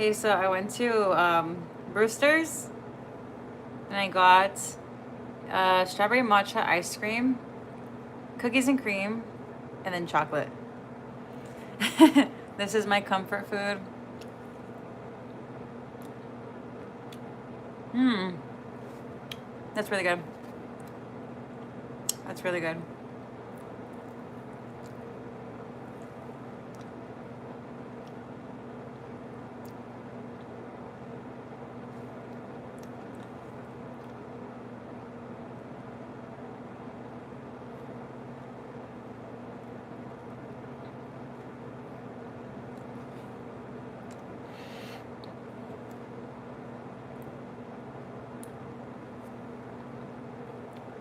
Hey, so I went to Brewster's and I got strawberry matcha ice cream, cookies and cream, and then chocolate. This is my comfort food. Hmm, that's really good. That's really good.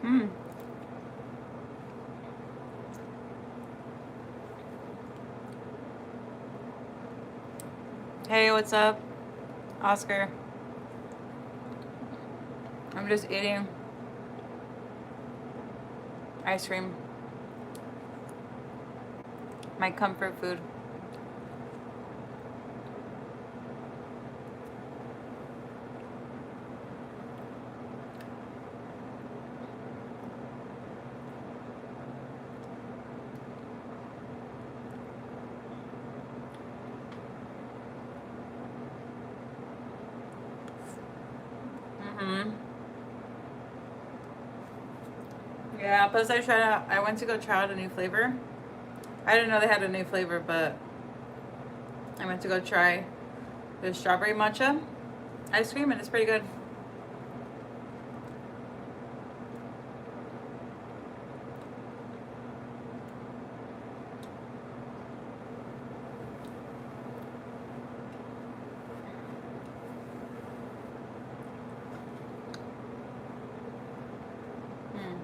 Hmm. Hey, what's up, Oscar? I'm just eating ice cream. My comfort food. Mm-hmm. Yeah, plus I went to go try out a new flavor. I didn't know they had a new flavor, but I went to go try the strawberry matcha ice cream and it's pretty good. Hmm.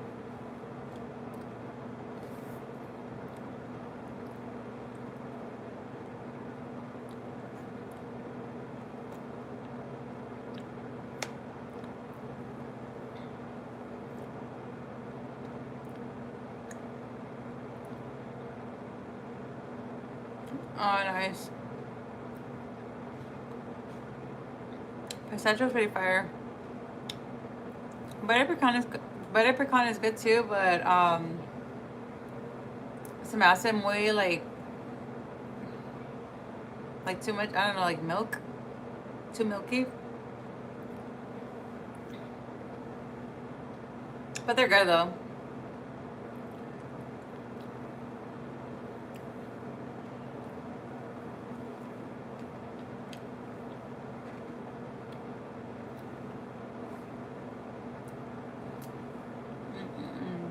Oh, nice. Pistacho's pretty fire. Butter pecan is good too, but se me hace muy like too much. I don't know, like milk, too milky. But they're good though. Mm-mm-mm.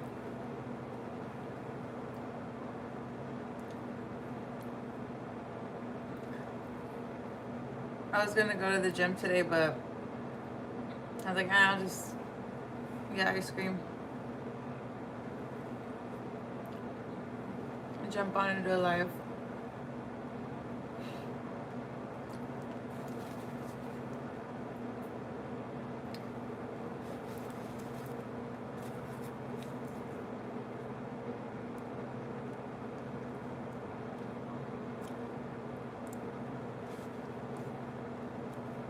I was gonna go to the gym today, but I was like, I'll just get ice cream and jump on and do a live.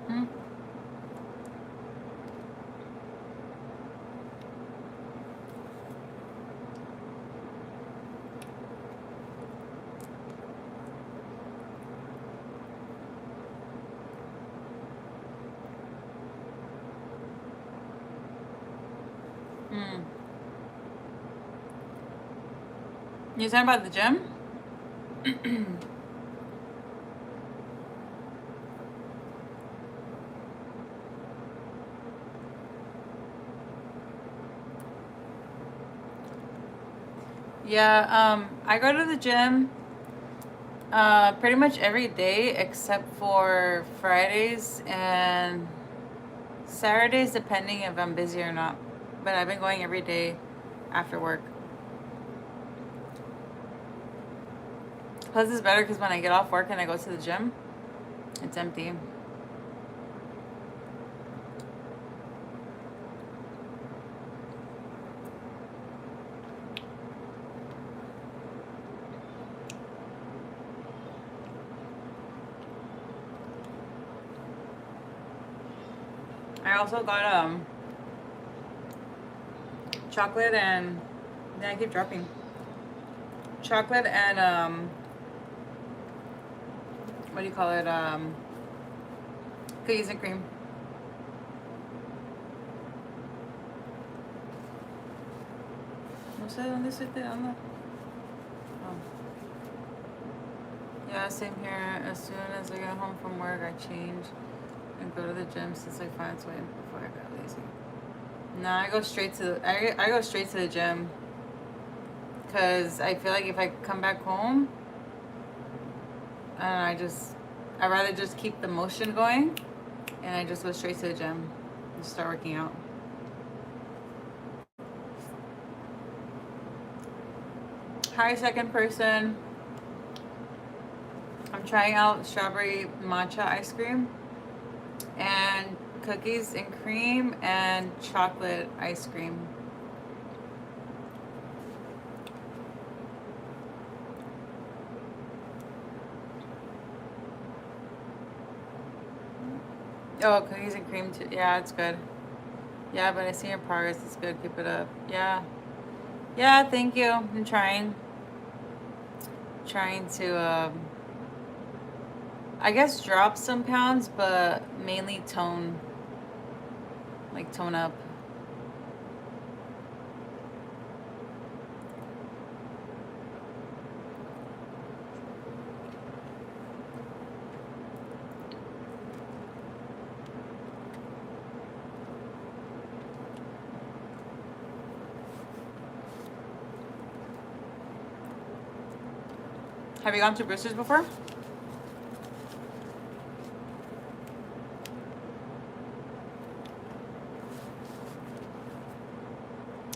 Hmm? Hmm. You talking about the gym? Yeah, I go to the gym pretty much every day except for Fridays and Saturdays, depending if I'm busy or not. But I've been going every day after work. Plus, it's better because when I get off work and I go to the gym, it's empty. I also got chocolate and then I keep dropping chocolate and what do you call it, cookies and cream. No sé dónde se te anda. Oh. Yeah, same here. As soon as I get home from work, I change and go to the gym since I find its way before I got lazy. No, I go straight to the, I go straight to the gym because I feel like if I come back home and I'd rather just keep the motion going and I just go straight to the gym and start working out. Hi, second person. I'm trying out strawberry matcha ice cream and cookies and cream and chocolate ice cream. Oh, cookies and cream too. Yeah, it's good. Yeah, but I see your progress. It's good. Keep it up. Yeah. Yeah, thank you. I'm trying to I guess drop some pounds, but mainly tone up. Have you gone to Brewster's before?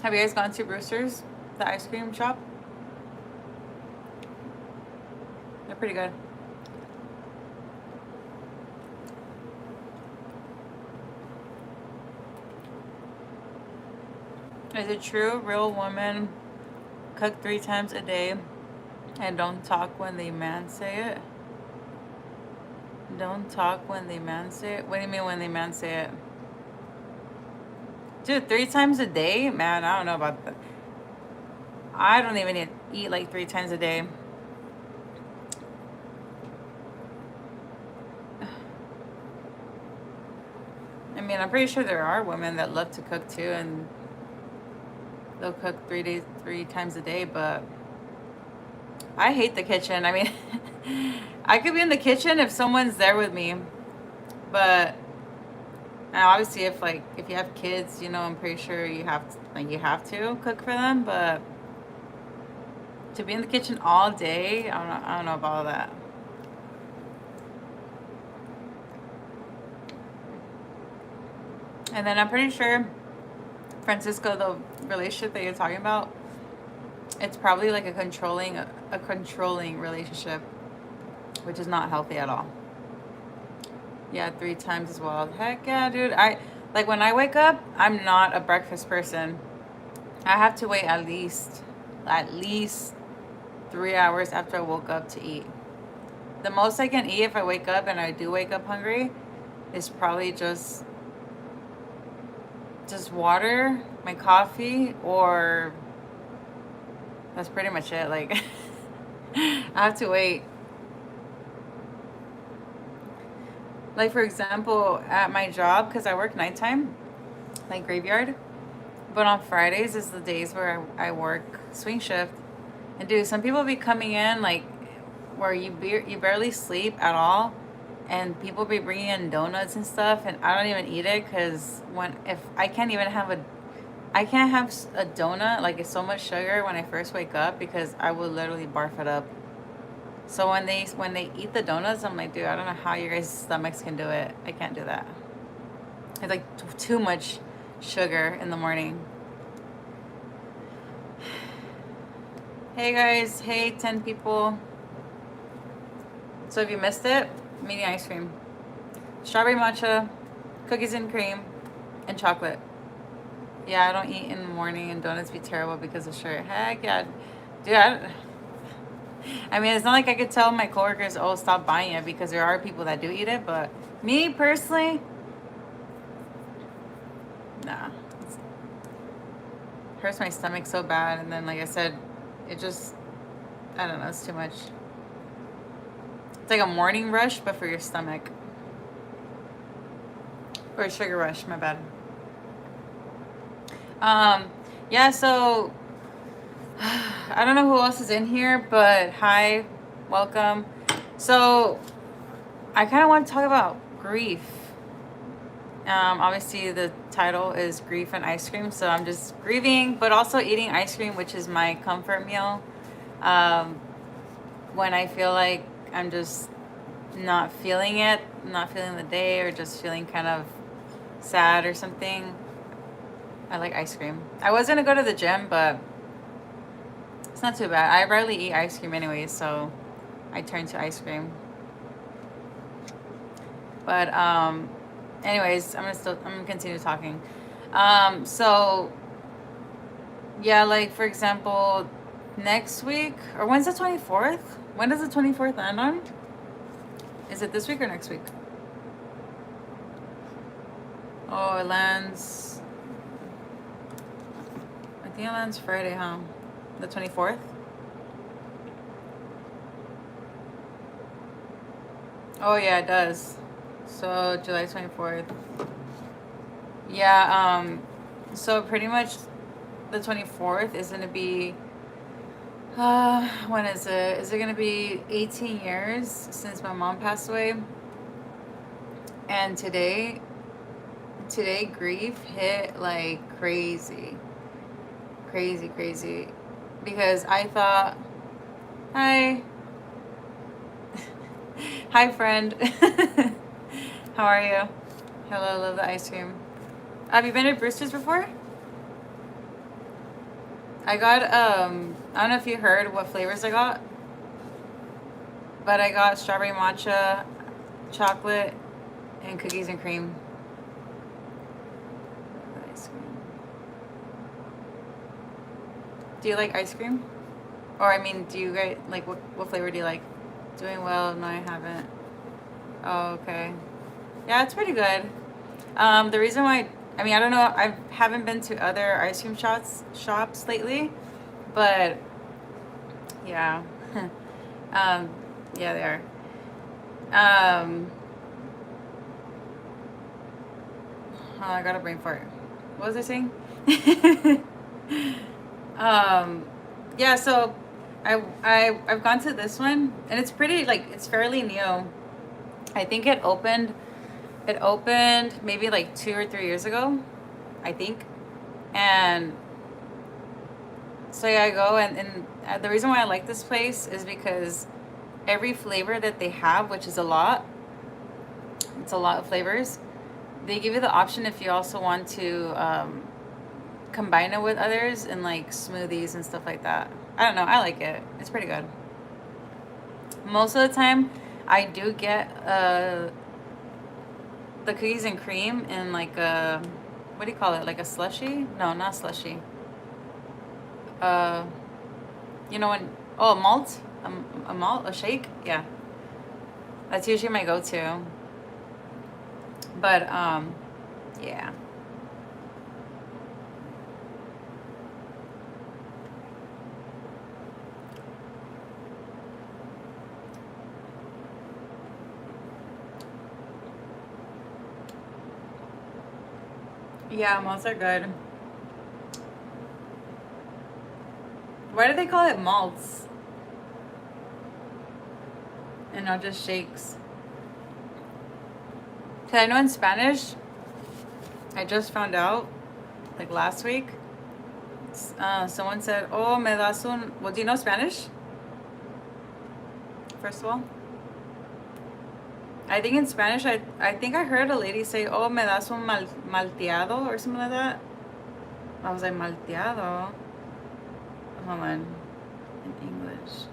Have you guys gone to Brewster's, the ice cream shop? They're pretty good. Is it true real women cook 3 times a day and don't talk when they man say it? Don't talk when they man say it? What do you mean when they man say it? Dude, 3 times a day? Man, I don't know about that. I don't even eat like 3 times a day. I mean, I'm pretty sure there are women that love to cook too, and they'll cook 3 times a day, but I hate the kitchen. I mean, I could be in the kitchen if someone's there with me, but obviously if you have kids, you know, I'm pretty sure you have to cook for them, but to be in the kitchen all day, I don't know about all that. And then I'm pretty sure, Francisco, the relationship that you're talking about, it's probably like a controlling relationship, which is not healthy at all. Yeah, 3 times as well. Heck yeah, dude. When I wake up, I'm not a breakfast person. I have to wait at least 3 hours after I woke up to eat. The most I can eat if I wake up and I do wake up hungry is probably just water, my coffee, or that's pretty much it. Like, I have to wait. Like, for example, at my job, because I work nighttime, like graveyard, but on Fridays is the days where I work swing shift. And dude, some people be coming in like where you barely sleep at all, and people be bringing in donuts and stuff, and I don't even eat it because if I can't have a donut, like it's so much sugar when I first wake up, because I will literally barf it up. So when they eat the donuts, I'm like, dude, I don't know how you guys' stomachs can do it. I can't do that. It's like too much sugar in the morning. Hey guys, hey 10 people. So if you missed it, mini ice cream, strawberry matcha, cookies and cream, and chocolate. Yeah, I don't eat in the morning, and donuts be terrible because of sugar. Heck yeah, dude. I mean, it's not like I could tell my coworkers, oh, stop buying it, because there are people that do eat it. But me personally, Nah. Hurts my stomach so bad, and then like I said, it just, I don't know, it's too much. It's like a morning rush, but for your stomach. Or a sugar rush, my bad. Yeah, so I don't know who else is in here, but hi, welcome. So I kind of want to talk about grief. Obviously the title is Grief and Ice Cream, so I'm just grieving, but also eating ice cream, which is my comfort meal. When I feel like I'm just not feeling it, not feeling the day, or just feeling kind of sad or something, I like ice cream. I was gonna go to the gym, but it's not too bad. I rarely eat ice cream anyway, so I turn to ice cream. But anyways, I'm gonna continue talking. So yeah, like for example, next week, or when's the 24th? When does the 24th end on? Is it this week or next week? Oh, it lands, I think it lands Friday, huh? The 24th? Oh yeah, it does. So July 24th. Yeah, so pretty much the 24th is gonna be, when is it? Is it gonna be 18 years since my mom passed away? And today grief hit like crazy. Crazy. Because I thought, hi. Hi, friend. How are you? Hello, love the ice cream. Have you been to Brewster's before? I got, I don't know if you heard what flavors I got, but I got strawberry matcha, chocolate, and cookies and cream. Ice cream. Do you like ice cream? Or, I mean, do you guys, like, what flavor do you like? Doing well? No, I haven't. Oh, okay. Yeah, it's pretty good. The reason why, I mean, I don't know, I haven't been to other ice cream shops lately, but yeah. Yeah, they are. Oh, I got a brain fart. What was I saying? Yeah, so I've gone to this one, and it's pretty, like, it's fairly new. I think it opened maybe like 2 or 3 years ago, I think. And so yeah, I go, and the reason why I like this place is because every flavor that they have, which is a lot, it's a lot of flavors, they give you the option if you also want to combine it with others in like smoothies and stuff like that. I don't know, I like it. It's pretty good. Most of the time I do get the cookies and cream in like a, what do you call it, like a slushy? No, not slushy. You know when, oh, malt, a malt, a shake, yeah, that's usually my go-to. But yeah. Yeah, malts are good. Why do they call it malts and not just shakes? Cause I know in Spanish, I just found out, like last week, someone said, "Oh, me das un." Well, do you know Spanish? First of all, I think in Spanish, I think I heard a lady say, "Oh, me das un malteado" or something like that. I was like, malteado. Hold on, in English.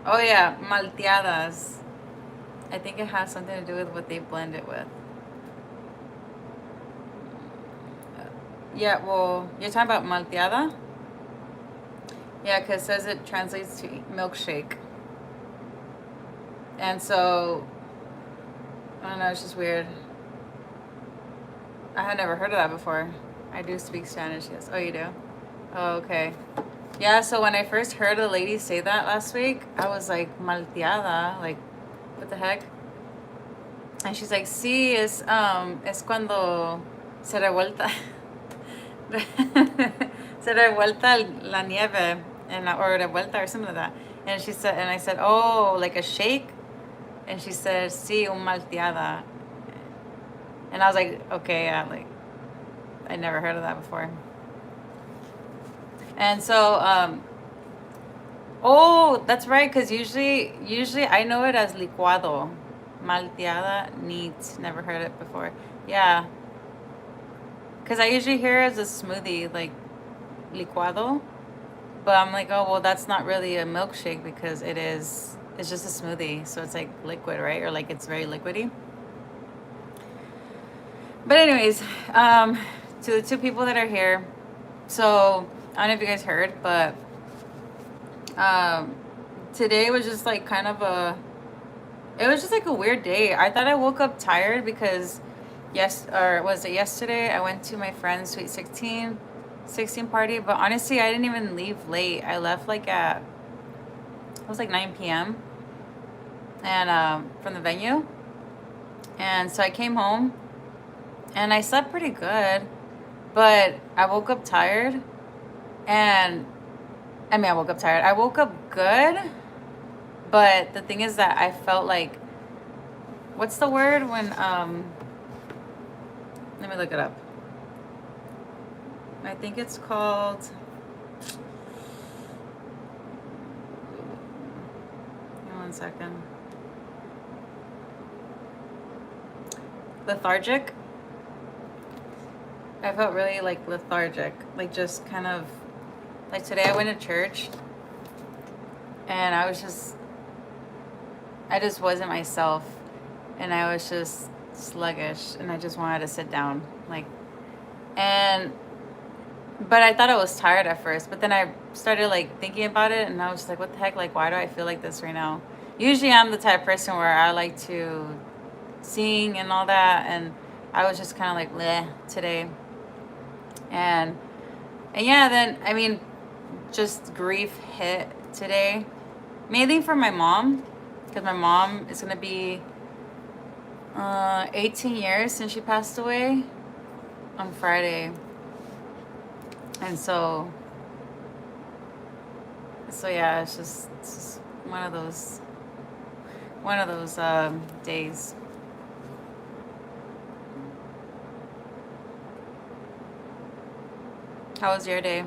Oh yeah, malteadas. I think it has something to do with what they blend it with. Yeah, well, you're talking about malteada? Yeah, because it says it translates to milkshake. And so, I don't know, it's just weird. I had never heard of that before. I do speak Spanish, yes. Oh, you do? Oh, okay. Yeah, so when I first heard a lady say that last week, I was like, malteada. Like, what the heck? And she's like, sí, es cuando se revuelta. Se revuelta la nieve, or revuelta or something like that. And she said, and I said, oh, like a shake? And she said, sí, un malteada. And I was like, okay, yeah, like, I never heard of that before. And so, oh, that's right, because usually I know it as licuado. Malteada, neat. Never heard it before. Yeah. Because I usually hear it as a smoothie, like licuado. But I'm like, oh, well, that's not really a milkshake because it's just a smoothie. So it's like liquid, right? Or like it's very liquidy. But anyways, to the two people that are here. So I don't know if you guys heard, but today was just like it was just like a weird day. I thought I woke up tired because was it yesterday? I went to my friend's sweet 16 party, but honestly, I didn't even leave late. I left like it was like 9 p.m. and from the venue. And so I came home and I slept pretty good, but I woke up tired. And I woke up tired. I woke up good, but the thing is that I felt like, what's the word when let me look it up. I think it's called, one second. Lethargic. I felt really like lethargic, like just kind of like today I went to church and I just wasn't myself, and I was just sluggish and I just wanted to sit down, like, but I thought I was tired at first, but then I started like thinking about it and I was just like, what the heck, like, why do I feel like this right now? Usually I'm the type of person where I like to sing and all that, and I was just kind of like bleh today. And yeah, then I mean, just grief hit today, mainly for my mom, because my mom is gonna be 18 years since she passed away on Friday. And so yeah, it's just one of those days. How was your day?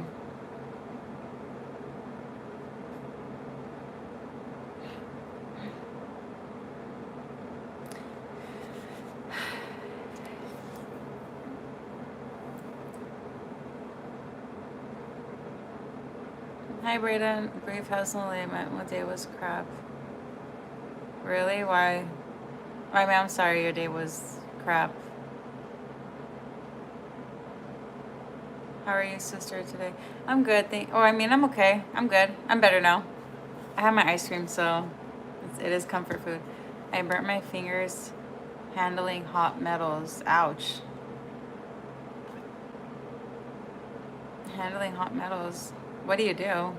Hi, Brayden. Brief has no limit. What day was crap? Really? Why? I mean, I'm sorry your day was crap. How are you, sister, today? I'm good. I'm okay. I'm good. I'm better now. I have my ice cream, so it is comfort food. I burnt my fingers handling hot metals. Ouch. Handling hot metals. What do you do?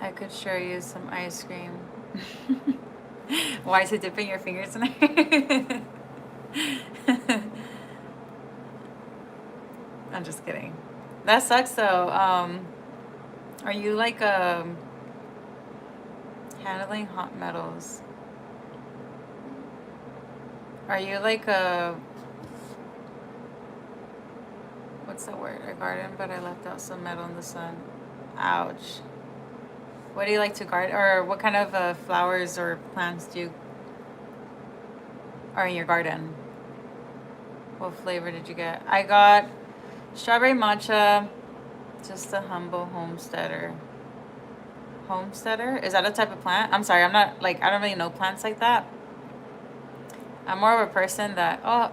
I could sure use some ice cream. Why is it dipping your fingers in there? I'm just kidding. That sucks though. Are you like handling hot metals? Are you like what's that word? A garden, but I left out some metal in the sun. Ouch. What do you like to garden, or what kind of flowers or plants are in your garden? What flavor did you get? I got strawberry matcha. Just a humble homesteader. Homesteader? Is that a type of plant? I'm sorry, I'm not like, I don't really know plants like that. I'm more of a person that, oh,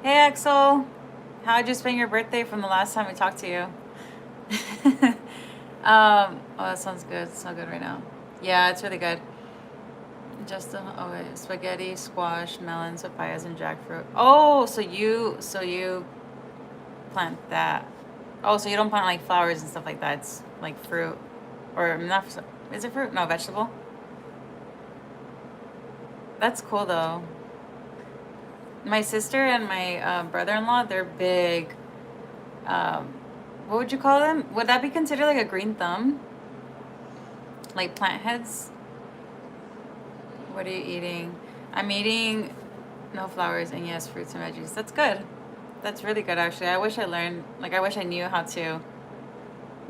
hey Axel, how'd you spend your birthday from the last time we talked to you? Oh, that sounds good. It's so good right now. Yeah, it's really good. Just the oh wait, spaghetti, squash, melons, papayas, and jackfruit. Oh, so you plant that. Oh, so you don't plant like flowers and stuff like that. It's like fruit, or not. Is it fruit? No, vegetable. That's cool though. My sister and my brother-in-law, they're big. Um, what would you call them? Would that be considered like a green thumb? Like plant heads? What are you eating? I'm eating no flowers and yes, fruits and veggies. That's good. That's really good actually. I wish I learned, like I wish I knew how to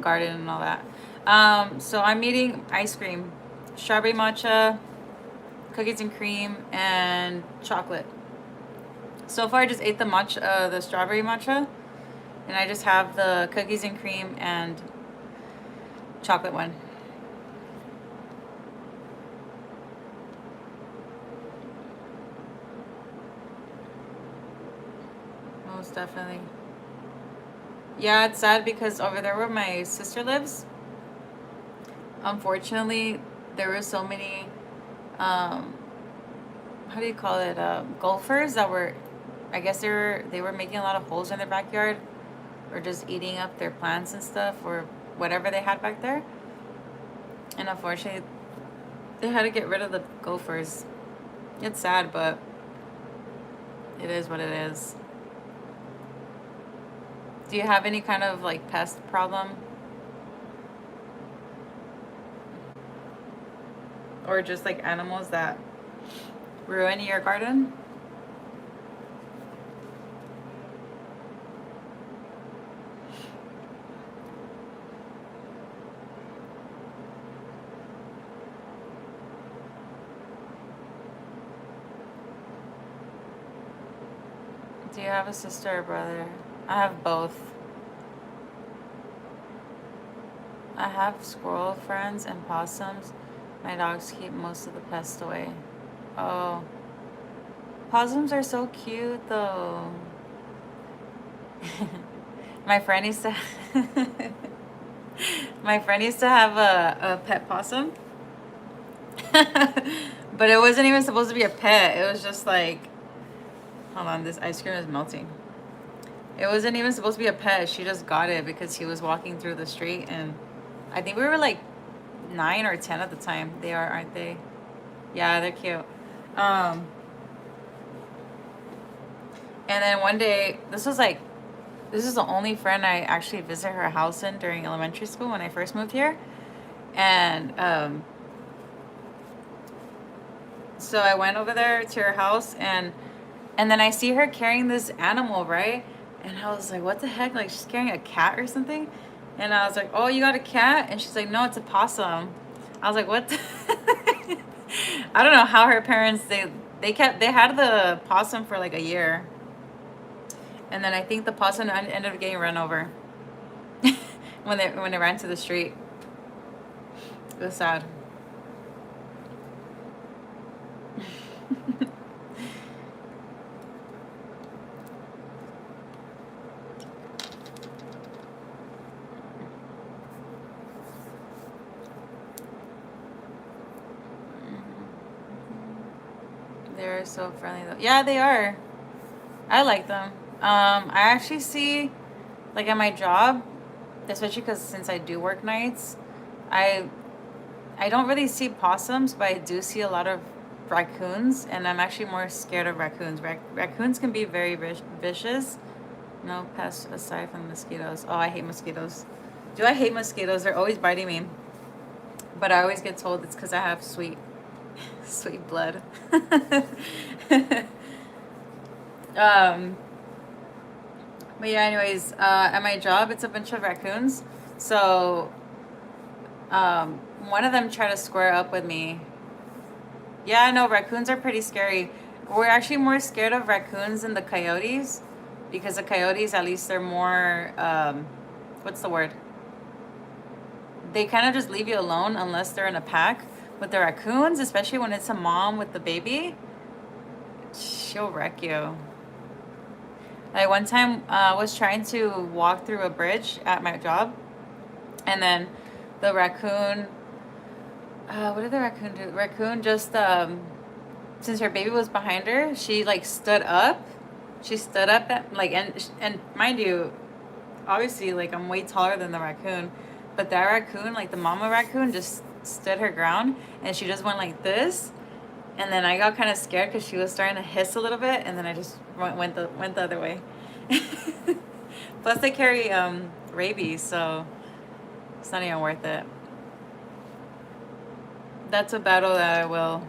garden and all that. So I'm eating ice cream, strawberry matcha, cookies and cream, and chocolate. So far, I just ate the matcha, the strawberry matcha, and I just have the cookies and cream and chocolate one. Most definitely. Yeah, it's sad because over there where my sister lives, unfortunately, there were so many, um, how do you call it, golfers that were, I guess they were making a lot of holes in their backyard, or just eating up their plants and stuff, or whatever they had back there. And unfortunately, they had to get rid of the gophers. It's sad, but it is what it is. Do you have any kind of like pest problem, or just like animals that ruin your garden? Do you have a sister or brother? I have both. I have squirrel friends and possums. My dogs keep most of the pests away. Oh, possums are so cute though. My friend used to my friend used to have a pet possum. But it wasn't even supposed to be a pet. It was just like, hold on, this ice cream is melting. It wasn't even supposed to be a pet. She just got it because he was walking through the street, and I think we were like 9 or 10 at the time. They are, aren't they? Yeah, they're cute. Um, and then one day, this is the only friend I actually visit her house in during elementary school when I first moved here. And so I went over there to her house, and then I see her carrying this animal, right? And I was like, what the heck? Like she's carrying a cat or something. And I was like, oh, you got a cat? And she's like, no, it's a possum. I was like, what the I don't know how her parents they had the possum for like a year. And then I think the possum ended up getting run over when they ran to the street. It was sad. They're so friendly though. Yeah, they are. I like them. I actually see, like at my job, especially because since I do work nights, I I don't really see possums, but I do see a lot of raccoons, and I'm actually more scared of raccoons. Raccoons can be very vicious. No pests aside from mosquitoes. Oh, I hate mosquitoes. Do I hate mosquitoes? They're always biting me, but I always get told it's because I have sweet blood. um, but yeah, anyways, at my job, it's a bunch of raccoons. So one of them tried to square up with me. Yeah, I know raccoons are pretty scary. We're actually more scared of raccoons than the coyotes, because the coyotes, at least, they're more, what's the word? They kind of just leave you alone unless they're in a pack. With the raccoons, especially when it's a mom with the baby, she'll wreck you. Like one time, I was trying to walk through a bridge at my job, and then The raccoon. What did the raccoon do? Raccoon just since her baby was behind her, she like stood up. She stood up at, like, and mind you, obviously, like, I'm way taller than the raccoon, but that raccoon, like the mama raccoon, just stood her ground, and she just went like this, and then I got kind of scared because she was starting to hiss a little bit, and then I just went the other way. Plus, they carry rabies, so it's not even worth it. That's a battle that I will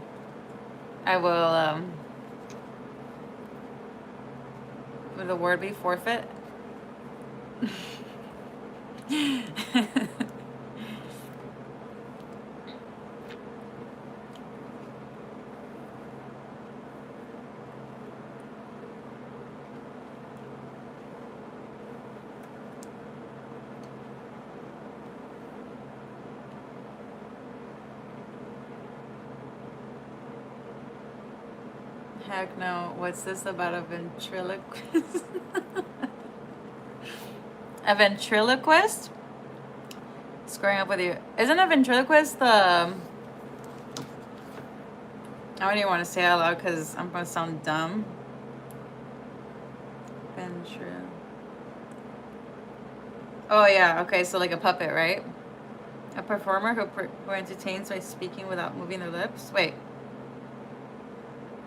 would the word be forfeit? Heck no. What's this about a ventriloquist? A ventriloquist? Squaring up with you. Isn't a ventriloquist the... I don't even want to say it out loud because I'm going to sound dumb. Ventrilo... Oh, yeah. Okay, so like a puppet, right? A performer who entertains by speaking without moving their lips? Wait.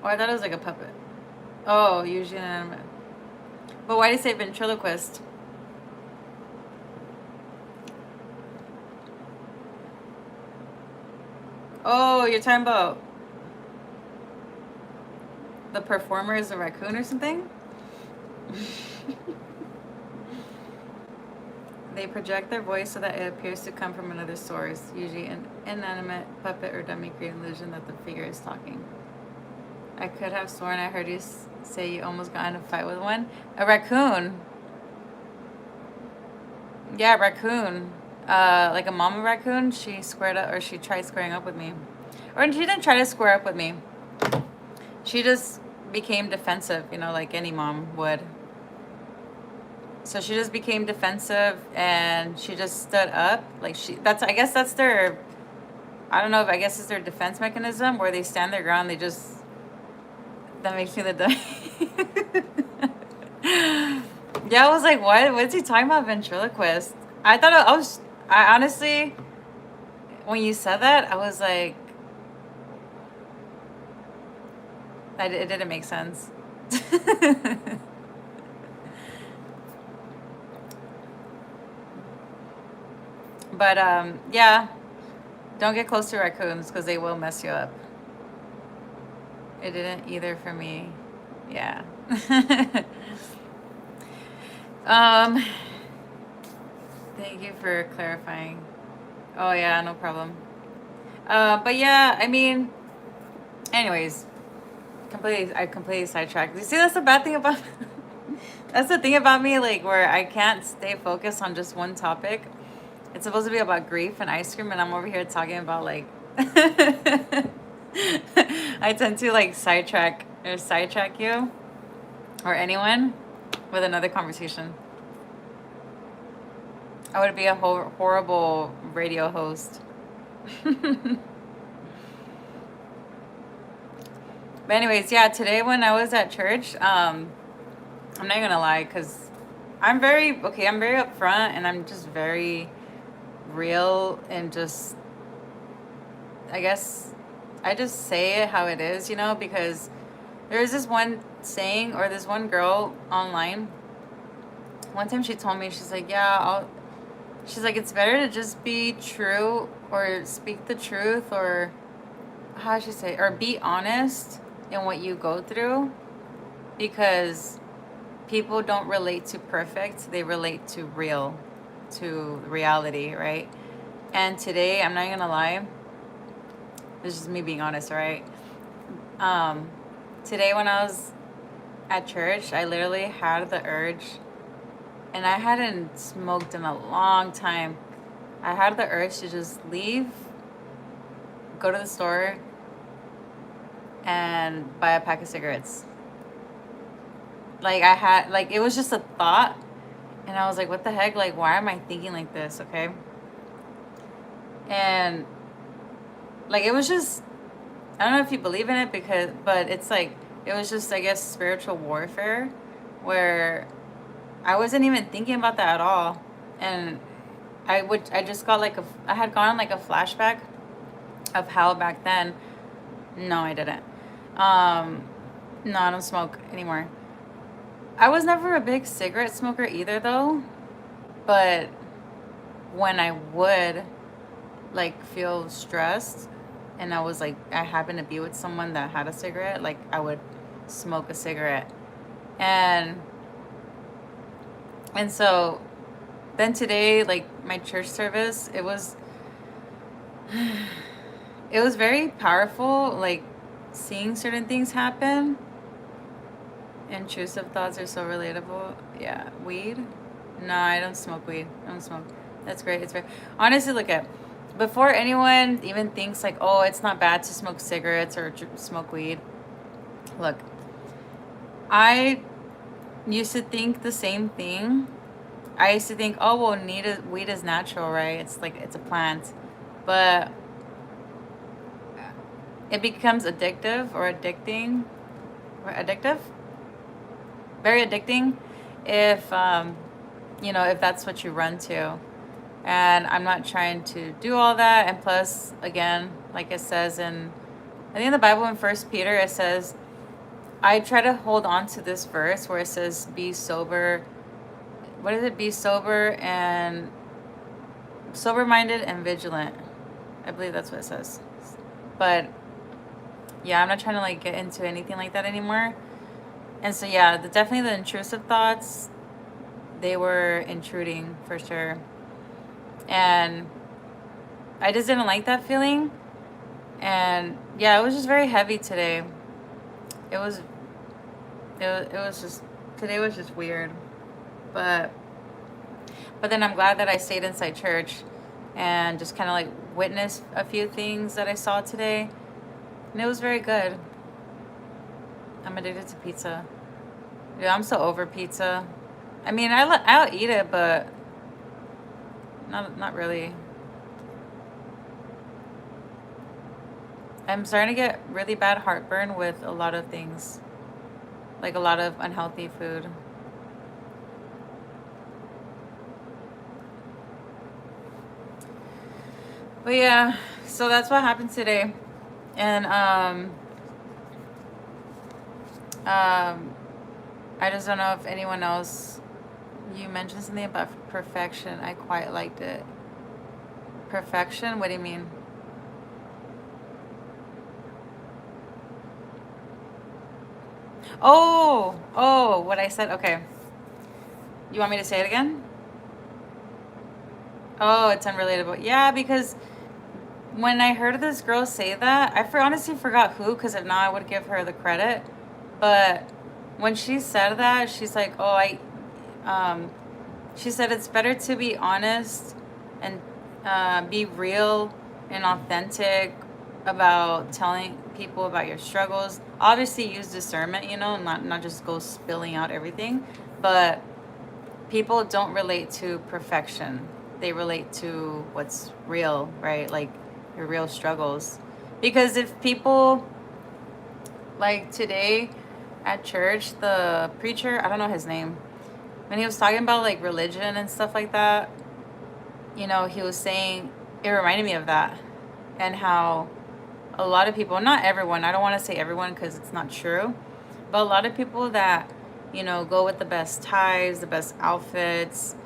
Oh, I thought it was like a puppet. Oh, usually inanimate. But why do you say ventriloquist? Oh, you're talking about the performer is a raccoon or something? They project their voice so that it appears to come from another source, usually an inanimate puppet or dummy, creating the illusion that the figure is talking. I could have sworn I heard you say you almost got in a fight with one. A raccoon. Yeah, raccoon. Like a mama raccoon. She squared up, or she tried squaring up with me. Or she didn't try to square up with me. She just became defensive, you know, like any mom would. So she just became defensive, and she just stood up. Like I guess that's their, I don't know if I guess it's their defense mechanism where they stand their ground. They just, that makes me the Yeah, I was like, what? What's he talking about, ventriloquist? I thought I honestly, when you said that, I was like, it didn't make sense. But yeah, don't get close to raccoons because they will mess you up. It didn't either for me. Yeah. Thank you for clarifying. Oh yeah, no problem. But yeah, I mean, anyways, I completely sidetracked. You see, that's the bad thing about that's the thing about me, like, where I can't stay focused on just one topic. It's supposed to be about grief and ice cream, and I'm over here talking about, like, I tend to, like, sidetrack you or anyone with another conversation. I would be a horrible radio host. But anyways, yeah, today when I was at church, I'm not gonna lie, because I'm very upfront, and I'm just very real, and just, I guess I just say it how it is, you know, because there's this one saying, or this one girl online, one time she told me, she's like, yeah, she's like, it's better to just be true, or speak the truth, or how should I say, or be honest in what you go through, because people don't relate to perfect, they relate to reality, right? And today, I'm not gonna lie, this is just me being honest, right? Today when I was at church, I literally had the urge, and I hadn't smoked in a long time. I had the urge to just leave, go to the store, and buy a pack of cigarettes. Like, it was just a thought, and I was like, what the heck? Like, why am I thinking like this, okay? And like it was just, I don't know if you believe in it, but it's like it was just, I guess, spiritual warfare, where I wasn't even thinking about that at all. And I just got like I had gone like a flashback of how back then. No, I didn't. Um, no, I don't smoke anymore. I was never a big cigarette smoker either, though. But when I would like feel stressed, and I was like, I happened to be with someone that had a cigarette, like I would smoke a cigarette. And so then today, like my church service, it was very powerful, like seeing certain things happen. Intrusive thoughts are so relatable. Yeah, weed? No, I don't smoke weed. I don't smoke. That's great. It's very honestly, look at, before anyone even thinks like, oh, it's not bad to smoke cigarettes or smoke weed. Look, I used to think the same thing. I used to think, oh well, weed is natural, right? It's like it's a plant, but it becomes addictive, very addicting, if if that's what you run to. And I'm not trying to do all that. And plus, again, like it says in, I think in the Bible in First Peter, it says, I try to hold on to this verse where it says, "Be sober." What is it? Be sober-minded and vigilant. I believe that's what it says. But yeah, I'm not trying to like get into anything like that anymore. And so yeah, definitely the intrusive thoughts, they were intruding for sure. And I just didn't like that feeling. And yeah, it was just very heavy today. It was it was just, today was just weird. But then I'm glad that I stayed inside church and just kind of like witnessed a few things that I saw today. And it was very good. I'm addicted to pizza. Yeah, I'm so over pizza. I mean, I'll eat it, but not really. I'm starting to get really bad heartburn with a lot of things, like a lot of unhealthy food. But yeah, so that's what happened today. And I just don't know if anyone else, you mentioned something about perfection. I quite liked it. Perfection? What do you mean? Oh, what I said. Okay. You want me to say it again? Oh, it's unrelatable. Yeah, because when I heard this girl say that, honestly forgot who, because if not, I would give her the credit. But when she said that, she's like, oh, she said it's better to be honest and be real and authentic about telling people about your struggles. Obviously, use discernment, not just go spilling out everything. But people don't relate to perfection. They relate to what's real, right? Like your real struggles. Because if people, like today at church, the preacher, I don't know his name, when he was talking about like religion and stuff like that, he was saying, it reminded me of that. And how a lot of people, not everyone, I don't want to say everyone because it's not true, but a lot of people that, go with the best ties, the best outfits,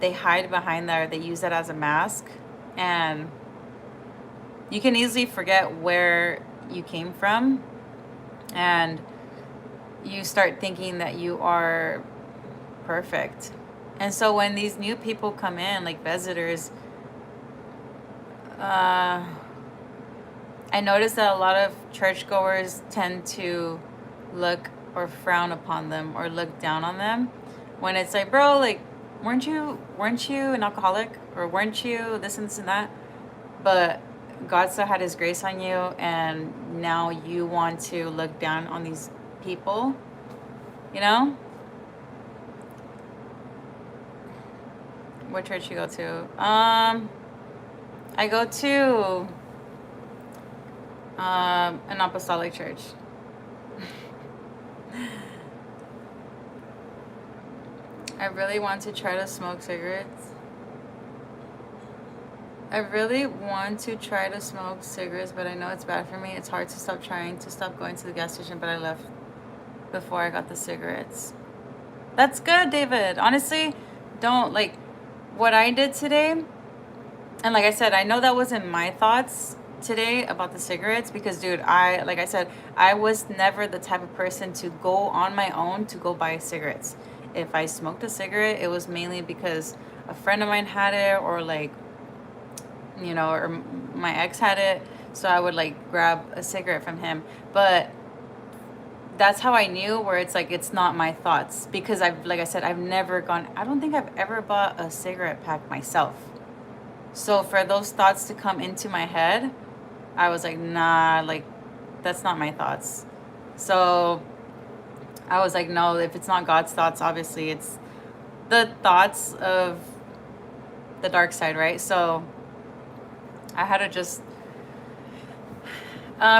they hide behind that, or they use that as a mask. And you can easily forget where you came from, and you start thinking that you are perfect. And so when these new people come in, like visitors, I noticed that a lot of churchgoers tend to look or frown upon them or look down on them, when it's like, bro, like, weren't you an alcoholic, or weren't you this and this and that? But God still had his grace on you, and now you want to look down on these people, you know? What church you go to? I go to an apostolic church. I really want to try to smoke cigarettes. I really want to try to smoke cigarettes, but I know it's bad for me. It's hard to stop trying to stop going to the gas station, but I left before I got the cigarettes. That's good, David. Honestly, don't like what I did today. And like I said, I know that wasn't my thoughts today about the cigarettes because, dude, like I said, I was never the type of person to go on my own to go buy cigarettes. If I smoked a cigarette, it was mainly because a friend of mine had it, or like, or my ex had it. So I would like grab a cigarette from him. But that's how I knew where it's like, it's not my thoughts because like I said, I don't think I've ever bought a cigarette pack myself. So for those thoughts to come into my head, I was like, nah, like that's not my thoughts. So I was like, no, if it's not God's thoughts, obviously it's the thoughts of the dark side, right? So I had to just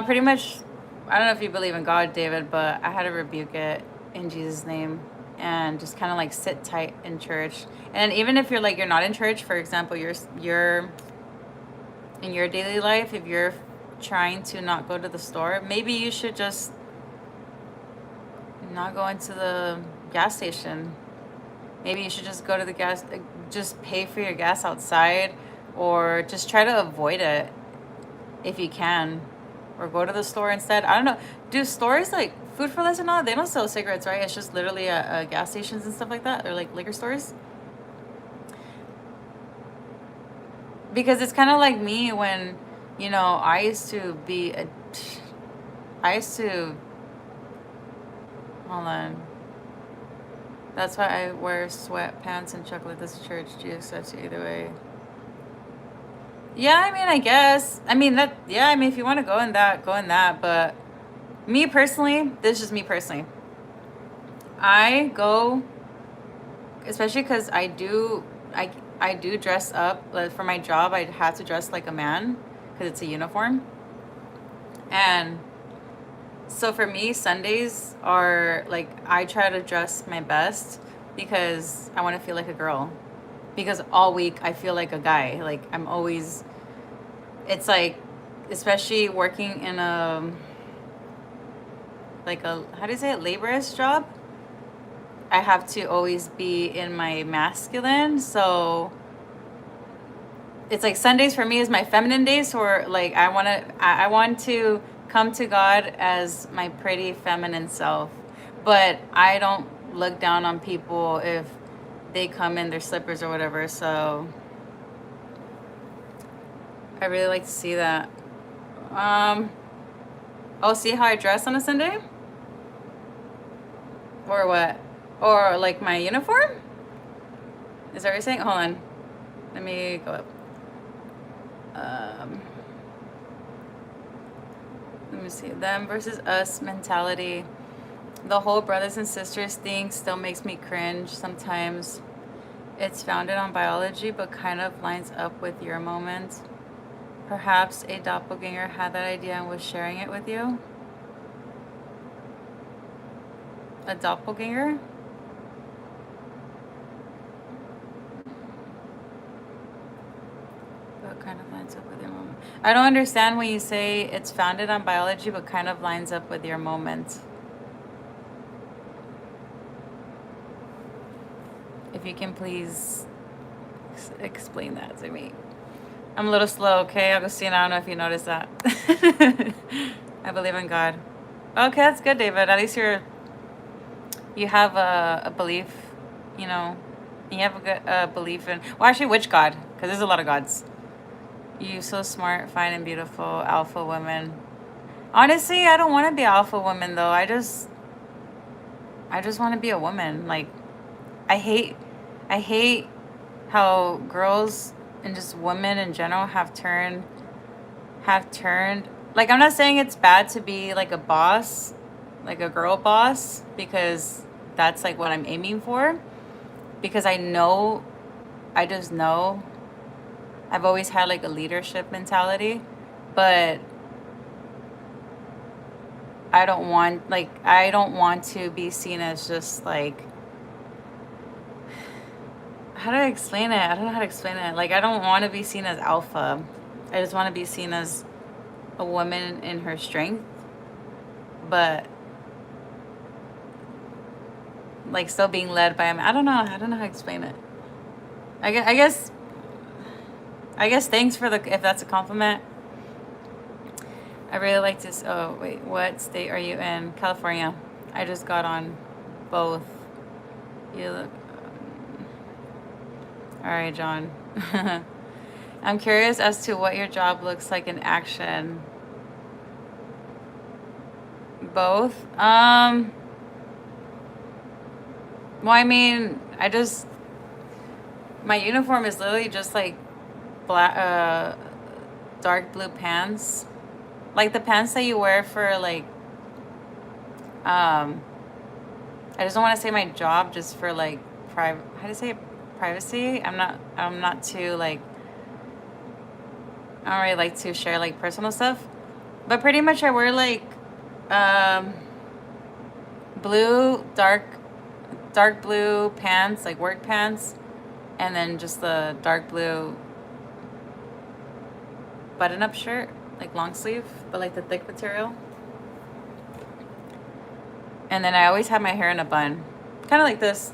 pretty much, I don't know if you believe in God, David, but I had to rebuke it in Jesus' name and just kind of like sit tight in church. And even if you're not in church, for example, you're in your daily life, if you're trying to not go to the store, maybe you should just not go into the gas station. Maybe you should just go to the just pay for your gas outside, or just try to avoid it if you can, or go to the store instead. I don't know. Do stores like Food for Less and all? They don't sell cigarettes, right? It's just literally gas stations and stuff like that, or like liquor stores. Because it's kind of like me when, I used to hold on. That's why I wear sweatpants and chocolate this church. Jesus says either way. Yeah, I mean, I guess. I mean, if you want to go in that, go in that. But me personally, this is just me personally. I go, especially because I do dress up. Like, for my job, I have to dress like a man because it's a uniform. And so for me, Sundays are like, I try to dress my best because I want to feel like a girl. Because all week I feel like a guy. Like I'm always, it's like, especially working in how do you say it, laborious job? I have to always be in my masculine. So it's like Sundays for me is my feminine days. So like I want to come to God as my pretty feminine self. But I don't look down on people if they come in their slippers or whatever. So I really like to see that. See how I dress on a Sunday? Or what? Or like my uniform? Is that what you're saying? Hold on. Let me go up. Let me see. Them versus us mentality. The whole brothers and sisters thing still makes me cringe sometimes. It's founded on biology, but kind of lines up with your moment. Perhaps a doppelganger had that idea and was sharing it with you. A doppelganger? But kind of lines up with your moment. I don't understand when you say it's founded on biology, but kind of lines up with your moment. If you can please explain that to me. I'm a little slow, okay? Augustine, I don't know if you noticed that. I believe in God. Okay, that's good, David. At least you have a belief, you have a good belief in, well, actually, which God? Because there's a lot of gods. You so smart, fine, and beautiful, alpha woman. Honestly, I don't want to be alpha woman, though. I just want to be a woman. Like, I hate how girls and just women in general have turned, like, I'm not saying it's bad to be like a boss, like a girl boss, because that's like what I'm aiming for, because I just know I've always had like a leadership mentality, but I don't want to be seen as just like, how do I explain it? I don't know how to explain it. Like, I don't want to be seen as alpha. I just want to be seen as a woman in her strength, but like still being led by a man. I don't know. I don't know how to explain it. I guess thanks for if that's a compliment. I really like this. Oh, wait. What state are you in? California. I just got on both. You look. All right, John. I'm curious as to what your job looks like in action. Both. Well, I mean, my uniform is literally just like black, dark blue pants, like the pants that you wear for like, I just don't want to say my job just for like private. How do you say it? Privacy? I'm not too like. I don't really like to share like personal stuff, but pretty much I wear like, blue dark blue pants, like work pants, and then just the dark blue button-up shirt, like long sleeve, but like the thick material. And then I always have my hair in a bun, kind of like this,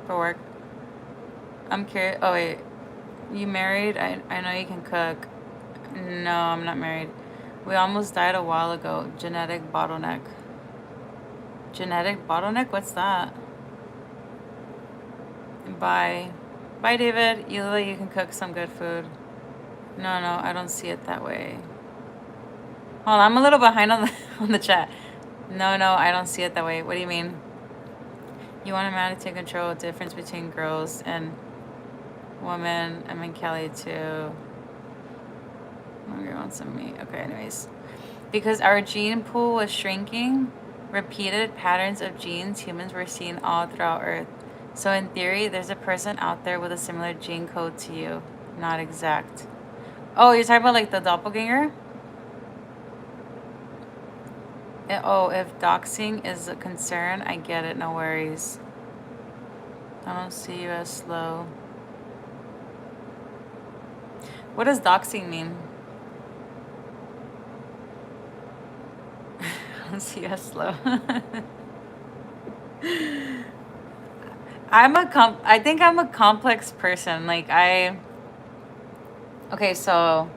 for work. I'm curious. Oh wait, you married? I know you can cook. No, I'm not married. We almost died a while ago. Genetic bottleneck. Genetic bottleneck? What's that? Bye. Bye, David. You look like you can cook some good food. No, I don't see it that way. Hold on, I'm a little behind on the on the chat. No, I don't see it that way. What do you mean? You want a man to take control of the difference between girls and women. I'm in Cali too. Hungry wants some meat. Okay, anyways. Because our gene pool was shrinking, repeated patterns of genes humans were seeing all throughout Earth. So in theory, there's a person out there with a similar gene code to you. Not exact. Oh, you're talking about like the doppelganger? Oh, if doxing is a concern, I get it. No worries. I don't see you as slow. What does doxing mean? I don't see you as slow. I think I'm a complex person. Like okay, so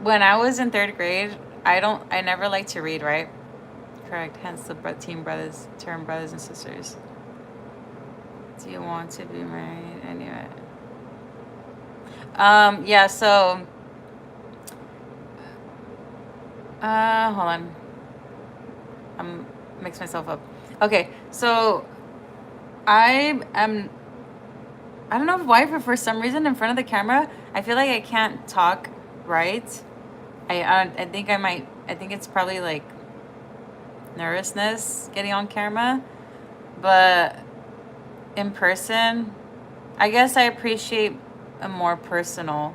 when I was in third grade, I never liked to read, right? Correct. Hence the term brothers and sisters. Do you want to be married? I knew it. Yeah, so, hold on. I'm mix myself up. Okay, so I don't know why, but for some reason in front of the camera, I feel like I can't talk right. I think I think it's probably like nervousness getting on camera, but in person, I guess I appreciate a more personal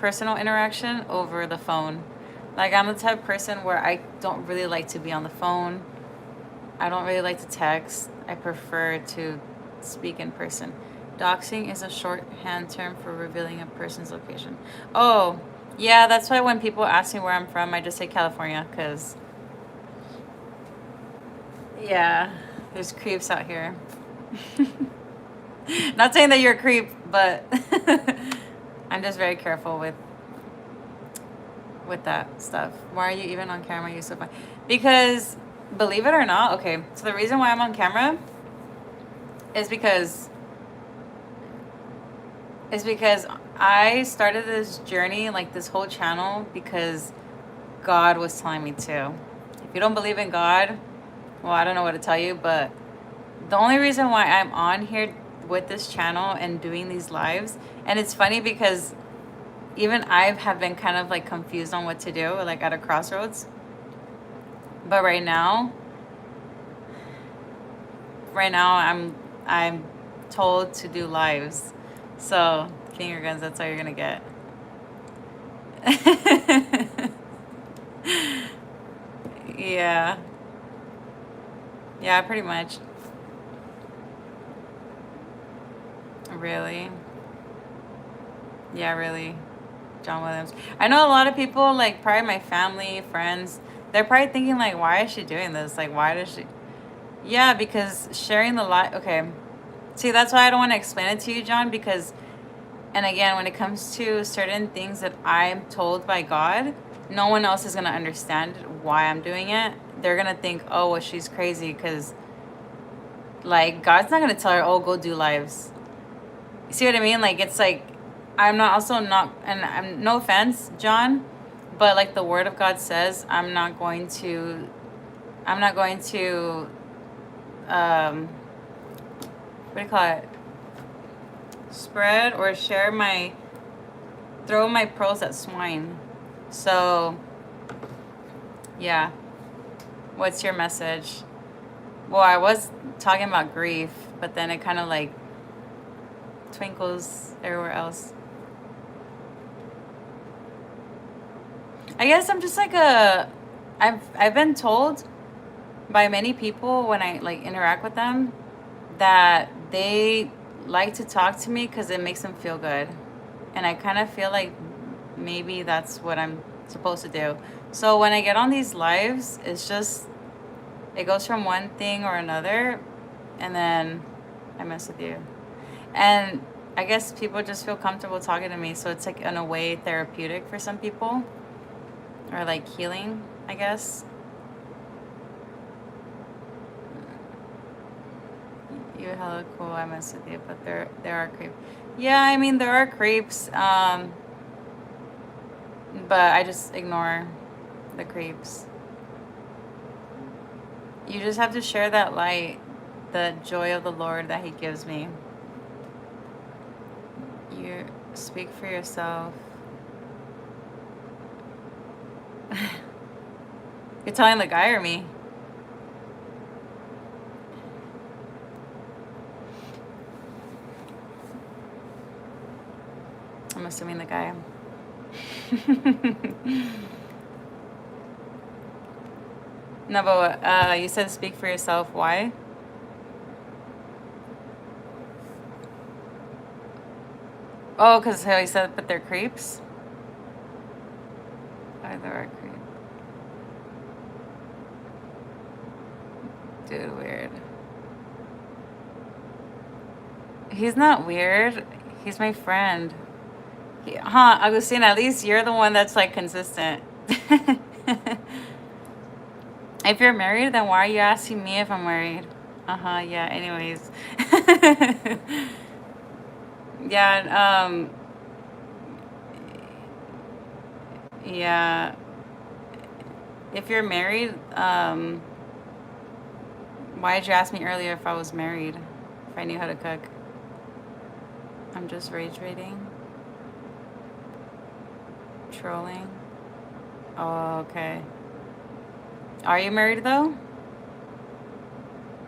interaction over the phone. Like, I'm the type of person where I don't really like to be on the phone. I don't really like to text. I prefer to speak in person. Doxing is a shorthand term for revealing a person's location. Oh, yeah, that's why when people ask me where I'm from, I just say California, because, yeah, there's creeps out here. Not saying that you're a creep, but I'm just very careful with that stuff. Why are you even on camera? You're so fun. Because, believe it or not, okay, so the reason why I'm on camera is because I started this journey, like this whole channel, because God was telling me to. If you don't believe in God, well, I don't know what to tell you, but the only reason why I'm on here with this channel and doing these lives, and it's funny because even I have been kind of like confused on what to do, like at a crossroads. But right now I'm told to do lives. So Finger guns, that's all you're gonna get. Yeah. Yeah, pretty much. Really? Yeah, really. John Williams. I know a lot of people, like probably my family, friends, they're probably thinking like, why is she doing this? Like, why does she? Yeah, because sharing the light. Okay. See, that's why I don't want to explain it to you, John, because, and again, when it comes to certain things that I'm told by God, no one else is going to understand why I'm doing it. They're going to think, oh, well, she's crazy because, like, God's not going to tell her, oh, go do lives. You see what I mean? Like, it's like, I'm not also not, and I'm no offense, John, but like the word of God says, I'm not going to, what do you call it? Spread or share throw my pearls at swine. So, yeah. What's your message? Well, I was talking about grief, but then it kind of like twinkles everywhere else. I guess I'm just like I've been told by many people when I like interact with them that they like to talk to me because it makes them feel good. And I kind of feel like maybe that's what I'm supposed to do. So when I get on these lives, it's just, it goes from one thing or another, and then I mess with you. And I guess people just feel comfortable talking to me. So it's like, in a way, therapeutic for some people, or like healing, I guess. You're hella cool. I mess with you, but there are creeps. Yeah, I mean there are creeps. But I just ignore the creeps. You just have to share that light, the joy of the Lord that He gives me. You speak for yourself. You're telling the guy or me? I'm assuming the guy. No, but you said speak for yourself. Why? Oh, because how he said, but they're creeps? Why they're a creep? Dude, weird. He's not weird. He's my friend. Agustina, at least you're the one that's like consistent. If you're married, then why are you asking me if I'm married? Yeah, anyways. Yeah, yeah. If you're married, why did you ask me earlier if I was married? If I knew how to cook? I'm just rage rating. Trolling. Oh, okay. Are you married though?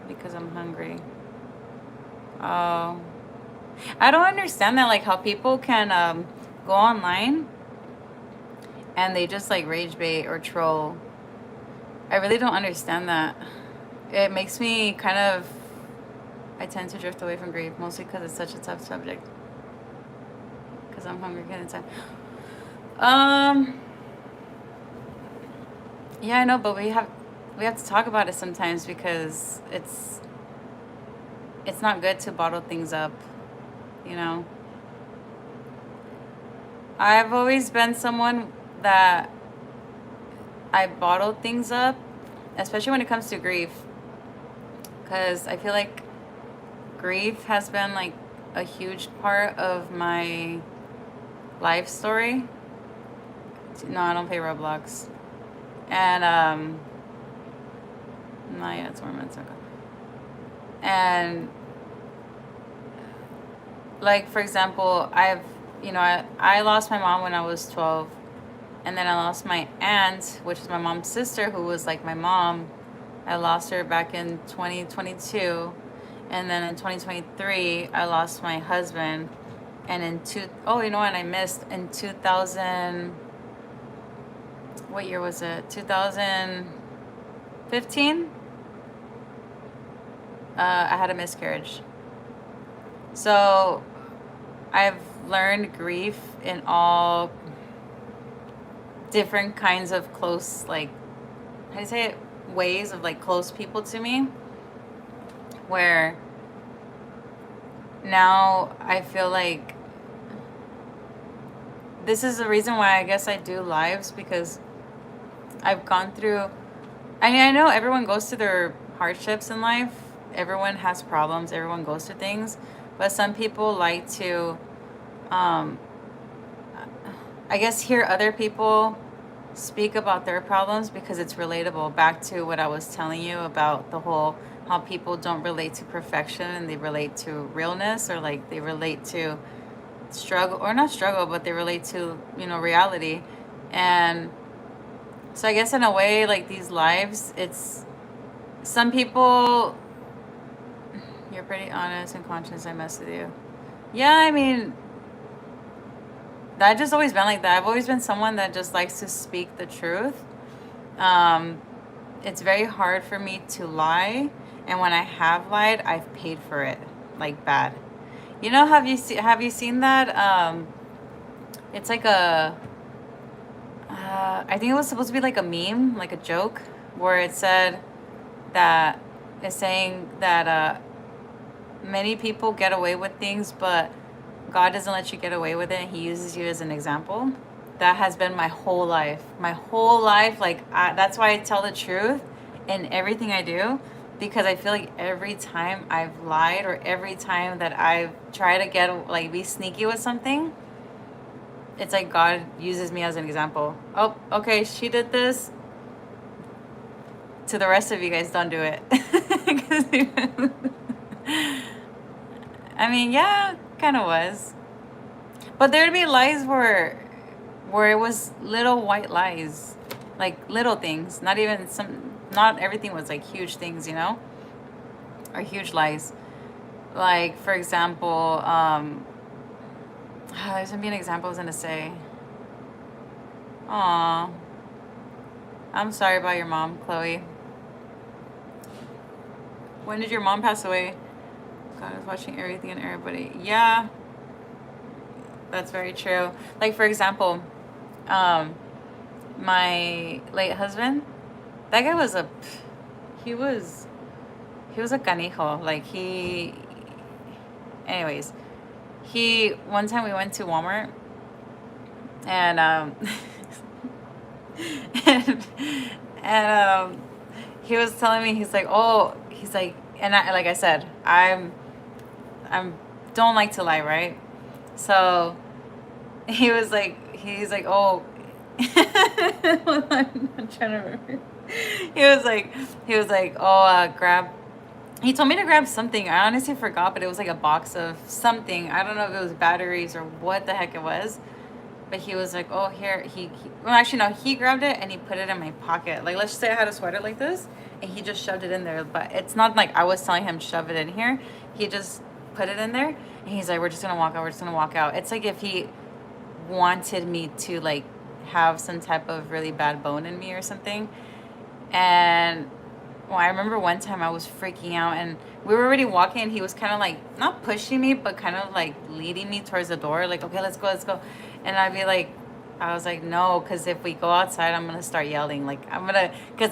Because I'm hungry. Oh. I don't understand that, like how people can go online and they just like rage bait or troll. I really don't understand that. It makes me kind of, I tend to drift away from grief, mostly because it's such a tough subject. Because I'm hungry kind of time. Yeah, I know, but we have to talk about it sometimes because it's not good to bottle things up, you know. I've always been someone that I bottle things up, especially when it comes to grief, because I feel like grief has been like a huge part of my life story. No, I don't play Roblox. And not yet, it's 4 months ago. And like for example, I lost my mom when I was 12, and then I lost my aunt, which is my mom's sister, who was like my mom. I lost her back in 2022, and then in 2023 I lost my husband, And oh, you know what, I missed in 2000, what year was it? 2015. I had a miscarriage. So I've learned grief in all different kinds of close, like, how do you say it, ways of like close people to me, where now I feel like this is the reason why I guess I do lives, because I've gone through, I mean, I know everyone goes through their hardships in life, everyone has problems, everyone goes through things, but some people like to um, I guess hear other people speak about their problems because it's relatable. Back to what I was telling you about the whole how people don't relate to perfection and they relate to realness, or like they relate to struggle, or not struggle, but they relate to, reality. And so I guess in a way, like these lives, it's some people, you're pretty honest and conscious, I mess with you. Yeah, I mean, that just always been like that. I've always been someone that just likes to speak the truth. Um, it's very hard for me to lie, and when I have lied, I've paid for it, like bad. Have you seen that? It's like I think it was supposed to be like a meme, like a joke, where it said that it's saying that many people get away with things, but God doesn't let you get away with it. He uses you as an example. That has been my whole life. My whole life, that's why I tell the truth in everything I do, because I feel like every time I've lied, or every time that I've tried to be sneaky with something, it's like God uses me as an example. Oh, okay, she did this. To the rest of you guys, don't do it. I mean, yeah, kind of was. But there'd be lies where it was little white lies, like little things. Not everything was like huge things, or huge lies. Like, for example, there's gonna be an example I was gonna say. Aw, I'm sorry about your mom, Chloe. When did your mom pass away? God, I was watching everything and everybody. Yeah, that's very true. Like, for example, um, my late husband, that guy was he was, he was a canijo. Anyways, one time we went to Walmart, and, and, he was telling me, and like I said, I'm don't like to lie, right? So oh, I'm trying to remember. He was like, oh, grab. He told me to grab something. I honestly forgot, but it was like a box of something. I don't know if it was batteries or what the heck it was. But he was like, oh, here. Well, actually, no, he grabbed it and he put it in my pocket. Like, let's just say I had a sweater like this, and he just shoved it in there. But it's not like I was telling him shove it in here. He just put it in there, and he's like, we're just gonna walk out. We're just gonna walk out. It's like if he wanted me to like have some type of really bad bone in me or something. And well, I remember one time I was freaking out, and we were already walking, and he was kind of like not pushing me, but kind of like leading me towards the door, like, okay, let's go. And I was like, no, because if we go outside, I'm gonna start yelling, like because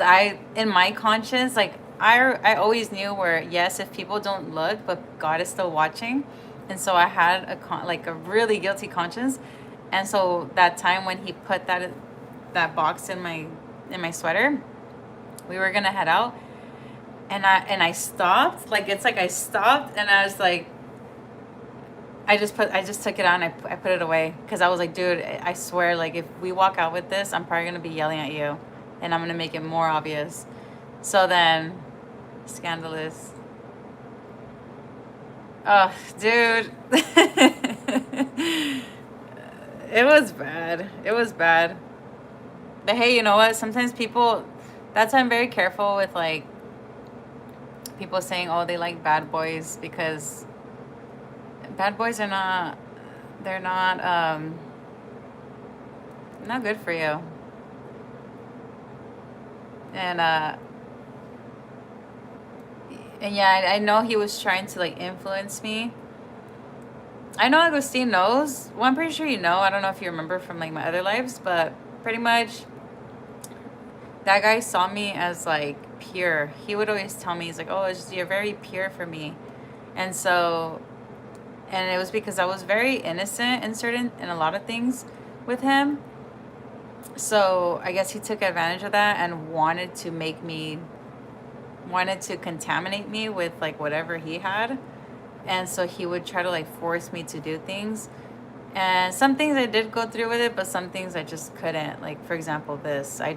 in my conscience, like I always knew where, yes, if people don't look, but God is still watching. And so I had a really guilty conscience. And so that time when he put that box in my sweater, we were gonna head out, and I stopped. Like, it's like I stopped, and I was like, I just took it out, and I put it away, because I was like, dude, I swear, like, if we walk out with this, I'm probably gonna be yelling at you, and I'm gonna make it more obvious. So then, scandalous. Oh, dude. It was bad. It was bad. But hey, you know what? Sometimes that's why I'm very careful with like people saying, oh, they like bad boys, because bad boys are not, They're not good for you. And and yeah, I know he was trying to like influence me. I know Agustin knows. Well, I'm pretty sure you know. I don't know if you remember from like my other lives, but pretty much that guy saw me as like pure. He would always tell me, he's like, "Oh, you're very pure for me," and so, and it was because I was very innocent in a lot of things with him. So I guess he took advantage of that and wanted to contaminate me with like whatever he had, and so he would try to like force me to do things. And some things I did go through with it, but some things I just couldn't. Like for example, this I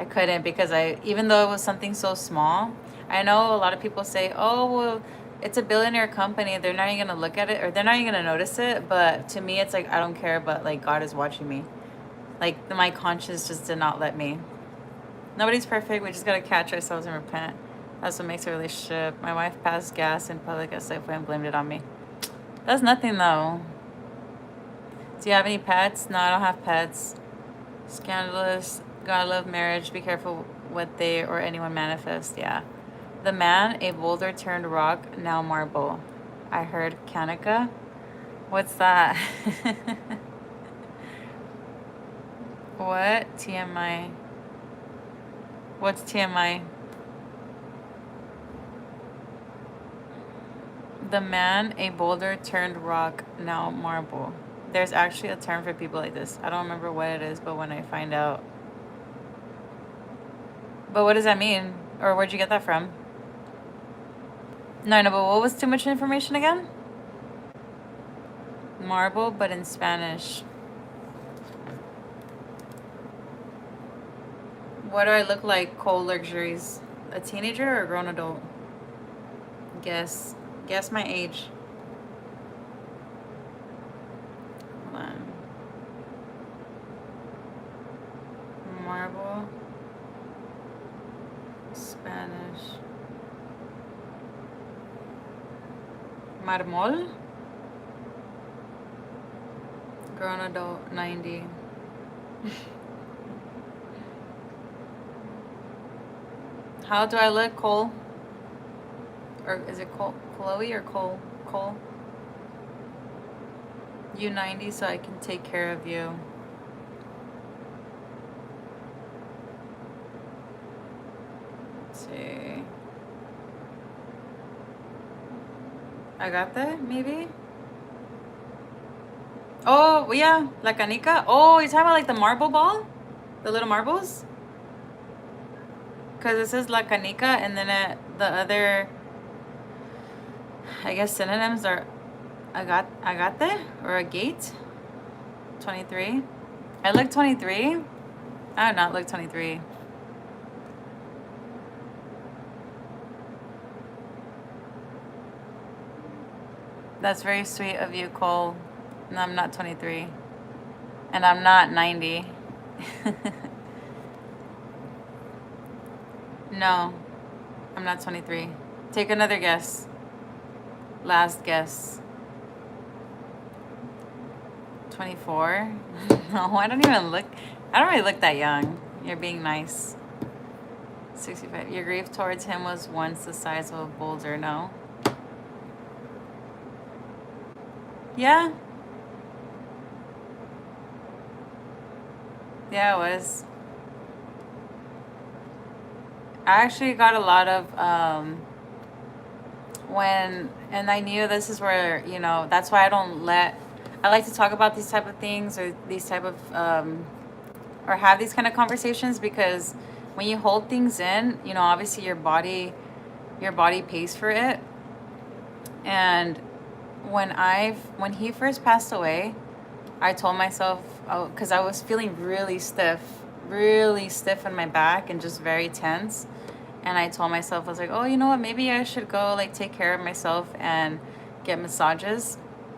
couldn't because even though it was something so small, I know a lot of people say, "Oh, well, it's a billionaire company. They're not even gonna look at it or they're not even gonna notice it." But to me, it's like I don't care. But like God is watching me. Like my conscience just did not let me. Nobody's perfect. We just gotta catch ourselves and repent. That's what makes a relationship. My wife passed gas in public at Safeway and blamed it on me. That's nothing though. Do you have any pets? No, I don't have pets. Scandalous. Gotta love marriage. Be careful what they or anyone manifest. Yeah. The man, a boulder turned rock, now marble. I heard Kanika. What's that? What? TMI. What's TMI? The man, a boulder turned rock, now marble. There's actually a term for people like this. I don't remember what it is, but when I find out. But what does that mean? Or where'd you get that from? No, but what was too much information again? Marble, but in Spanish. What do I look like, Cole Luxuries? A teenager or a grown adult? Guess. Guess my age. Hold on. Marble. Spanish. Marmol? Grown adult, 90. How do I look, Cole? Or is it Cole? Chloe or Cole? Cole? You 90 so I can take care of you. Let's see. I got that, maybe? Oh, yeah. La canica. Oh, you're talking about like the marble ball? The little marbles? Because it says La Canica, and then the other, I guess, synonyms are agate or agate. 23. I look 23. I do not look 23. That's very sweet of you, Cole. No, I'm not 23. And I'm not 90. No, I'm not 23. Take another guess. Last guess. 24? No, I don't even look. I don't really look that young. You're being nice. 65. Your grief towards him was once the size of a boulder, no? Yeah. Yeah, it was. I actually got a lot of and I knew this is where, that's why I like to talk about these type of things or these type of or have these kind of conversations, because when you hold things in, obviously your body pays for it. And when he first passed away, I told myself, because I was feeling really stiff in my back and just very tense. And I told myself, I was like, oh, you know what? Maybe I should go like take care of myself and get massages.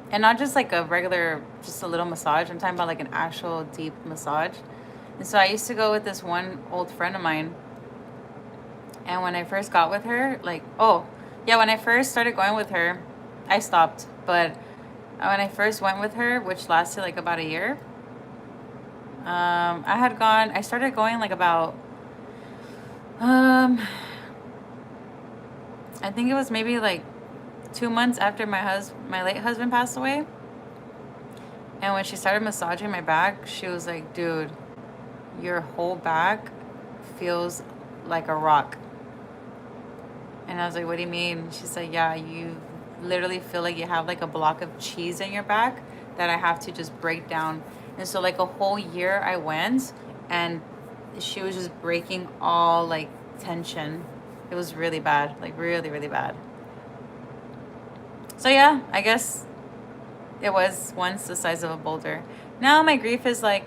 And not just like a regular, just a little massage. I'm talking about like an actual deep massage. And so I used to go with this one old friend of mine. And when I first got with her, when I first started going with her, I stopped. But when I first went with her, which lasted like about a year, I started going like about, um, I think it was maybe like 2 months after my late husband passed away. And when she started massaging my back, she was like, dude, your whole back feels like a rock. And I was like, what do you mean? She's like, yeah, you literally feel like you have like a block of cheese in your back that I have to just break down. And so like a whole year I went, and she was just breaking all like tension. It was really bad, like really, really bad. So yeah, I guess it was once the size of a boulder. Now my grief is like,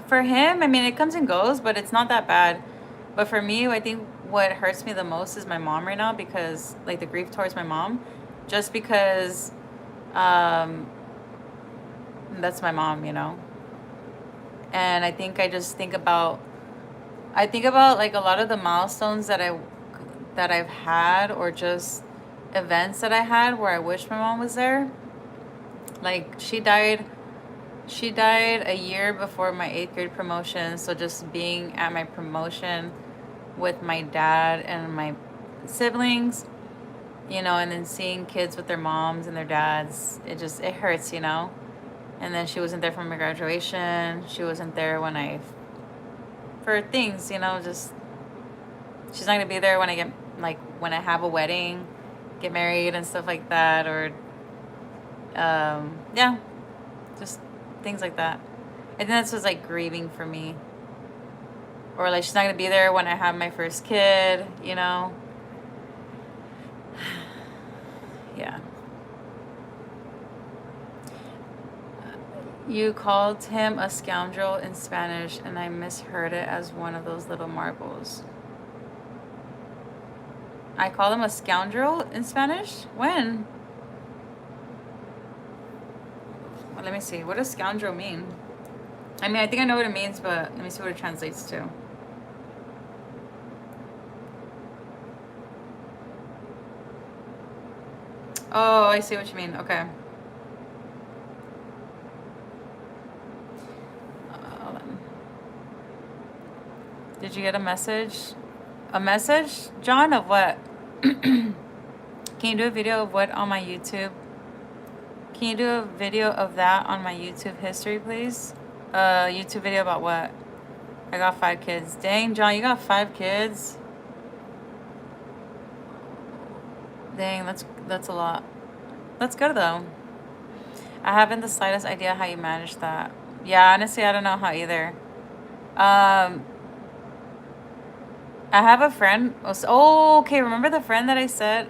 for him, I mean, it comes and goes, but it's not that bad. But for me, I think what hurts me the most is my mom right now, because like the grief towards my mom, just because um, that's my mom, you know. And I think I think about like a lot of the milestones that I've had, or just events that I had where I wish my mom was there. Like she died a year before my 8th grade promotion, so just being at my promotion with my dad and my siblings, you know, and then seeing kids with their moms and their dads, it hurts, you know. And then she wasn't there for my graduation. She wasn't there for things, you know, just she's not gonna be there when I get, like, when I have a wedding, get married and stuff like that, or yeah, just things like that. I think that's just like grieving for me. Or like she's not gonna be there when I have my first kid, you know. Yeah. You called him a scoundrel in Spanish, and I misheard it as one of those little marbles. I called him a scoundrel in Spanish? When? Well, let me see. What does scoundrel mean? I mean, I think I know what it means, but let me see what it translates to. Oh, I see what you mean. Okay. Hold on. Did you get a message? A message, John, of what? Can you do a video of what on my YouTube? Can you do a video of that on my YouTube history, please? YouTube video about what? I got 5 kids. Dang, John, you got 5 kids? Dang, that's a lot. That's good though. I haven't the slightest idea how you manage that. Yeah, honestly, I don't know how either. I have a friend. Oh, okay. Remember the friend that I said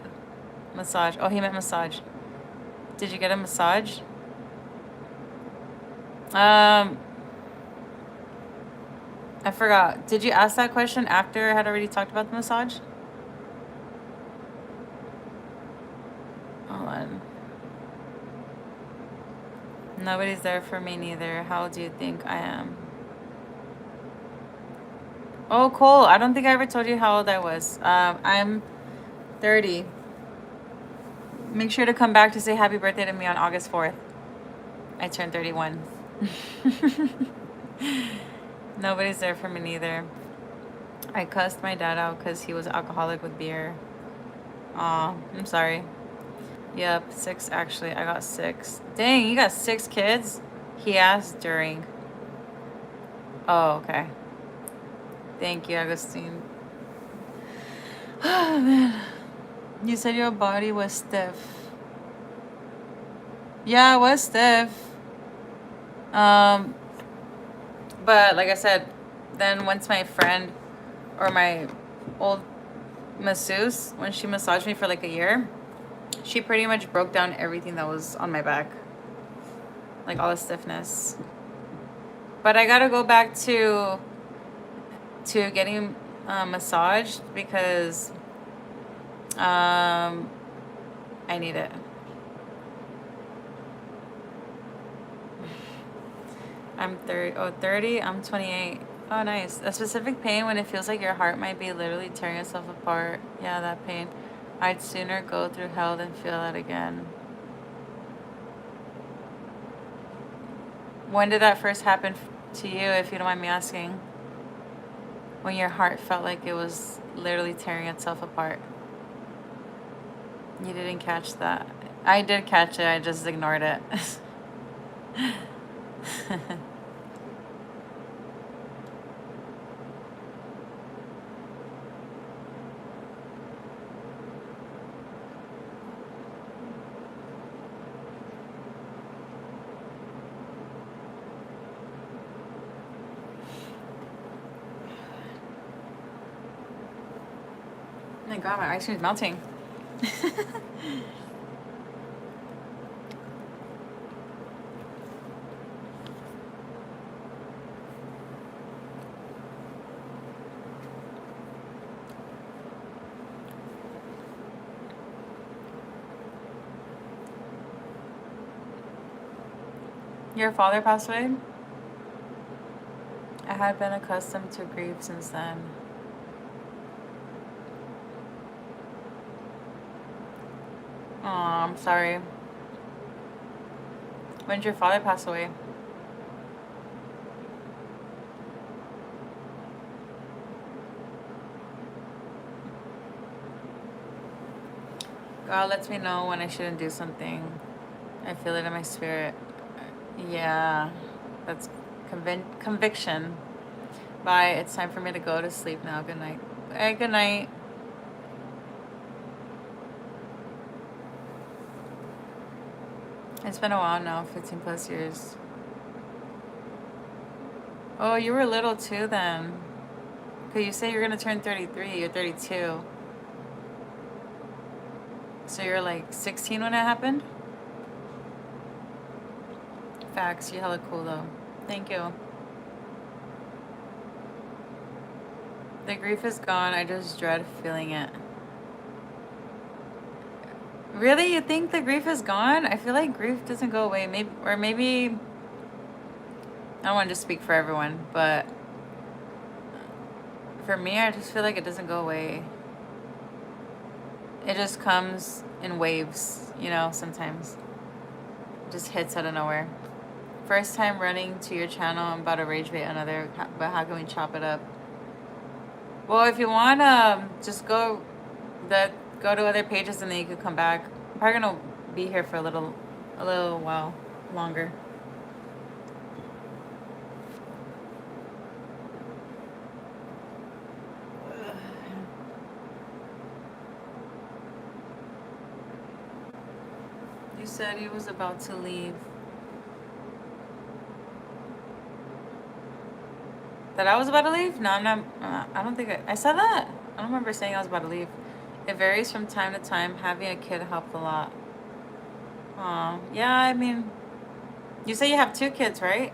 massage? Oh, he meant massage. Did you get a massage? I forgot. Did you ask that question after I had already talked about the massage? Hold on. Nobody's there for me neither. How old do you think I am? Oh, cool. I don't think I ever told you how old I was. I'm 30. Make sure to come back to say happy birthday to me on August 4th. I turned 31. Nobody's there for me neither. I cussed my dad out because he was alcoholic with beer. Aw, I'm sorry. Yep, 6 actually. I got 6. Dang, you got 6 kids? He asked during. Oh, okay. Thank you, Agustin. Oh, man. You said your body was stiff. Yeah, it was stiff. But like I said, then once my friend or my old masseuse, when she massaged me for like a year, she pretty much broke down everything that was on my back. Like all the stiffness. But I gotta go back to getting massaged because I need it. I'm 30. Oh, 30? I'm 28. Oh, nice. A specific pain when it feels like your heart might be literally tearing itself apart. Yeah, that pain. I'd sooner go through hell than feel it again. When did that first happen to you, if you don't mind me asking? When your heart felt like it was literally tearing itself apart. You didn't catch that. I did catch it, I just ignored it. Oh my god, my ice cream is melting. Your father passed away? I had been accustomed to grief since then. Oh, I'm sorry. When did your father pass away? God lets me know when I shouldn't do something. I feel it in my spirit. Yeah, that's conviction. Bye. It's time for me to go to sleep now. Good night. Hey, good night. It's been a while now, 15 plus years. Oh, you were little too then. Because you say you're going to turn 33. You're 32. So you're like 16 when it happened? Facts. You hella cool though. Thank you. The grief is gone. I just dread feeling it. Really? You think the grief is gone? I feel like grief doesn't go away. Maybe I don't want to just speak for everyone, but for me, I just feel like it doesn't go away. It just comes in waves, sometimes. It just hits out of nowhere. First time running to your channel, I'm about to rage bait another, but how can we chop it up? Well, if you want, just go to other pages and then you could come back. I'm probably gonna be here for a little while longer. You said he was about to leave. That I was about to leave? No, I'm not. I don't think I said that. I don't remember saying I was about to leave. It varies from time to time. Having a kid helped a lot. Oh, yeah, I mean, you say you have 2 kids, right?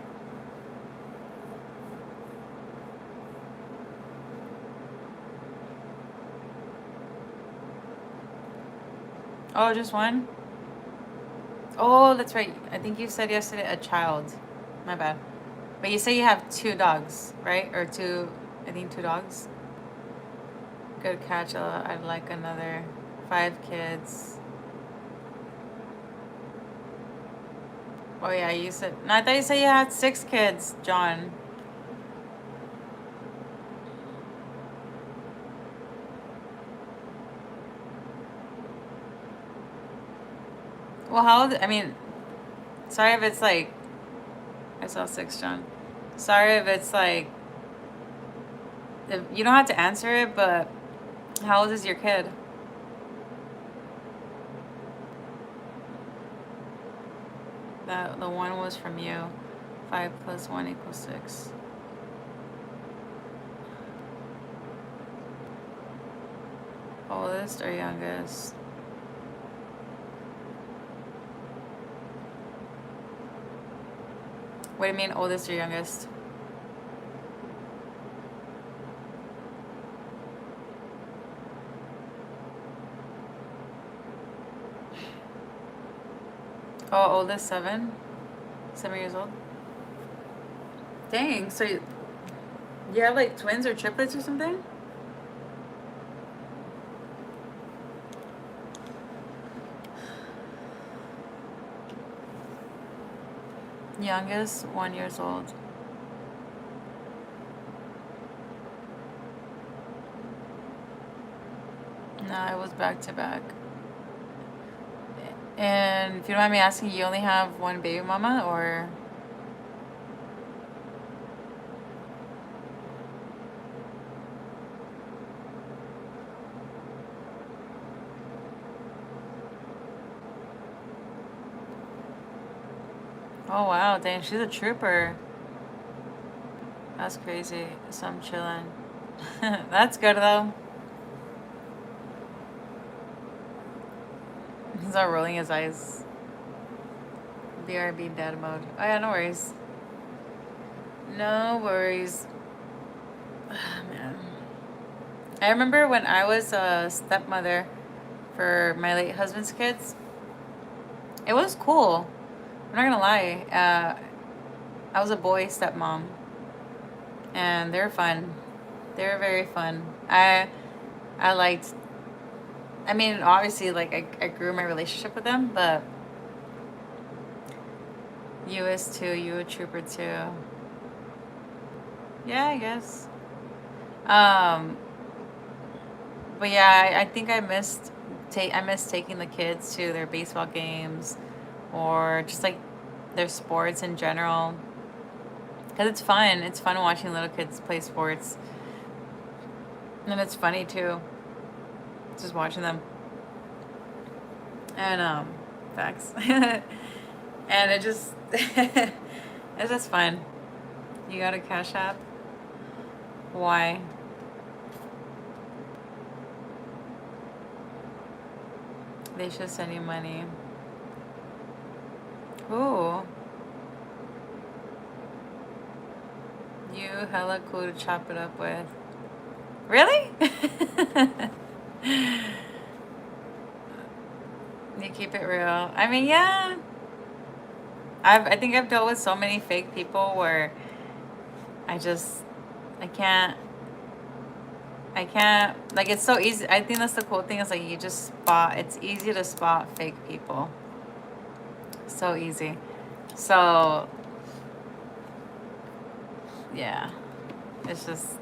Oh, just one? Oh, that's right. I think you said yesterday a child. My bad. But you say you have 2 dogs, right? Or 2, I think 2 dogs. Good catch. I'd like another 5 kids. Oh yeah, you said. No, I thought you said you had 6 kids, John. Well, how old? I mean, sorry if it's like. I saw 6, John. Sorry if it's like. If you don't have to answer it, but how old is your kid? The one was from you. 5 plus 1 equals 6. Oldest or youngest? What do you mean oldest or youngest? Oh, oldest 7? 7 years old? Dang, so you have like twins or triplets or something? Youngest, 1 years old. No, it was back to back. And if you don't mind me asking, you only have one baby mama, or? Oh wow, dang, she's a trooper. That's crazy. So I'm chilling. That's good though. He's all rolling his eyes. BRB dad mode. Oh yeah, no worries. No worries. Man. I remember when I was a stepmother for my late husband's kids. It was cool. I'm not gonna lie. I was a boy stepmom, and they're fun. They're very fun. I liked. I mean, obviously, like I grew my relationship with them, but you is too. You a trooper too. Yeah, I guess. Um, but yeah, I think I missed taking the kids to their baseball games, or just like their sports in general. Cause it's fun. It's fun watching little kids play sports, and it's funny too, just watching them. And facts. And it just it's just fun. You got a Cash App? Why? They should send you money. Ooh. You hella cool to chop it up with. Really? You keep it real. I mean, yeah. I think I've dealt with so many fake people where I just I can't like it's so easy. I think that's the cool thing is like you just spot it's easy to spot fake people. So easy. So yeah. It's just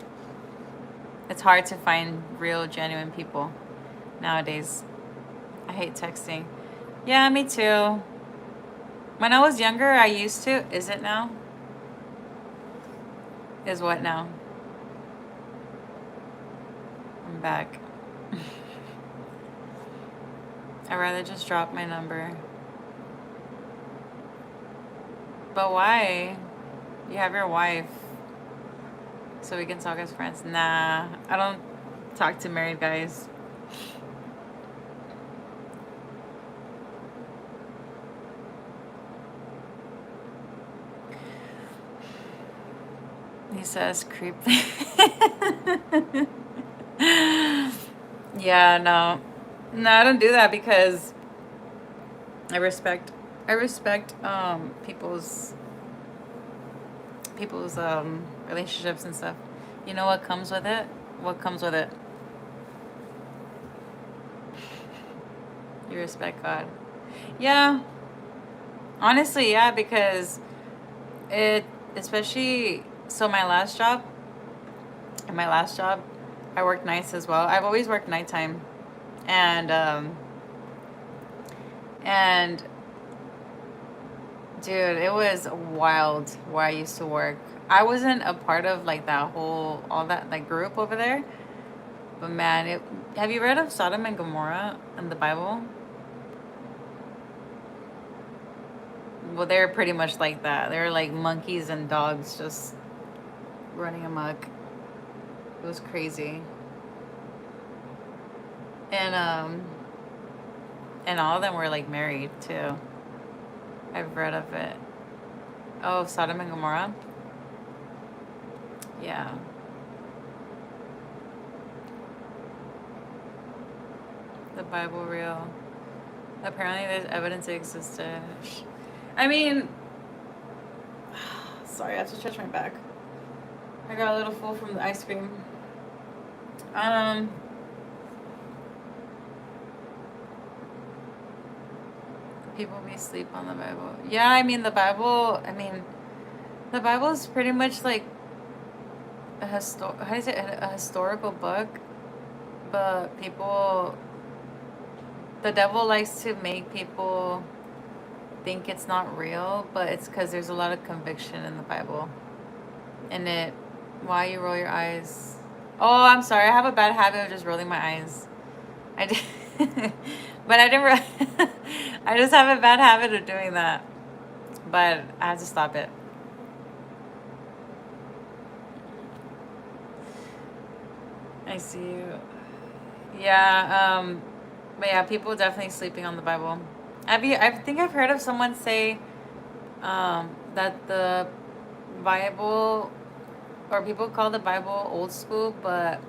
it's hard to find real genuine people nowadays. I hate texting. Yeah, me too. When I was younger, I used to. Is it now? Is what now? I'm back. I'd rather just drop my number. But why? You have your wife. So we can talk as friends. Nah, I don't talk to married guys. He says creep. Yeah, no. No, I don't do that because I respect people's relationships and stuff. You know what comes with it? What comes with it? You respect God. Yeah, honestly, yeah, because it especially so my last job, I worked nights as well. I've always worked nighttime, and and dude, it was wild where I used to work. I wasn't a part of like that whole all that like group over there, but man, it. Have you read of Sodom and Gomorrah in the Bible? Well, they're pretty much like that. They're like monkeys and dogs just running amok. It was crazy, and and all of them were like married too. I've read of it. Oh, Sodom and Gomorrah. Yeah, the Bible real. Apparently, there's evidence it existed. I mean, sorry, I have to stretch my back. I got a little full from the ice cream. Um, People be sleep on the Bible. Yeah, I mean the Bible. I mean the Bible is pretty much like how is it a historical book, but people, the devil likes to make people think it's not real, but it's because there's a lot of conviction in the Bible. And it, why you roll your eyes? Oh, I'm sorry. I have a bad habit of just rolling my eyes. I did, but I didn't. I just have a bad habit of doing that. But I have to stop it. I see you. Yeah. But yeah, people definitely sleeping on the Bible. Have you? I think I've heard of someone say, that the Bible, or people call the Bible old school, but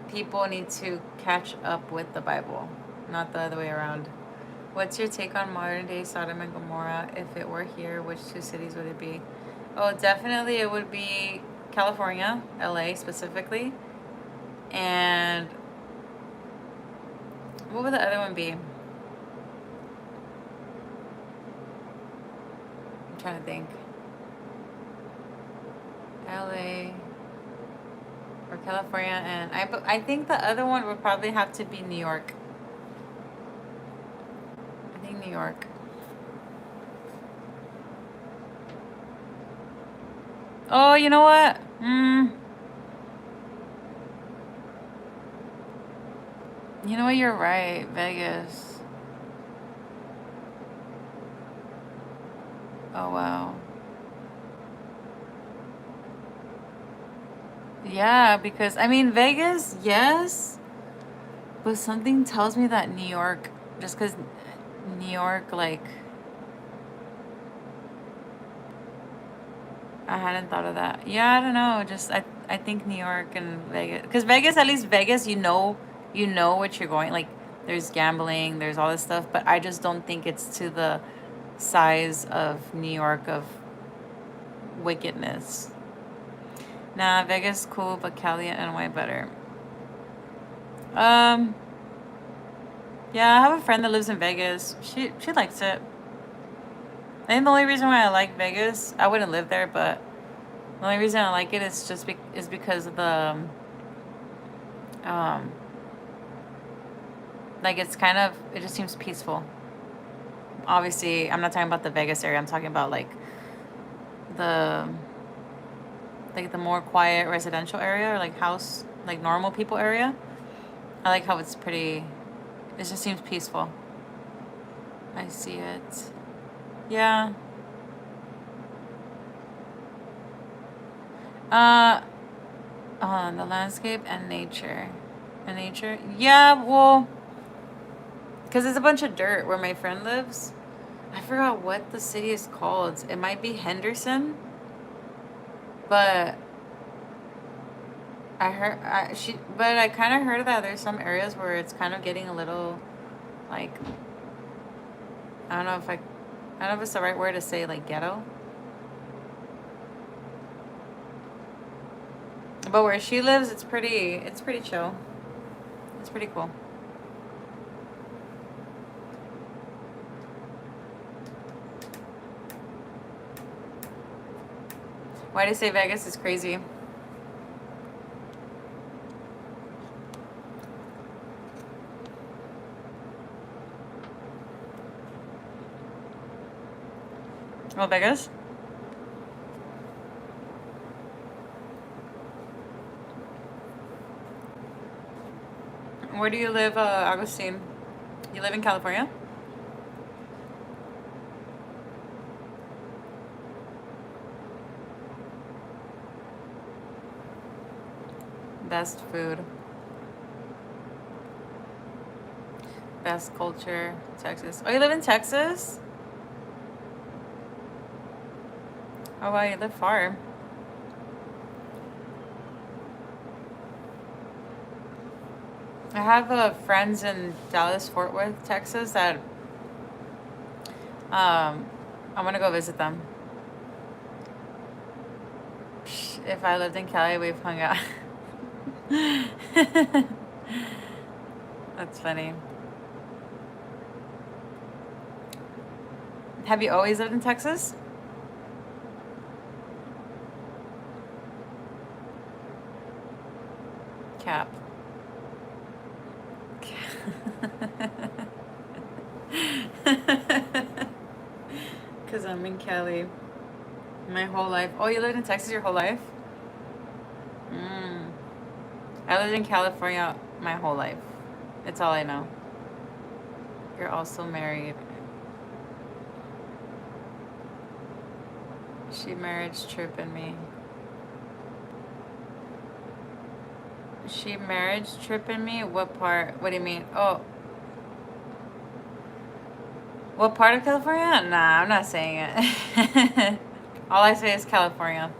people need to catch up with the Bible, not the other way around. What's your take on modern day Sodom and Gomorrah? If it were here, which two cities would it be? Oh, definitely it would be California, LA specifically. And what would the other one be? I'm trying to think. LA or California, and I think the other one would probably have to be New York. I think New York. Oh, you know what? You know what? You're right. Vegas. Oh, wow. Yeah, because I mean, Vegas, yes, but something tells me that New York, just because New York, like, I hadn't thought of that. Yeah, I don't know. Just I think New York and Vegas, because Vegas, at least Vegas, you know what you're going. Like, there's gambling, there's all this stuff, but I just don't think it's to the size of New York of wickedness. Nah, Vegas cool, but Cali and NY better. Um, yeah, I have a friend that lives in Vegas. She likes it. I think the only reason why I like Vegas, I wouldn't live there, but the only reason I like it is just is because of the um like it's kind of, it just seems peaceful. Obviously, I'm not talking about the Vegas area. I'm talking about the like the more quiet residential area, or like house, like normal people area. I like how it's pretty. It just seems peaceful. I see it. Yeah. Uh, the landscape and nature. And nature. Yeah, well, because there's a bunch of dirt where my friend lives. I forgot what the city is called. It might be Henderson, but but I kind of heard that there's some areas where it's kind of getting a little, like, I don't know if I don't know if it's the right word to say, like ghetto. But where she lives, it's pretty chill. It's pretty cool. Why do you say Vegas is crazy? Well, Vegas? Where do you live, Augustine? You live in California? Best food. Best culture. Texas. Oh, you live in Texas? Oh, wow, you live far. I have friends in Dallas, Fort Worth, Texas that I want to go visit them. If I lived in Cali, we've hung out. That's funny. Have you always lived in Texas? Cap. Because I'm in Cali my whole life. Oh, you lived in Texas your whole life? Mm. I lived in California my whole life. It's all I know. You're also married. She marriage tripping me. She marriage tripping me? What part? What do you mean? Oh, what part of California? Nah, I'm not saying it. All I say is California.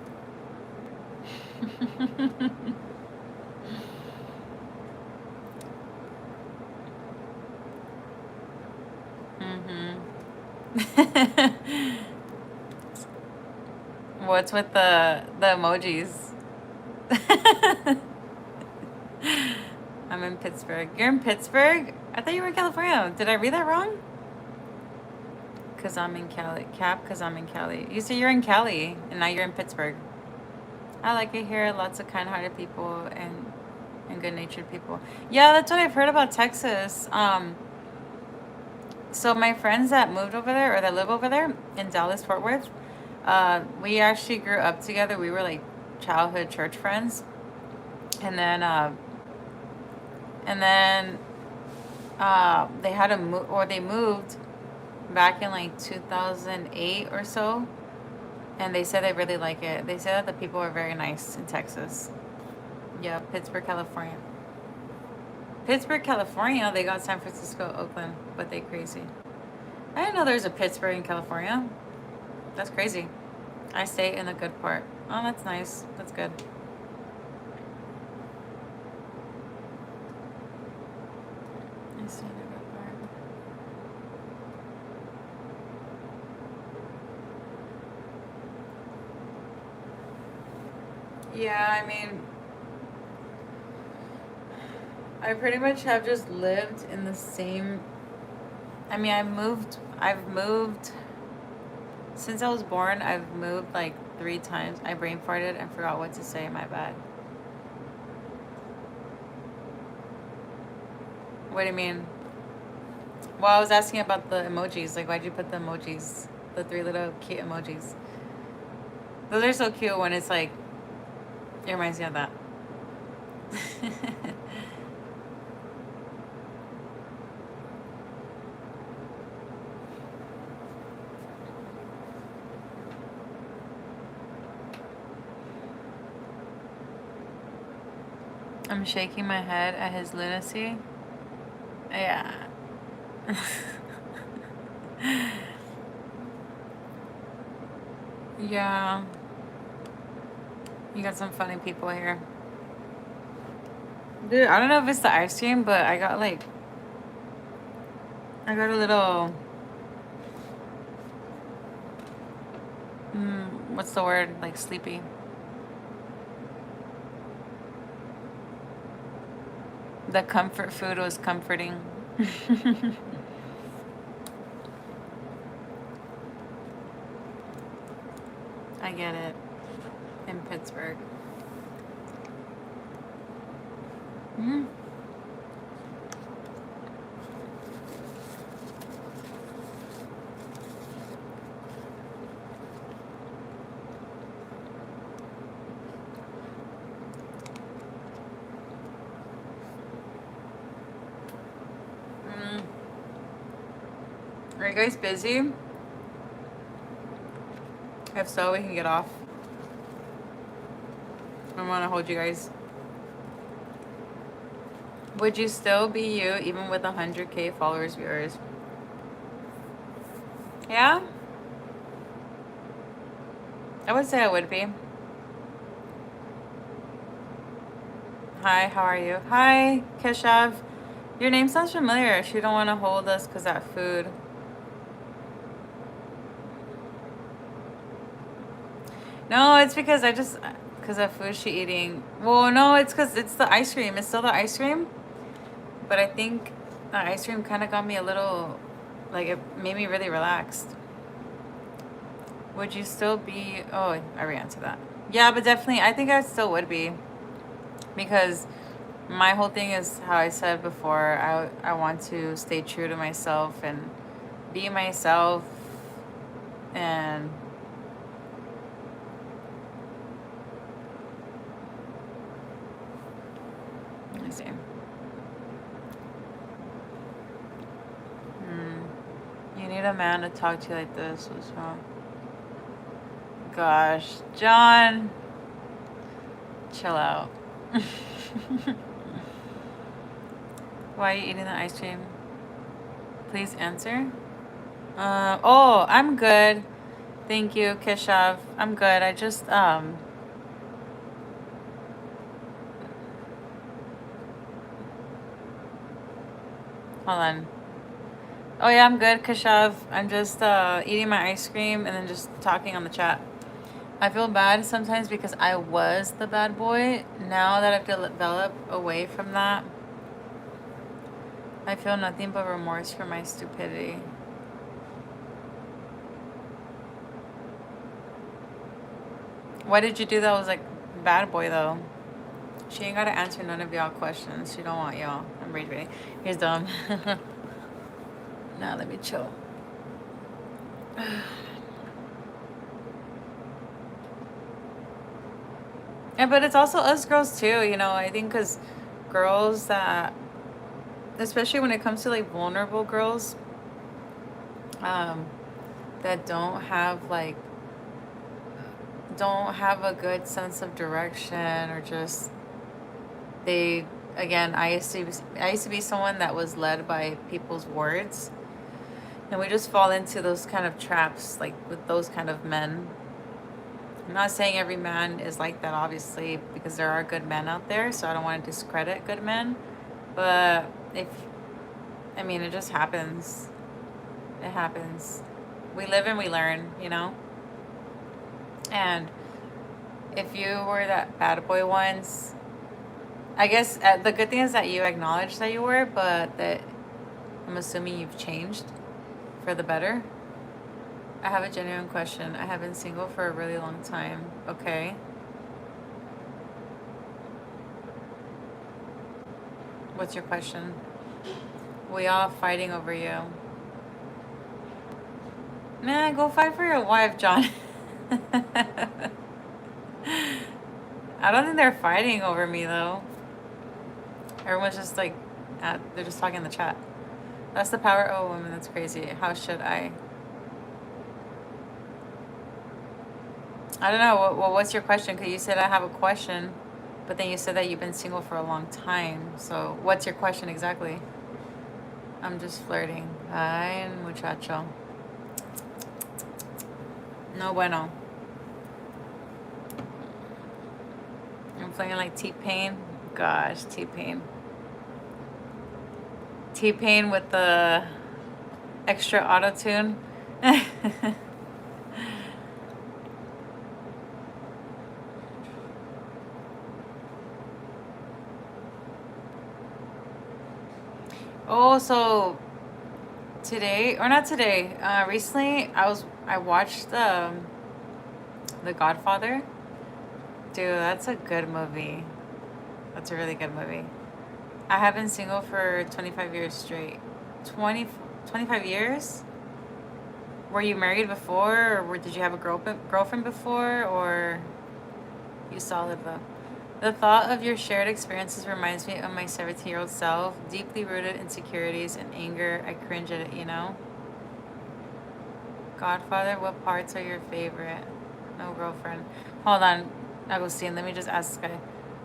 Mm-hmm. What's with the emojis? I'm in Pittsburgh. You're in Pittsburgh? I thought you were in California. Did I read that wrong? Because I'm in Cali. Cap, because I'm in Cali. You say you're in Cali, and now you're in Pittsburgh. I like it here. Lots of kind-hearted people and good-natured people. Yeah, that's what I've heard about Texas. So my friends that moved over there or that live over there in Dallas, Fort Worth, we actually grew up together. We were like childhood church friends, and then they had to move, or they moved back in like 2008 or so, and they said they really like it. They said that the people are very nice in Texas. Yeah, Pittsburgh, California. Pittsburgh, California. They got San Francisco, Oakland, but they crazy. I didn't know there's a Pittsburgh in California. That's crazy. I stay in the good part. Oh, that's nice. That's good. I stay in the good part. Yeah, I mean, I pretty much have just lived in the same. I mean, I've moved since I was born. I've moved like 3 times. I brain farted and forgot what to say. My bad. What do you mean? Well, I was asking about the emojis. Like, why'd you put the emojis? The 3 little cute emojis. Those are so cute when it's like, it reminds me of that. I'm shaking my head at his lunacy. Yeah. Yeah. You got some funny people here. Dude, I don't know if it's the ice cream, but I got a little, what's the word? Like sleepy. The comfort food was comforting. I get it. In Pittsburgh. Mm-hmm. Are you guys busy? If so, we can get off. I don't want to hold you guys. Would you still be you even with 100K followers, viewers? Yeah? I would say I would be. Hi, how are you? Hi, Keshav. Your name sounds familiar. She don't want to hold us because that food. No, it's because because of food she eating. Well, no, it's because it's the ice cream. It's still the ice cream. But I think the ice cream kind of got me a little, like, it made me really relaxed. Would you still be? Oh, I already answered that. Yeah, but definitely, I think I still would be because my whole thing is how I said before. I want to stay true to myself and be myself, and let me see. You need a man to talk to you like this. What's wrong? Gosh, John, chill out. Why are you eating the ice cream? Please answer. Oh, I'm good. Thank you, Keshav. I'm good. I just hold on. Oh yeah, I'm good, Keshav. I'm just eating my ice cream and then just talking on the chat. I feel bad sometimes because I was the bad boy. Now that I've developed away from that, I feel nothing but remorse for my stupidity. Why did you do that? I was like, bad boy though. She ain't gotta answer none of y'all questions. She don't want y'all. I'm reading. Here's dumb. Now let me chill. Yeah, but it's also us girls too, you know. I think because girls that, especially when it comes to like vulnerable girls, um, that don't have a good sense of direction, or just they again. I used to be someone that was led by people's words, and we just fall into those kind of traps, like with those kind of men. I'm not saying every man is like that, obviously, because there are good men out there, so I don't want to discredit good men. But if, I mean, it just happens. It happens. We live and we learn, you know? And if you were that bad boy once, I guess the good thing is that you acknowledge that you were, but that I'm assuming you've changed for the better. I have a genuine question. I have been single for a really long time. Okay. What's your question? We all fighting over you. Man, go fight for your wife, John. I don't think they're fighting over me though. Everyone's just like, they're just talking in the chat. That's the power of a woman. That's crazy. How should I? I don't know. What's your question? Because you said I have a question, but then you said that you've been single for a long time. So what's your question exactly? I'm just flirting. Ay, muchacho. No bueno. I'm playing like T-Pain. Gosh, T-Pain. T-Pain with the extra auto-tune. Oh, so today, or not today, recently I watched The Godfather. Dude, that's a good movie. That's a really good movie. I have been single for 25 years straight. 25 years? Were you married before, or did you have a girlfriend before, or you solid though? The thought of your shared experiences reminds me of my 17-year-old self. Deeply rooted insecurities and anger. I cringe at it, you know? Godfather, what parts are your favorite? No girlfriend. Hold on, Agustin, let me just ask this guy.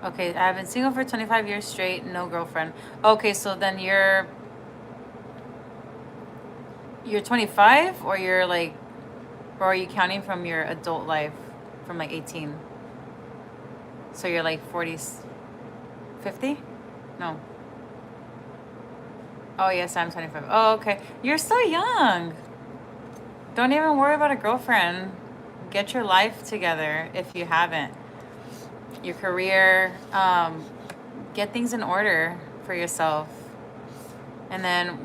Okay, I've been single for 25 years straight, no girlfriend. Okay, so then you're 25, or you're like, or are you counting from your adult life from like 18? So you're like 40, 50? No. Oh, yes, I'm 25. Oh, okay. You're so young. Don't even worry about a girlfriend. Get your life together if you haven't. Your career, get things in order for yourself. And then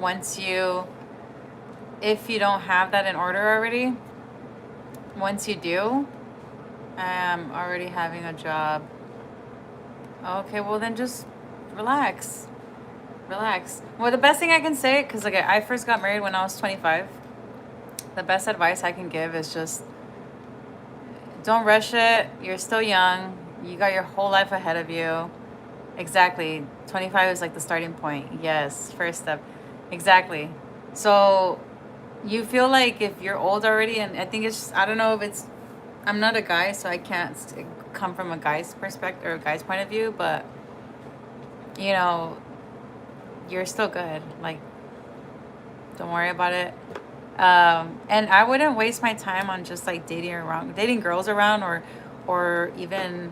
if you don't have that in order already, once you do, I'm already having a job. Okay, well then just relax. Relax. Well, the best thing I can say, because like I first got married when I was 25, the best advice I can give is just don't rush it. You're still young. You got your whole life ahead of you. Exactly. 25 is like the starting point. Yes, first step. Exactly. So you feel like if you're old already, and I think it's, I don't know if it's, I'm not a guy, so I can't come from a guy's perspective or a guy's point of view, but you know, you're still good. Like, don't worry about it. And I wouldn't waste my time on just like dating girls around, or even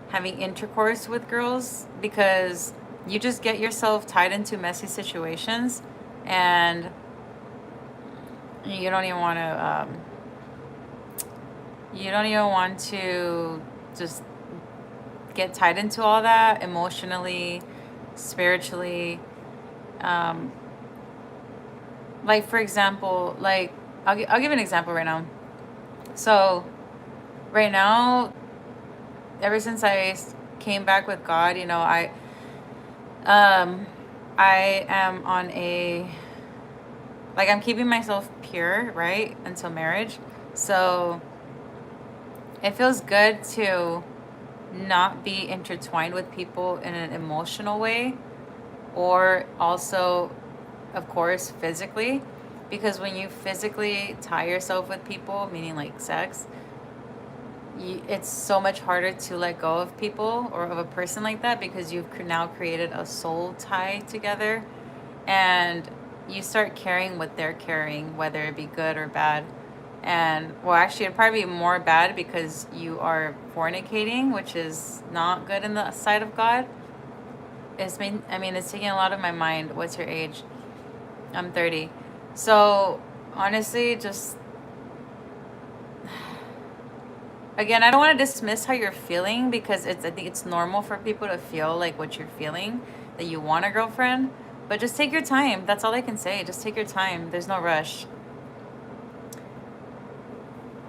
having intercourse with girls, because you just get yourself tied into messy situations, and you don't even want to. You don't even want to just get tied into all that emotionally, spiritually. Um, like for example, like I'll give an example right now. So right now, ever since came back with God, you know, um I am on a, like, I'm keeping myself pure, right, until marriage. So it feels good to not be intertwined with people in an emotional way, or also, of course, physically, because when you physically tie yourself with people, meaning like sex, it's so much harder to let go of people or of a person like that, because you've now created a soul tie together, and you start carrying what they're carrying, whether it be good or bad. And well, actually, it'd probably be more bad because you are fornicating, which is not good in the sight of God. I mean, it's taking a lot of my mind. What's your age? I'm 30. So honestly, just again, I don't want to dismiss how you're feeling, because I think it's normal for people to feel like what you're feeling, that you want a girlfriend, but just take your time. That's all I can say. Just take your time. There's no rush.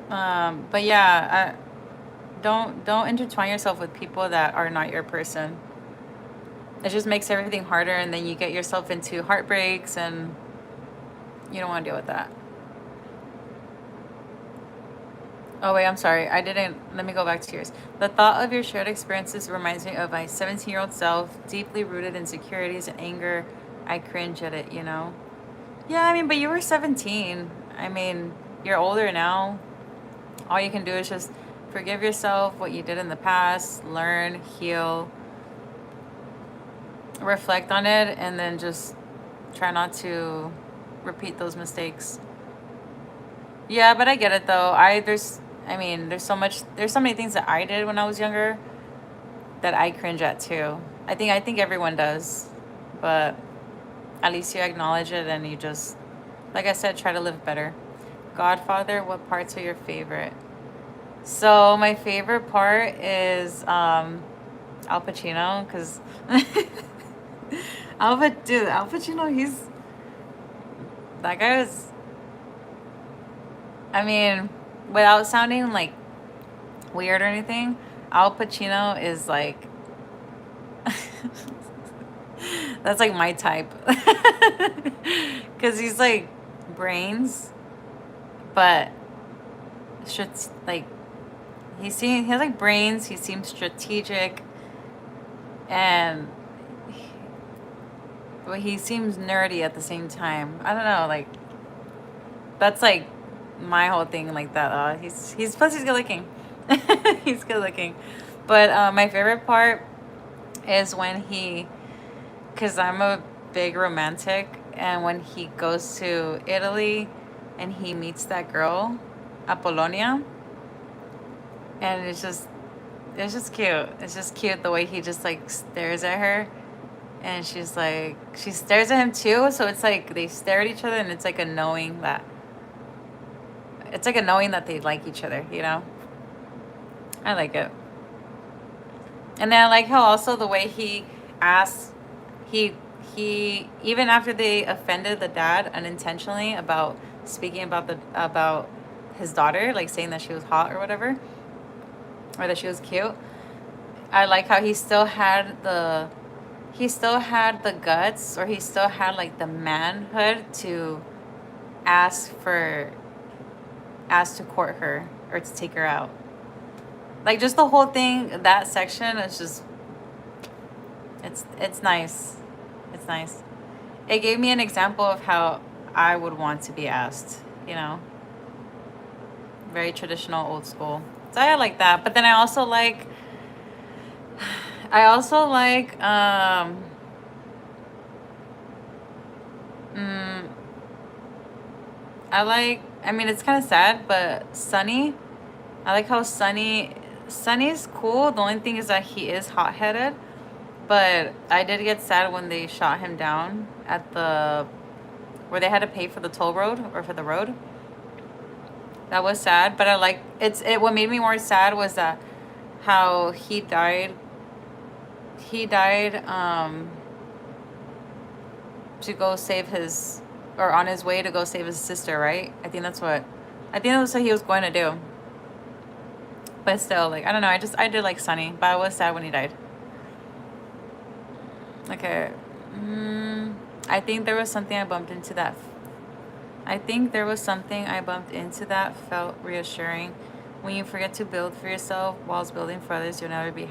But yeah, don't intertwine yourself with people that are not your person. It just makes everything harder, and then you get yourself into heartbreaks, and you don't want to deal with that. Oh, wait, I'm sorry. I didn't. Let me go back to yours. The thought of your shared experiences reminds me of my 17-year-old self, deeply rooted insecurities and anger. I cringe at it, you know? Yeah, I mean, but you were 17. I mean, you're older now. All you can do is just forgive yourself, what you did in the past, learn, heal, reflect on it, and then just try not to repeat those mistakes. Yeah, but I get it though. I mean, there's so many things that I did when I was younger that I cringe at too. I think everyone does, but at least you acknowledge it, and you just, like I said, try to live better. Godfather, what parts are your favorite? So my favorite part is Al Pacino, because Al Pacino, that guy was, I mean, without sounding like weird or anything, Al Pacino is like, that's like my type. Because he's like brains, but like, he has like brains, he seems strategic, and but he seems nerdy at the same time. I don't know, like, that's like my whole thing, like that. He's plus he's good looking. He's good looking. But my favorite part is when because I'm a big romantic, and when he goes to Italy and he meets that girl, Apollonia, and it's just cute. It's just cute the way he just like stares at her, and she stares at him too. So it's like they stare at each other, and it's like a knowing that they like each other. You know, I like it. And then I like how also the way he asks, he even after they offended the dad unintentionally about speaking about his daughter, like saying that she was hot or whatever, or that she was cute. I like how he still had the guts, or he still had like the manhood to ask for ask to court her or to take her out. Like just the whole thing, that section is just it's nice. It's nice. It gave me an example of how I would want to be asked, you know. Very traditional, old school. So I like that. But then I also like mm, I mean it's kind of sad, but Sunny, I like how Sunny's cool. The only thing is that he is hot-headed. But I did get sad when they shot him down at the where they had to pay for the toll road or for the road. That was sad, but I like it. What made me more sad was that how he died. He died to go save his, or on his way to go save his sister, right? I think that's what he was going to do. But still, like I don't know. I did like Sunny, but I was sad when he died. Okay. I think there was something I bumped into that. I think there was something I bumped into that felt reassuring. When you forget to build for yourself whilst building for others, you'll never be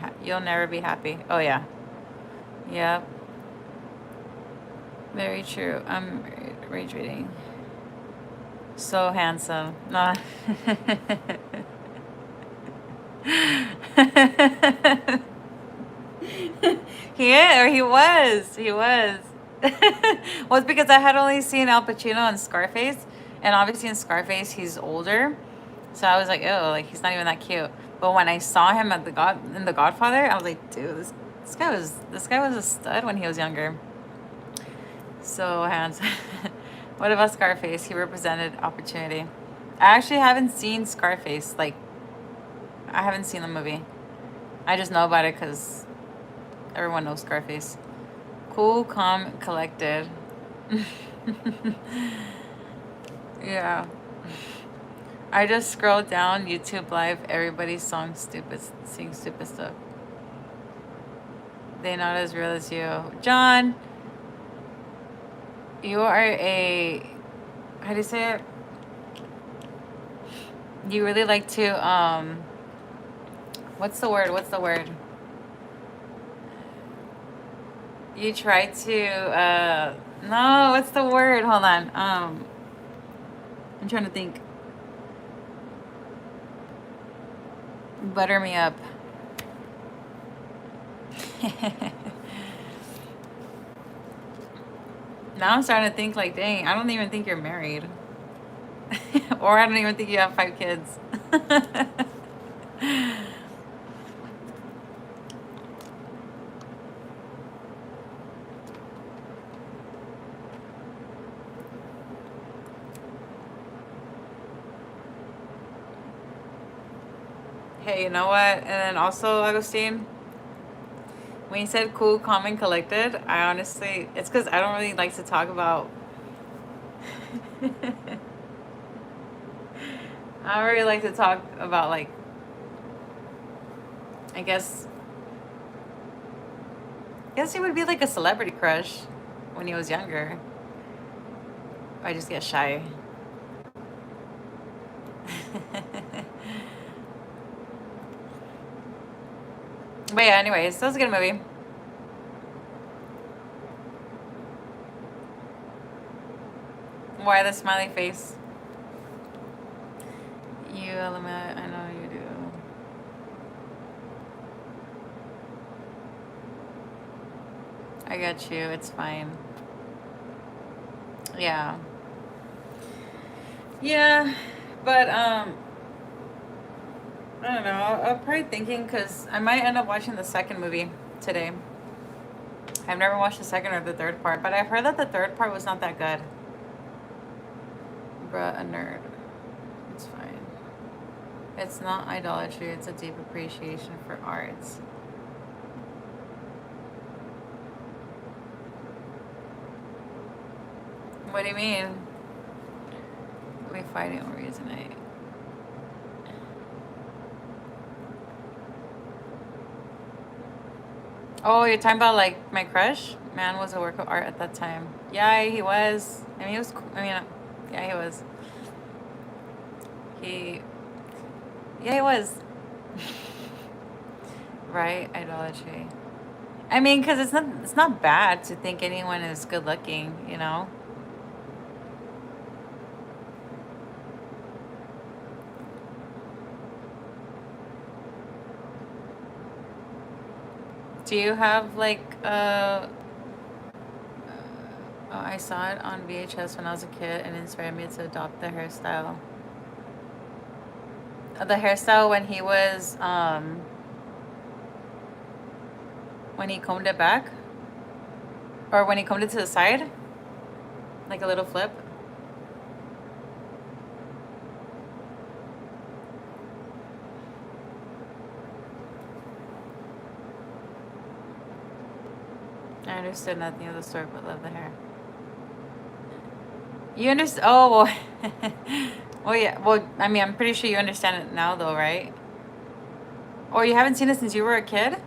happy. Oh yeah. Yep. Very true. I'm rage reading. So handsome. No. He was. He was. Well, it's because I had only seen Al Pacino in Scarface, and obviously in Scarface he's older, so I was like, oh, like he's not even that cute. But when I saw him at in The Godfather, I was like, dude, this guy was a stud when he was younger. So handsome. What about Scarface? He represented opportunity. I actually haven't seen Scarface. Like, I haven't seen the movie. I just know about it because everyone knows Scarface. Cool, calm, collected. Yeah. I just scrolled down YouTube live. Everybody's song stupid, sing stupid stuff. They not as real as you, John. You are a, how do you say it? You really like to what's the word? What's the word? You try to no, what's the word? Hold on. I'm trying to think. Butter me up. Now I'm starting to think like, dang, I don't even think you're married. Or I don't even think you have 5 kids. Hey, you know what? And then also, Agustin, when you said cool, calm, and collected, I honestly, it's because I don't really like to talk about. I don't really like to talk about, like, I guess he would be like a celebrity crush when he was younger. I just get shy. But yeah, anyways, that was a good movie. Why the smiley face? You element, I know you do. I got you, it's fine. Yeah. Yeah, but I don't know. I'm probably thinking because I might end up watching the second movie today. I've never watched the second or the third part, but I've heard that the third part was not that good. Bruh, a nerd. It's fine. It's not idolatry, it's a deep appreciation for arts. What do you mean? We fighting over you tonight. Oh, you're talking about like my crush? Man was a work of art at that time. Yeah, he was. I mean, he was. I mean, yeah, he was. He. Yeah, he was. Right, idolatry. I mean, because it's not bad to think anyone is good looking, you know. Do you have like oh, I saw it on VHS when I was a kid and it inspired me to adopt the hairstyle. The hairstyle when he combed it back or when he combed it to the side, like a little flip. I understood nothing of the story but loved the hair. You understand? Oh, well, well, yeah. Well, I mean, I'm pretty sure you understand it now, though, right? Or you haven't seen it since you were a kid?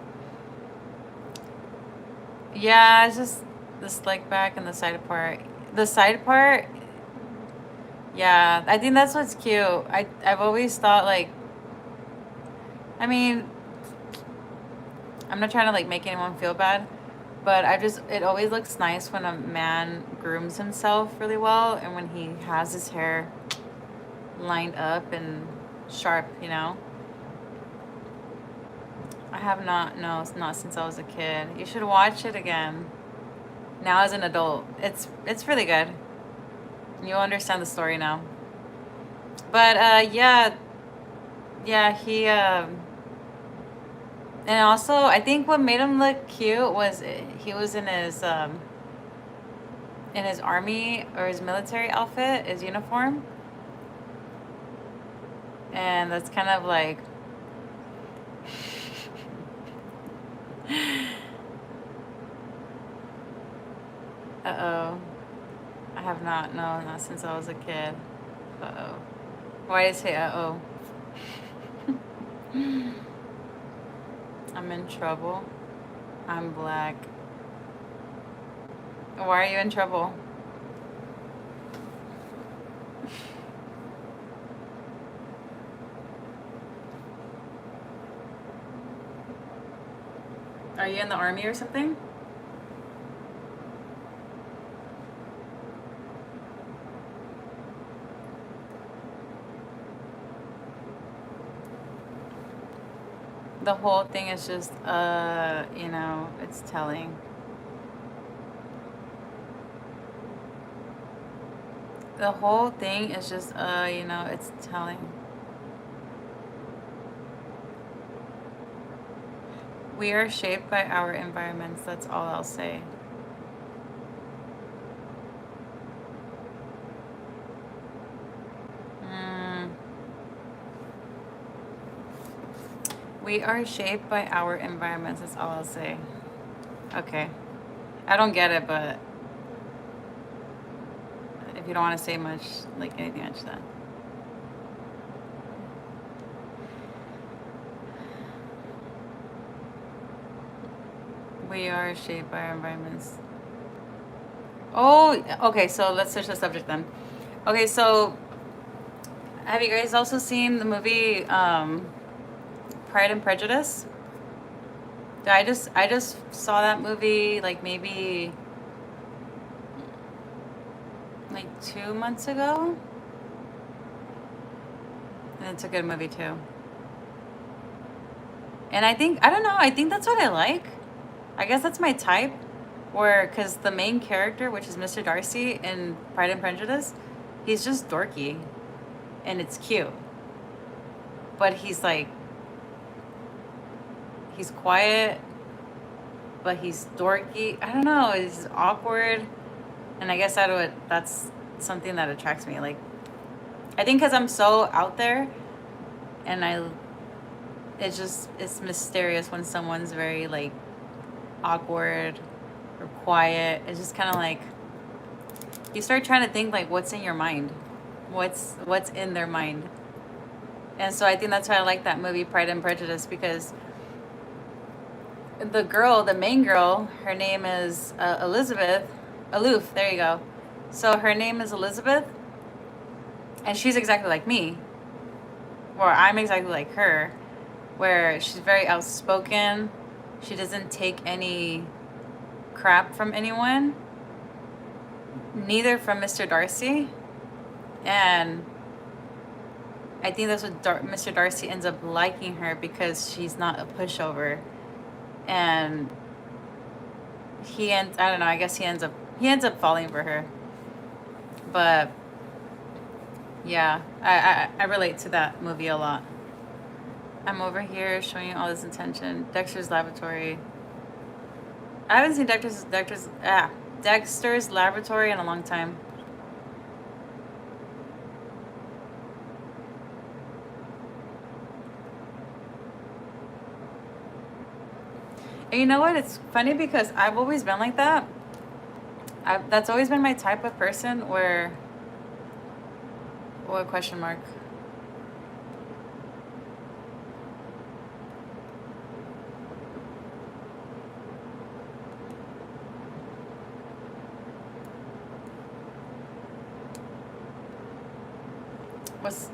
Yeah, it's just the slick back and the side part. The side part, yeah, I think that's what's cute. I've always thought like, I mean, I'm not trying to like make anyone feel bad, but it always looks nice when a man grooms himself really well and when he has his hair lined up and sharp, you know? I have not, no, it's not since I was a kid. You should watch it again. Now as an adult. It's really good. You'll understand the story now. But yeah, yeah, and also I think what made him look cute was he was in his army or his military outfit, his uniform. And that's kind of like uh-oh. I have not, no, not since I was a kid. Uh-oh. Why did I say uh-oh? I'm in trouble. I'm black. Why are you in trouble? Are you in the army or something? The whole thing is just, you know, it's telling. The whole thing is just, you know, it's telling. We are shaped by our environments. That's all I'll say. Mm, we are shaped by our environments. That's all I'll say. Okay. I don't get it, but if you don't want to say much, like anything after that. We are shaped by our environments. Oh, okay. So let's switch the subject then. Okay, so have you guys also seen the movie Pride and Prejudice? I just saw that movie like maybe like 2 months ago, and it's a good movie too. And I don't know, I think that's what I like. I guess that's my type. Where, because the main character, which is Mr. Darcy in Pride and Prejudice, he's just dorky, and it's cute. But he's quiet, but he's dorky. I don't know. He's awkward, and I guess that's something that attracts me. Like, I think because I'm so out there, and it's mysterious when someone's very like awkward or quiet. It's just kind of like you start trying to think like what's in your mind, what's in their mind. And so I think that's why I like that movie Pride and Prejudice, because the girl, the main girl, her name is Elizabeth. Aloof, there you go. So her name is Elizabeth, and she's exactly like me, or I'm exactly like her, where she's very outspoken. She doesn't take any crap from anyone, neither from Mr. Darcy. And I think that's what Mr. Darcy ends up liking her because she's not a pushover. And I don't know, I guess he ends up falling for her. But yeah, I relate to that movie a lot. I'm over here showing you all this attention. Dexter's Laboratory. I haven't seen Dexter's Laboratory in a long time. And you know what? It's funny because I've always been like that. That's always been my type of person where. What question mark?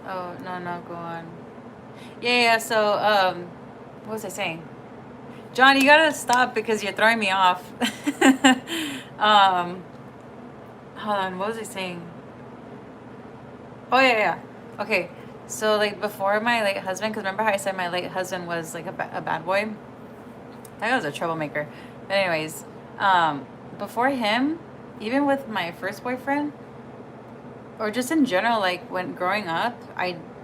Oh, no, go on. Yeah, so, what was I saying? John, you gotta stop because you're throwing me off. um, Hold on, what was I saying? Oh, yeah. Okay, so, like, before my late husband, because remember how I said my late husband was, like, a bad boy? That guy was a troublemaker. But anyways, before him, even with my first boyfriend, or just in general, like when growing up,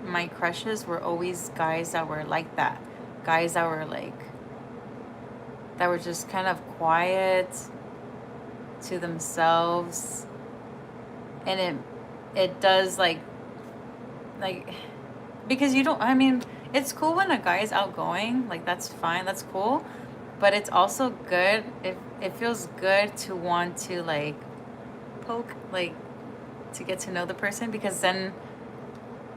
my crushes were always guys that were like that. Guys that were just kind of quiet to themselves. And it does like because you don't, I mean, it's cool when a guy is outgoing, like that's fine, that's cool. But it's also good if it feels good to want to like poke, like to get to know the person, because then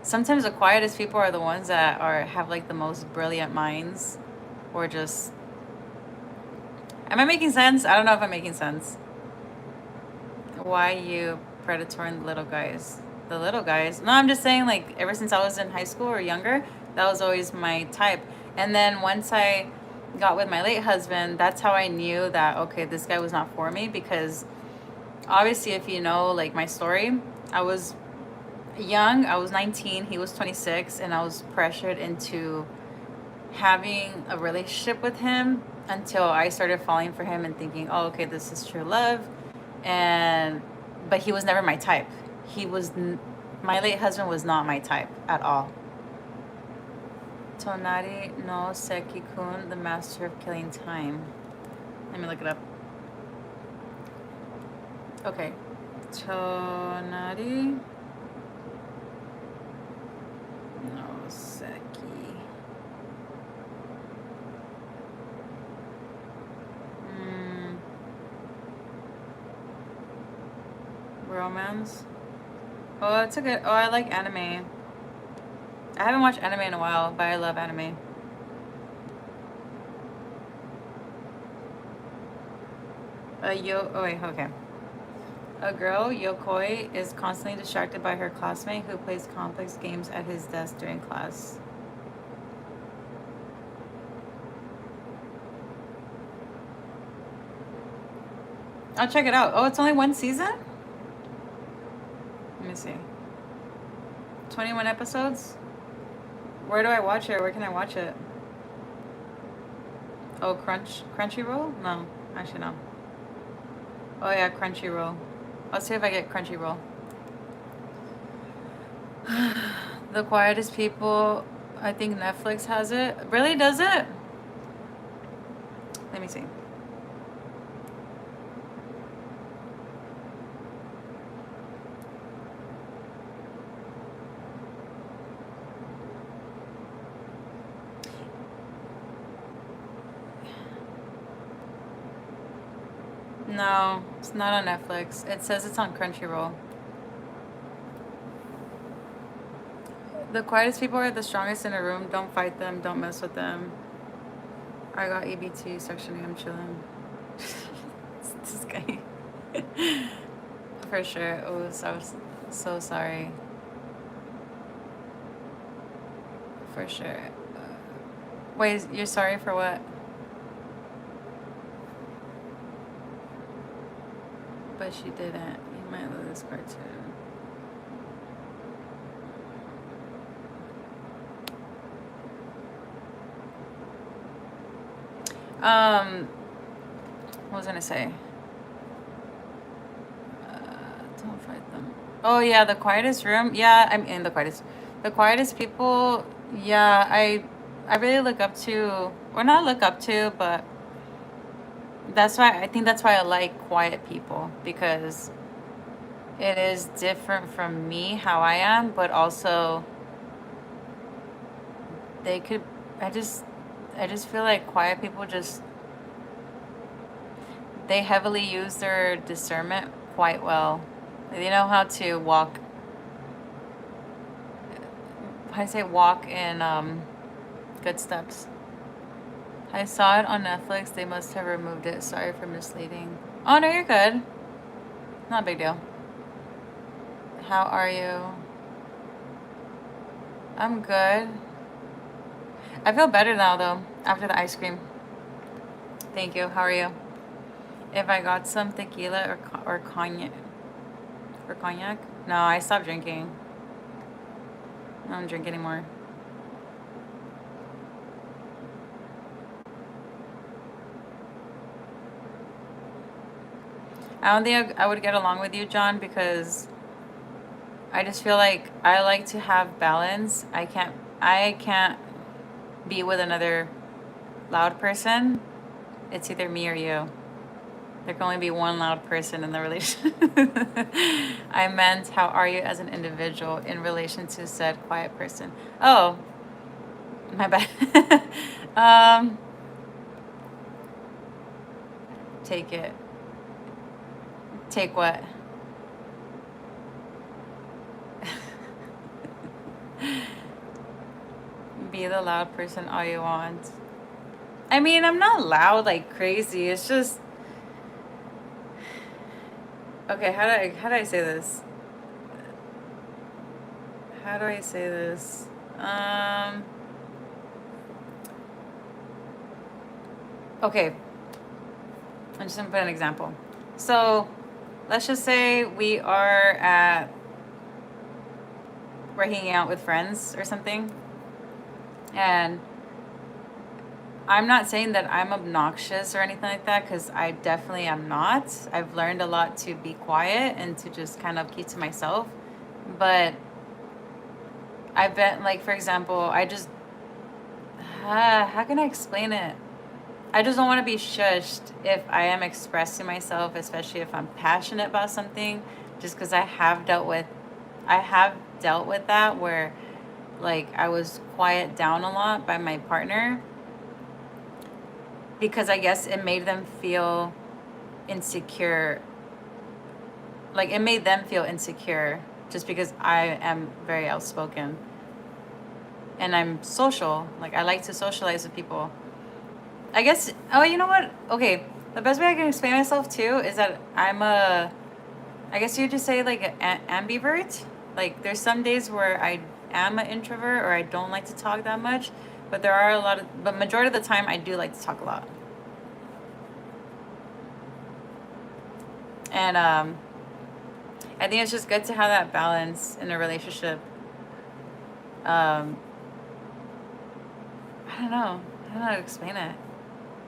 sometimes the quietest people are the ones that have like the most brilliant minds, or just, am I making sense? I don't know if I'm making sense. Why you predator and the little guys? The little guys? No, I'm just saying, like, ever since I was in high school or younger, that was always my type. And then once I got with my late husband, that's how I knew that, okay, this guy was not for me, because obviously, if you know, like, my story, I was young, I was 19, he was 26, and I was pressured into having a relationship with him until I started falling for him and thinking, oh, okay, this is true love. And but he was never my type. My late husband was not my type at all. Tonari no Seki-kun, the master of killing time. Let me look it up. Okay. Tonari no Seki. Romance. Oh, it's a good. Oh, I like anime. I haven't watched anime in a while, but I love anime. Oh wait, okay. A girl, Yokoi, is constantly distracted by her classmate who plays complex games at his desk during class. I'll check it out. Oh, it's only one season? Let me see. 21 episodes? Where do I watch it? Where can I watch it? Oh, Crunchyroll? No, actually no. Oh yeah, Crunchyroll. I'll see if I get Crunchyroll. The Quietest People, I think Netflix has it. Really, does it? Let me see. No, it's not on Netflix. It says it's on Crunchyroll. The quietest people are the strongest in a room. Don't fight them. Don't mess with them. I got EBT sectioning. I'm chilling. This guy. For sure. Oh, so so sorry. For sure. Wait, you're sorry for what? But she didn't. You might love this cartoon. What was I gonna say? Don't fight them. Oh yeah, the quietest room. Yeah, I'm in the quietest. The quietest people. Yeah, I really look up to, or not look up to, but that's why I think that's why I like quiet people, because it is different from me how I am, but also they could. I just I just feel like quiet people just, they heavily use their discernment quite well. They know how to walk. How do you say walk in good steps? I saw it on Netflix. They must have removed it. Sorry for misleading. Oh no, you're good. Not a big deal. How are you? I'm good. I feel better now though after the ice cream. Thank you. How are you? If I got some tequila or cognac or cognac? No, I stopped drinking. I don't drink anymore. I don't think I would get along with you, John, because I just feel like I like to have balance. I can't be with another loud person. It's either me or you. There can only be one loud person in the relationship. I meant, how are you as an individual in relation to said quiet person? Oh, my bad. um, take it. Take what? Be the loud person all you want. I mean, I'm not loud like crazy. It's just, okay, how do I say this? How do I say this? Okay, I'm just gonna put an example. So, let's just say we're hanging out with friends or something, and I'm not saying that I'm obnoxious or anything like that, because I definitely am not. I've learned a lot to be quiet and to just kind of keep to myself. But I've been, like, for example, I just, how can I explain it? I just don't want to be shushed if I am expressing myself, especially if I'm passionate about something, just because I have dealt with that where, like, I was quiet down a lot by my partner, because I guess it made them feel insecure. Like, it made them feel insecure just because I am very outspoken and I'm social. Like, I like to socialize with people. I guess, oh, you know what? Okay, the best way I can explain myself too is that I guess you just say like an ambivert. Like, there's some days where I am an introvert or I don't like to talk that much, but but majority of the time I do like to talk a lot. And I think it's just good to have that balance in a relationship. Um, I don't know. I don't know how to explain it.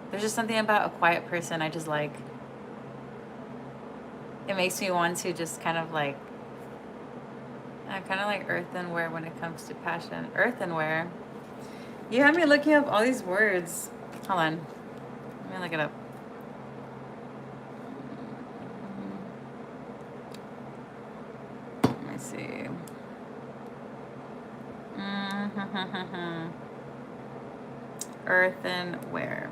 There's just something about a quiet person I just like. It makes me want to just kind of like, I'm kind of like earthenware when it comes to passion. Earthenware. You have me looking up all these words. Hold on. Let me look it up. Let me see. Earthenware.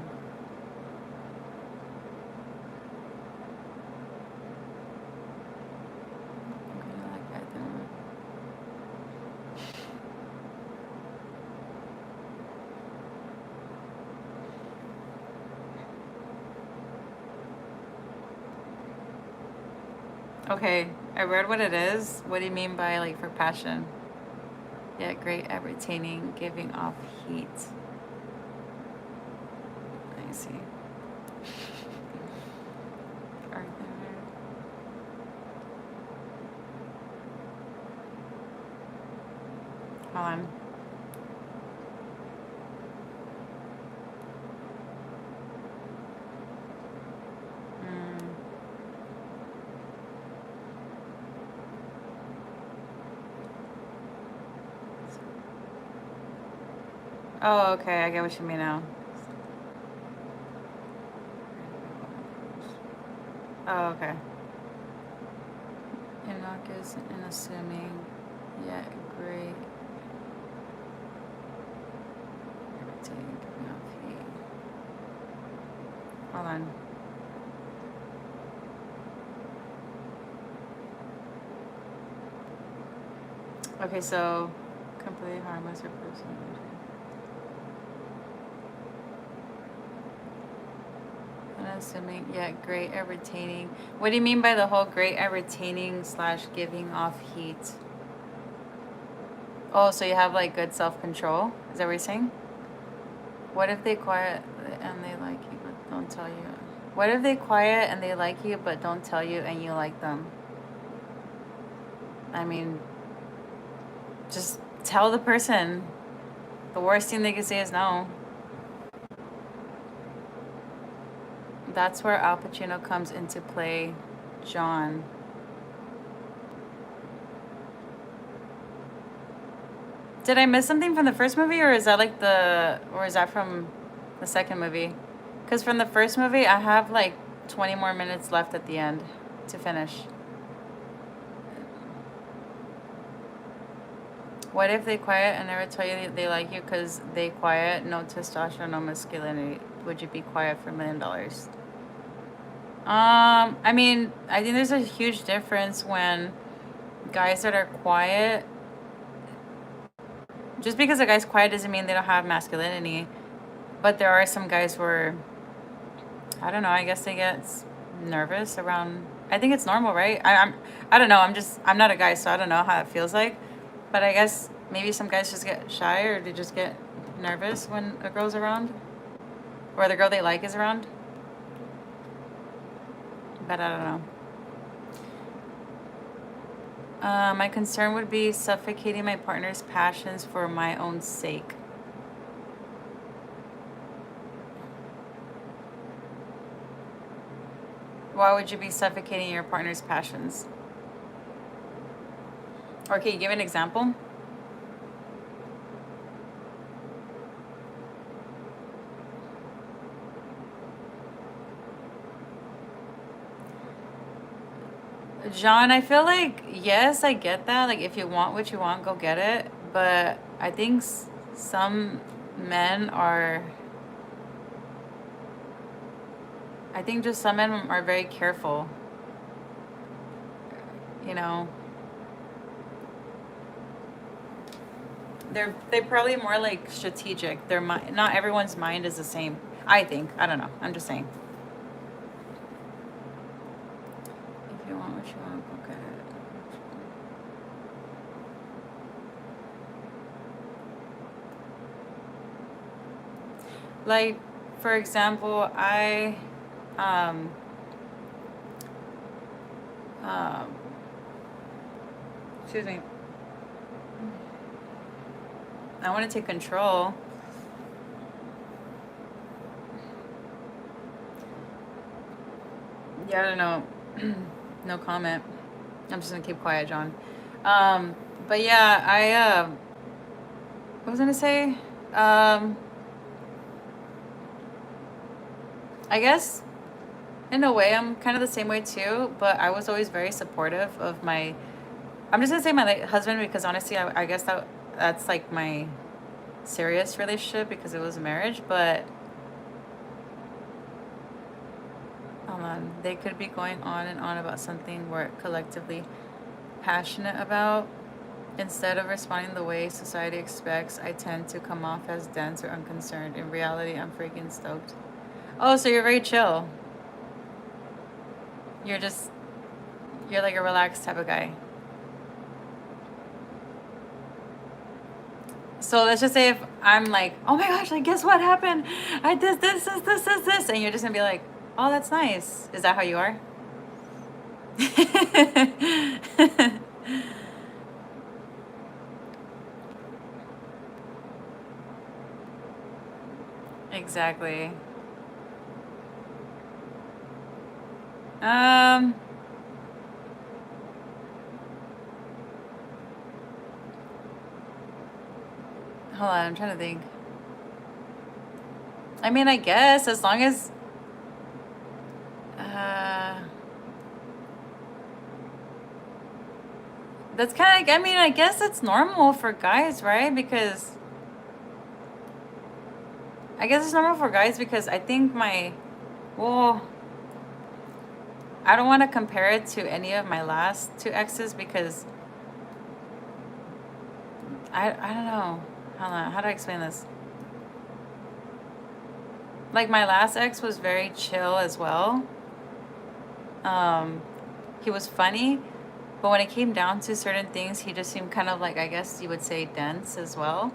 Okay, I read what it is. What do you mean by like for passion? Yeah, great at retaining, giving off heat. I see. Hold on. Mm. Oh, okay. I get what you mean now. Oh, okay. Innocuous and unassuming, yet great. Irritating, giving off heat. Hold on. Okay, so completely harmless or personal. Unassuming, yet great at retaining. What do you mean by the whole great at retaining slash giving off heat? Oh, so you have like good self control? Is that what you're saying? What if they quiet and they like you but don't tell you? What if they quiet and they like you but don't tell you and you like them? I mean, just tell the person. The worst thing they can say is no. That's where Al Pacino comes into play, John. Did I miss something from the first movie, or is that from the second movie? Because from the first movie, I have like 20 more minutes left at the end to finish. What if they quiet and never tell you they like you because they quiet, no testosterone, no masculinity? Would you be quiet for $1 million? I mean, I think there's a huge difference when guys that are quiet. Just because a guy's quiet doesn't mean they don't have masculinity, but there are some guys where, I don't know. I guess they get nervous around. I think it's normal, right? I don't know. I'm not a guy, so I don't know how it feels like. But I guess maybe some guys just get shy or they just get nervous when a girl's around, or the girl they like is around. But I don't know. My concern would be suffocating my partner's passions for my own sake. Why would you be suffocating your partner's passions? Or can you give an example? John, I feel like, yes, I get that. Like, if you want what you want, go get it. But I think some men are, I think just some men are very careful. You know, they probably more like strategic. Their mind, not everyone's mind is the same. I think. I don't know. I'm just saying. If you want what you want, go get it. Like, for example, um, um, excuse me. I want to take control. Yeah, I don't know. No comment. I'm just gonna keep quiet, John. But yeah, what was I gonna say? I guess in a way I'm kind of the same way too, but I was always very supportive of my. I'm just gonna say my late husband because honestly, I guess that's like my serious relationship because it was a marriage, but hold on, they could be going on and on about something we're collectively passionate about. Instead of responding the way society expects, I tend to come off as dense or unconcerned. In reality, I'm freaking stoked. Oh, so you're very chill. You're just You're like a relaxed type of guy. So let's just say if I'm like, oh my gosh, like guess what happened? I did this, and you're just gonna be like, oh, that's nice. Is that how you are? Exactly. Um, Hold on, I'm trying to think. I mean, I guess as long as uh that's kind of like, I mean, I guess it's normal for guys, right? Because I guess it's normal for guys because I think well, I don't want to compare it to any of my last two exes because I don't know. Hold on, how do I explain this? Like my last ex was very chill as well. Um, he was funny, but when it came down to certain things, he just seemed kind of like, I guess you would say, dense as well.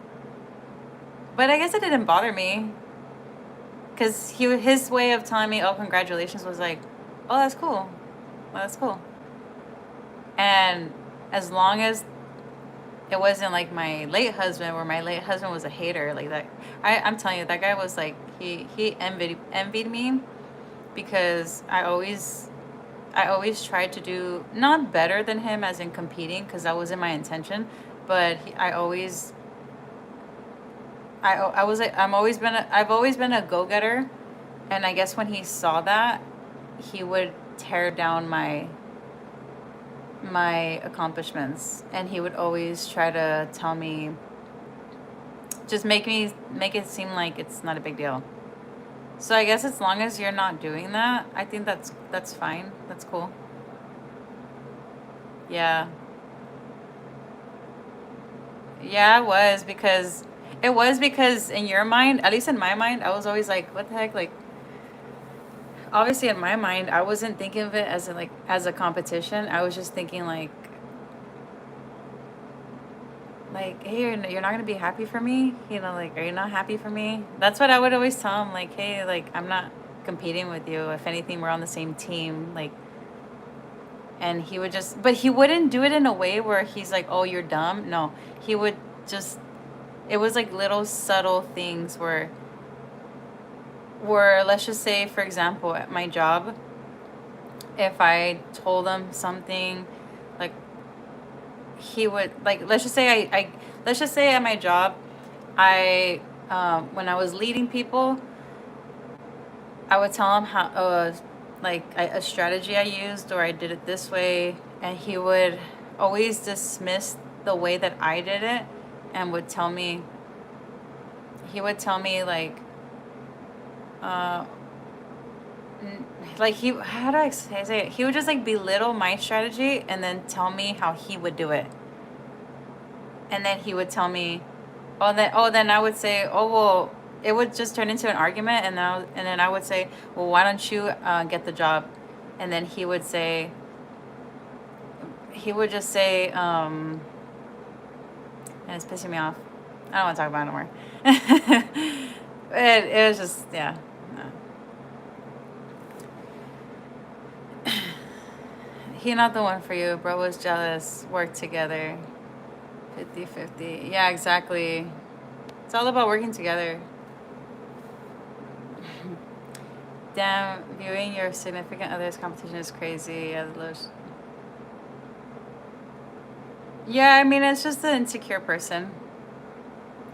But I guess it didn't bother me because his way of telling me, "Oh, congratulations," was like, "Oh, that's cool. Well, that's cool." And as long as it wasn't like my late husband, where my late husband was a hater like that, I'm telling you, that guy was like he envied me because I always tried to do not better than him as in competing because that wasn't my intention, but I was like I've always been a go-getter, and I guess when he saw that, he would tear down my accomplishments, and he would always try to tell me, just make it seem like it's not a big deal. So I guess as long as you're not doing that, I think that's fine. That's cool. Yeah. Yeah, it was because in your mind, at least in my mind, I was always like, what the heck? Like, obviously in my mind, I wasn't thinking of it as as a competition. I was just thinking hey, you're not gonna be happy for me, like, are you not happy for me? That's what I would always tell him, like, hey, like, I'm not competing with you. If anything, we're on the same team, like. And he would just, but he wouldn't do it in a way where he's like, oh, you're dumb. No, he would just, it was like little subtle things where let's just say, for example, at my job, if I told him something, like, he would, like, let's just say let's just say at my job, I when I was leading people, I would tell him how a strategy I used, or I did it this way, and he would always dismiss the way that I did it, and he would tell me like, uh, like, how do I say it? He would just like belittle my strategy and then tell me how he would do it, and then he would tell me, then I would say, oh well, it would just turn into an argument, and then I would say, well, why don't you get the job, and then he would just say, and it's pissing me off. I don't want to talk about it no more. It was just, yeah. No. He not the one for you. Bro was jealous. Work together. 50-50. Yeah, exactly. It's all about working together. Damn, viewing your significant other's competition is crazy. Yeah, I mean, it's just an insecure person.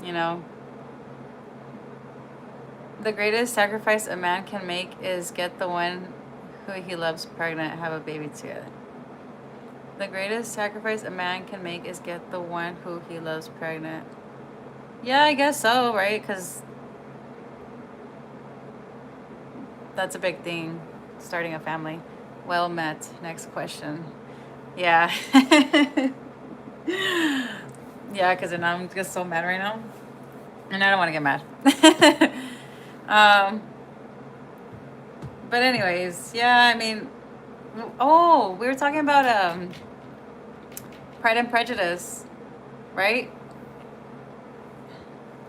You know? The greatest sacrifice a man can make is get the one who he loves pregnant, have a baby together. The greatest sacrifice a man can make is get the one who he loves pregnant. Yeah, I guess so, right? Because that's a big thing, starting a family. Well met. Next question. Yeah. Yeah, because I'm just so mad right now. And I don't want to get mad. um, but anyways, yeah, I mean, Oh, we were talking about Pride and Prejudice, right?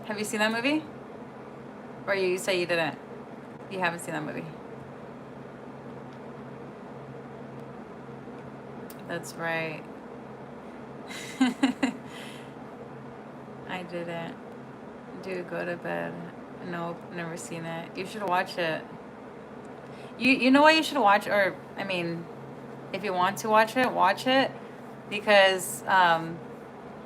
Have you seen that movie? Or you say you didn't? You haven't seen that movie. That's right. I didn't. Dude, go to bed. Nope, never seen it. You should watch it. You know what you should watch, or I mean, if you want to watch it, because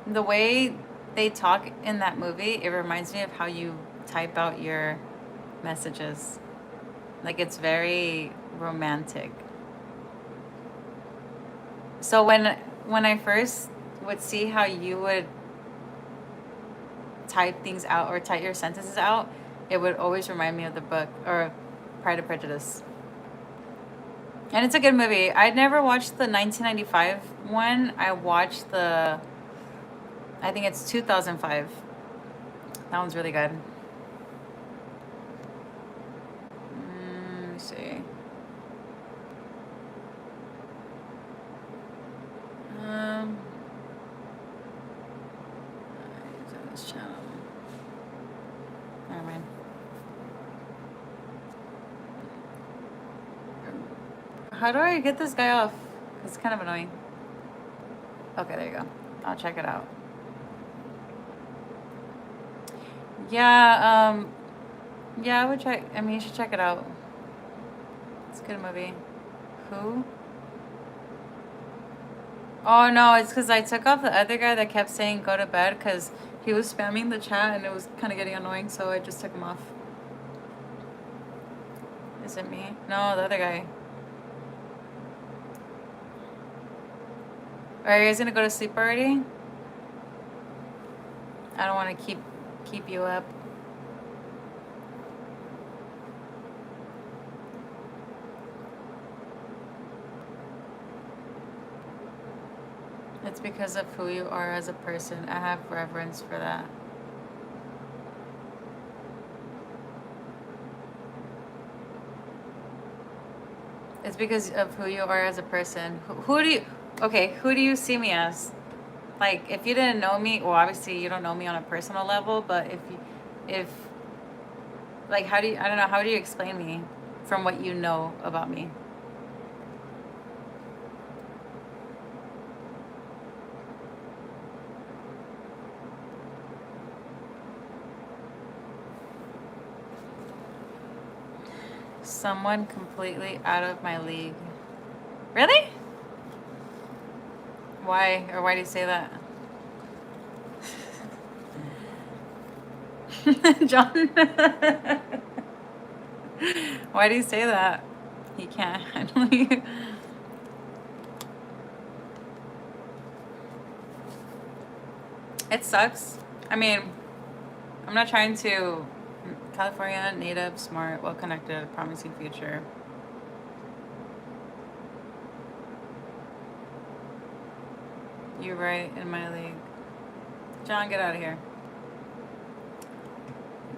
the way they talk in that movie, it reminds me of how you type out your messages. Like it's very romantic. So when I first would see how you would type things out or type your sentences out, it would always remind me of the book or Pride and Prejudice. And it's a good movie. I never watched the 1995 one. I watched I think it's 2005. That one's really good. Let me see. Um, this channel. Never mind. How do I get this guy off? It's kind of annoying. Okay, there you go. I'll check it out. Yeah, yeah, I would check. I mean, you should check it out. It's a good movie. Who? Oh no, it's because I took off the other guy that kept saying go to bed because he was spamming the chat and it was kind of getting annoying, so I just took him off. Is it me? No, the other guy. Are you guys gonna go to sleep already? I don't want to keep you up. It's because of who you are as a person. I have reverence for that. It's because of who you are as a person. Who do you see me as? Like, if you didn't know me, well, obviously you don't know me on a personal level, but like, I don't know, how do you explain me from what you know about me? Someone completely out of my league. Really? Why? Or why do you say that? John. Why do you say that? He can't handle you. It sucks. I mean, I'm not trying to. California, native, smart, well connected, promising future. You're right, in my league. John, get out of here.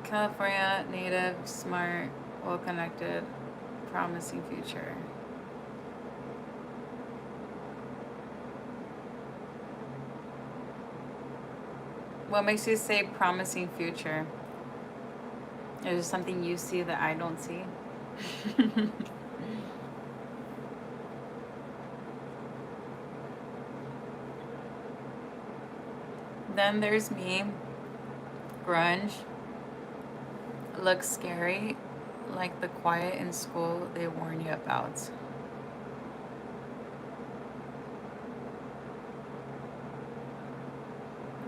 California, native, smart, well connected, promising future. What makes you say promising future? Is there something you see that I don't see? Then there's me. Grunge. Looks scary, like the quiet in school they warn you about.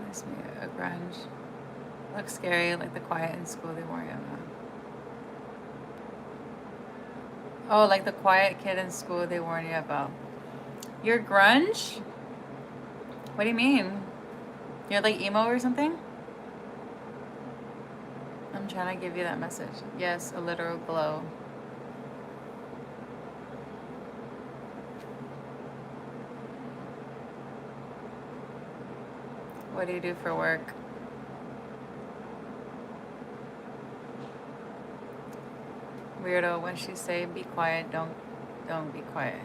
There's me, a grunge. Looks scary, like the quiet in school they warn you about. Oh, like the quiet kid in school they warn you about. You're grunge? What do you mean? You're like emo or something? I'm trying to give you that message. Yes, a literal glow. What do you do for work? Weirdo, when she say be quiet, don't be quiet.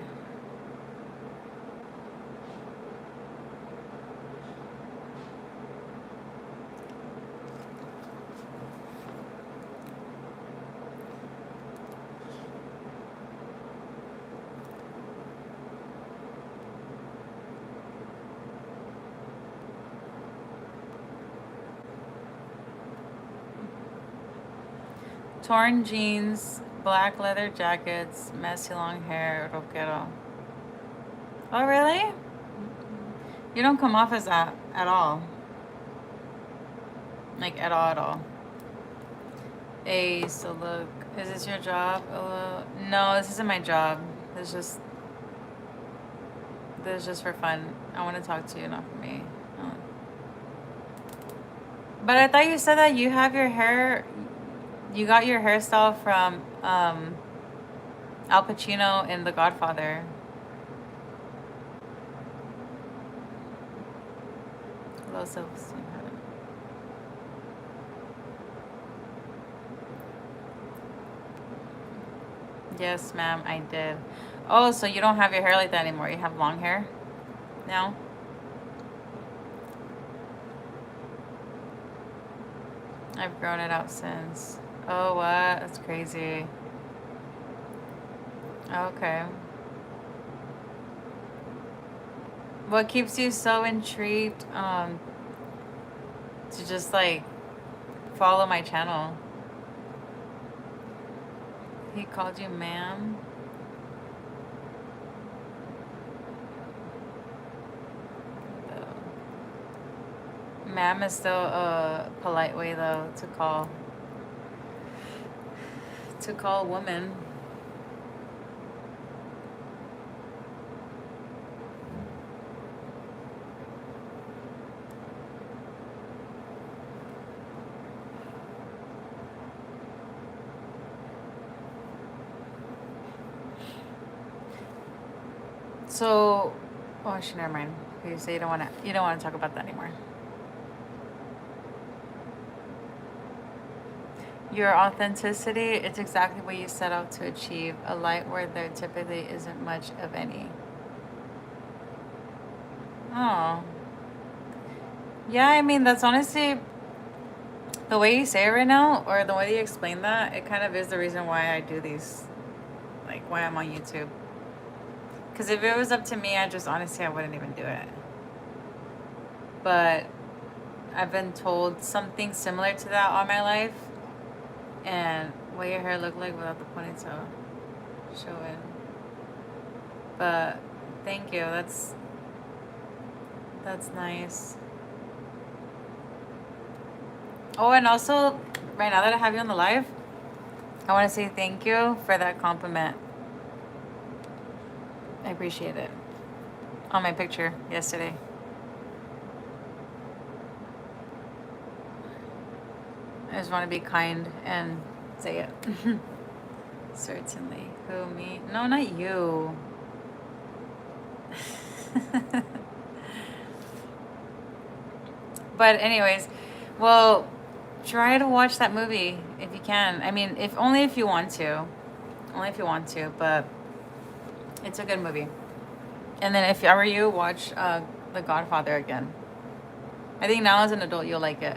torn jeans, black leather jackets, messy long hair, rockero. Oh, really? You don't come off as that at all. Like, at all, at all. Hey, so look, is this your job? No, this isn't my job. This is just for fun. I want to talk to you, not for me. Oh. But I thought you said that you have your hair, you got your hairstyle from Al Pacino in The Godfather. Low self-esteem. Yes, ma'am, I did. Oh, so you don't have your hair like that anymore. You have long hair now? I've grown it out since. Oh, what? That's crazy. Okay. What keeps you so intrigued to just like follow my channel? He called you ma'am? Ma'am is still a polite way though to call a woman. So, oh, actually, never mind. You say you don't want to talk about that anymore. Your authenticity, it's exactly what you set out to achieve. A light where there typically isn't much of any. Oh. Yeah, I mean, that's honestly, the way you say it right now, or the way you explain that, it kind of is the reason why I do these, like why I'm on YouTube. Because if it was up to me, I wouldn't even do it. But I've been told something similar to that all my life. And what your hair looked like without the ponytail showing. But thank you. That's nice. Oh, and also, right now that I have you on the live, I want to say thank you for that compliment. I appreciate it. On my picture yesterday. I just want to be kind and say it. Certainly. Who, me? No, not you. But anyways, well, try to watch that movie if you can. I mean, only if you want to. Only if you want to, but it's a good movie. And then if I were you, watch The Godfather again. I think now as an adult you'll like it.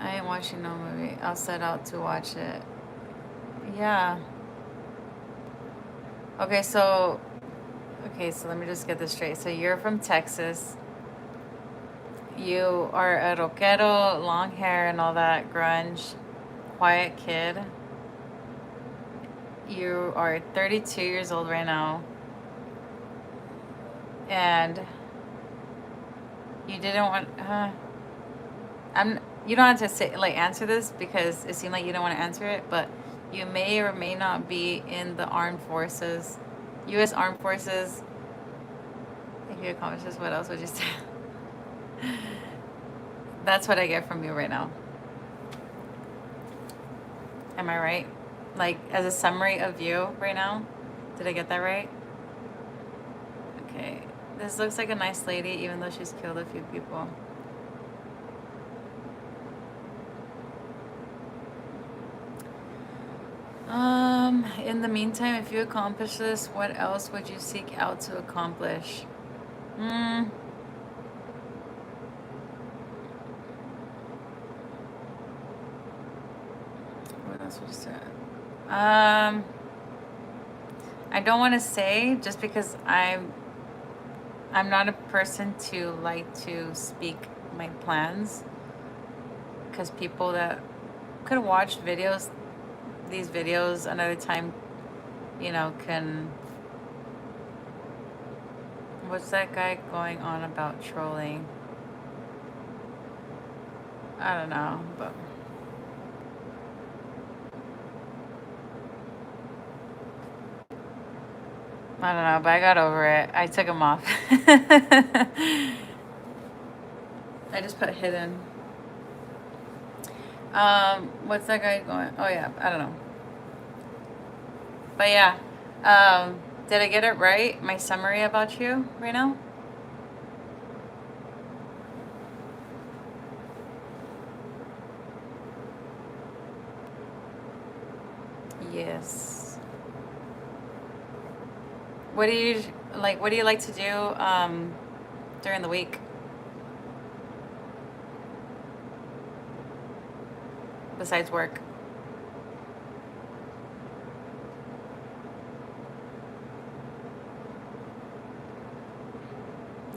I ain't watching no movie. I'll set out to watch it. Yeah. Okay, so let me just get this straight. So you're from Texas. You are a rockero, long hair and all that, grunge, quiet kid. You are 32 years old right now. And you didn't want you don't have to say answer this because it seemed like you don't want to answer it, but you may or may not be in the armed forces, U.S. Armed Forces. If you accomplish this, what else would you say? That's what I get from you right now. Am I right? Like, as a summary of you right now? Did I get that right? Okay. This looks like a nice lady, even though she's killed a few people. In the meantime, if you accomplish this, what else would you seek out to accomplish? What else would you say? I don't want to say, just because I'm not a person to like to speak my plans, because people that could watch videos, these videos another time, you know, can. What's that guy going on about trolling? I don't know, but. I don't know, but I got over it. I took them off. I just put hidden. What's that guy going? Oh yeah, I don't know. But yeah, did I get it right? My summary about you right now? Yes. What do you like? What do you like to do during the week besides work?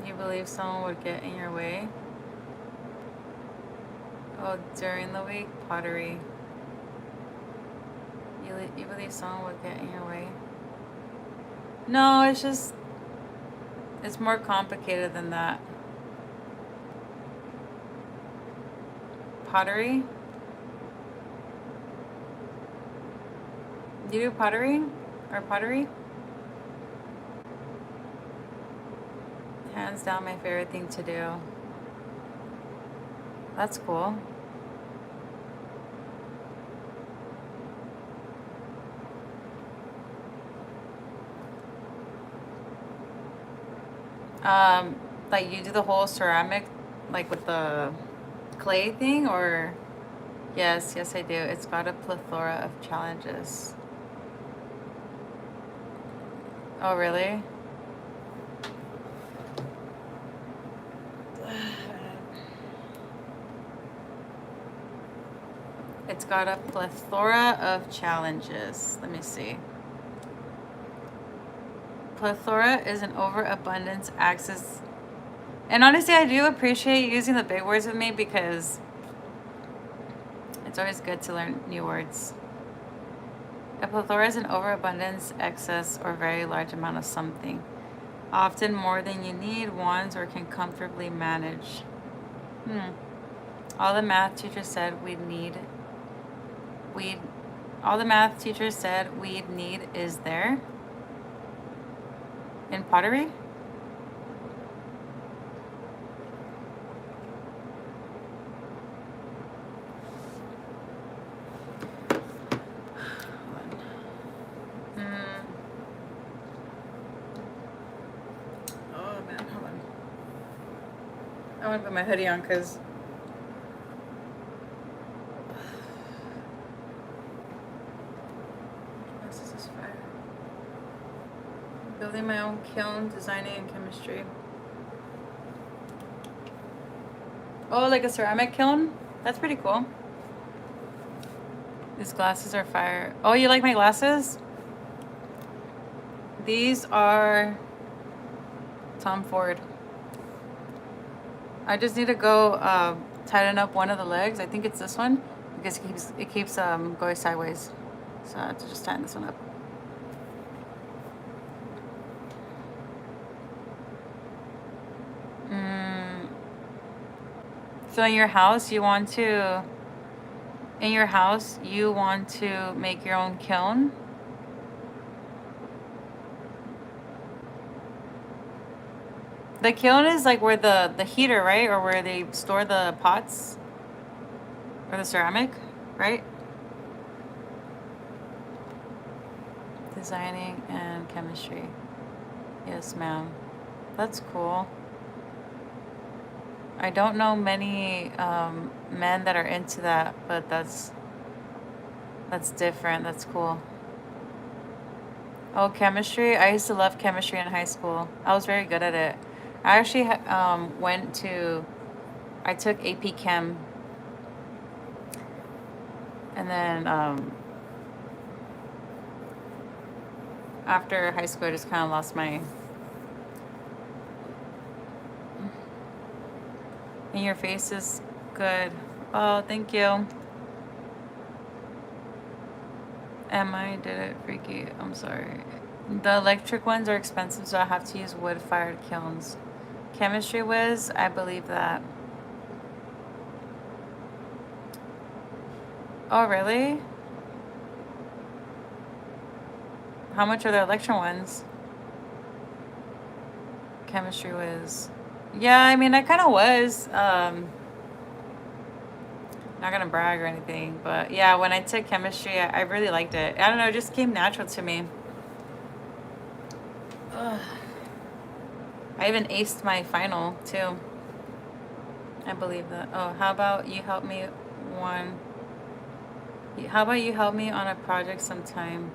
You believe someone would get in your way? Oh, during the week, pottery. You believe someone would get in your way? No, it's just, it's more complicated than that. Pottery? Do you do pottery? Or pottery? Hands down my favorite thing to do. That's cool. Like you do the whole ceramic, like with the clay thing, or? Yes, yes I do. It's got a plethora of challenges. Oh, really? It's got a plethora of challenges. Let me see. Plethora is an overabundance axis. And honestly, I do appreciate you using the big words with me because it's always good to learn new words. A plethora is an overabundance, excess, or very large amount of something. Often more than you need, wants, or can comfortably manage. All the math teacher said all the math teacher said we'd need is there in pottery. Oh man, hold on. I want to put my hoodie on because this is fire. Building my own kiln, designing and chemistry. Oh, like a ceramic kiln? That's pretty cool. These glasses are fire. Oh, you like my glasses? These are Tom Ford. I just need to go tighten up one of the legs. I think it's this one because it keeps going sideways. So I have to just tighten this one up. So in your house, you want to make your own kiln? The kiln is like where the heater, right? Or where they store the pots or the ceramic, right? Designing and chemistry. Yes, ma'am. That's cool. I don't know many men that are into that, but that's different. That's cool. Oh, chemistry. I used to love chemistry in high school. I was very good at it. I actually I took AP Chem. And then after high school, I just kind of lost my... And your face is good. Oh, thank you. MI did it, freaky. I'm sorry. The electric ones are expensive, so I have to use wood-fired kilns. Chemistry whiz, I believe that. Oh, really? How much are the electron ones? Chemistry whiz. Yeah, I mean, I kind of was. Not gonna brag or anything, but yeah, when I took chemistry, I really liked it. I don't know, it just came natural to me. Ugh. I even aced my final too. I believe that. Oh, how about you help me one? How about you help me on a project sometime?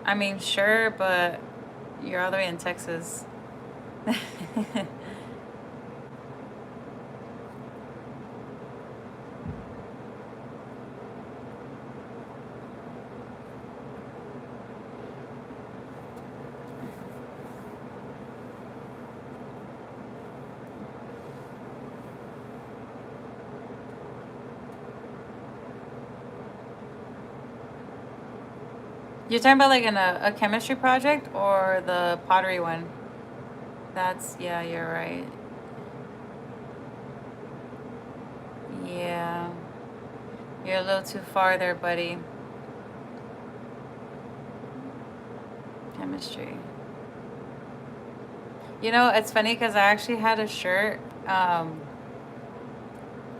I mean, sure, but you're all the way in Texas. You're talking about like in a chemistry project or the pottery one? That's, yeah, you're right. Yeah. You're a little too far there, buddy. Chemistry. You know, it's funny because I actually had a shirt. I'm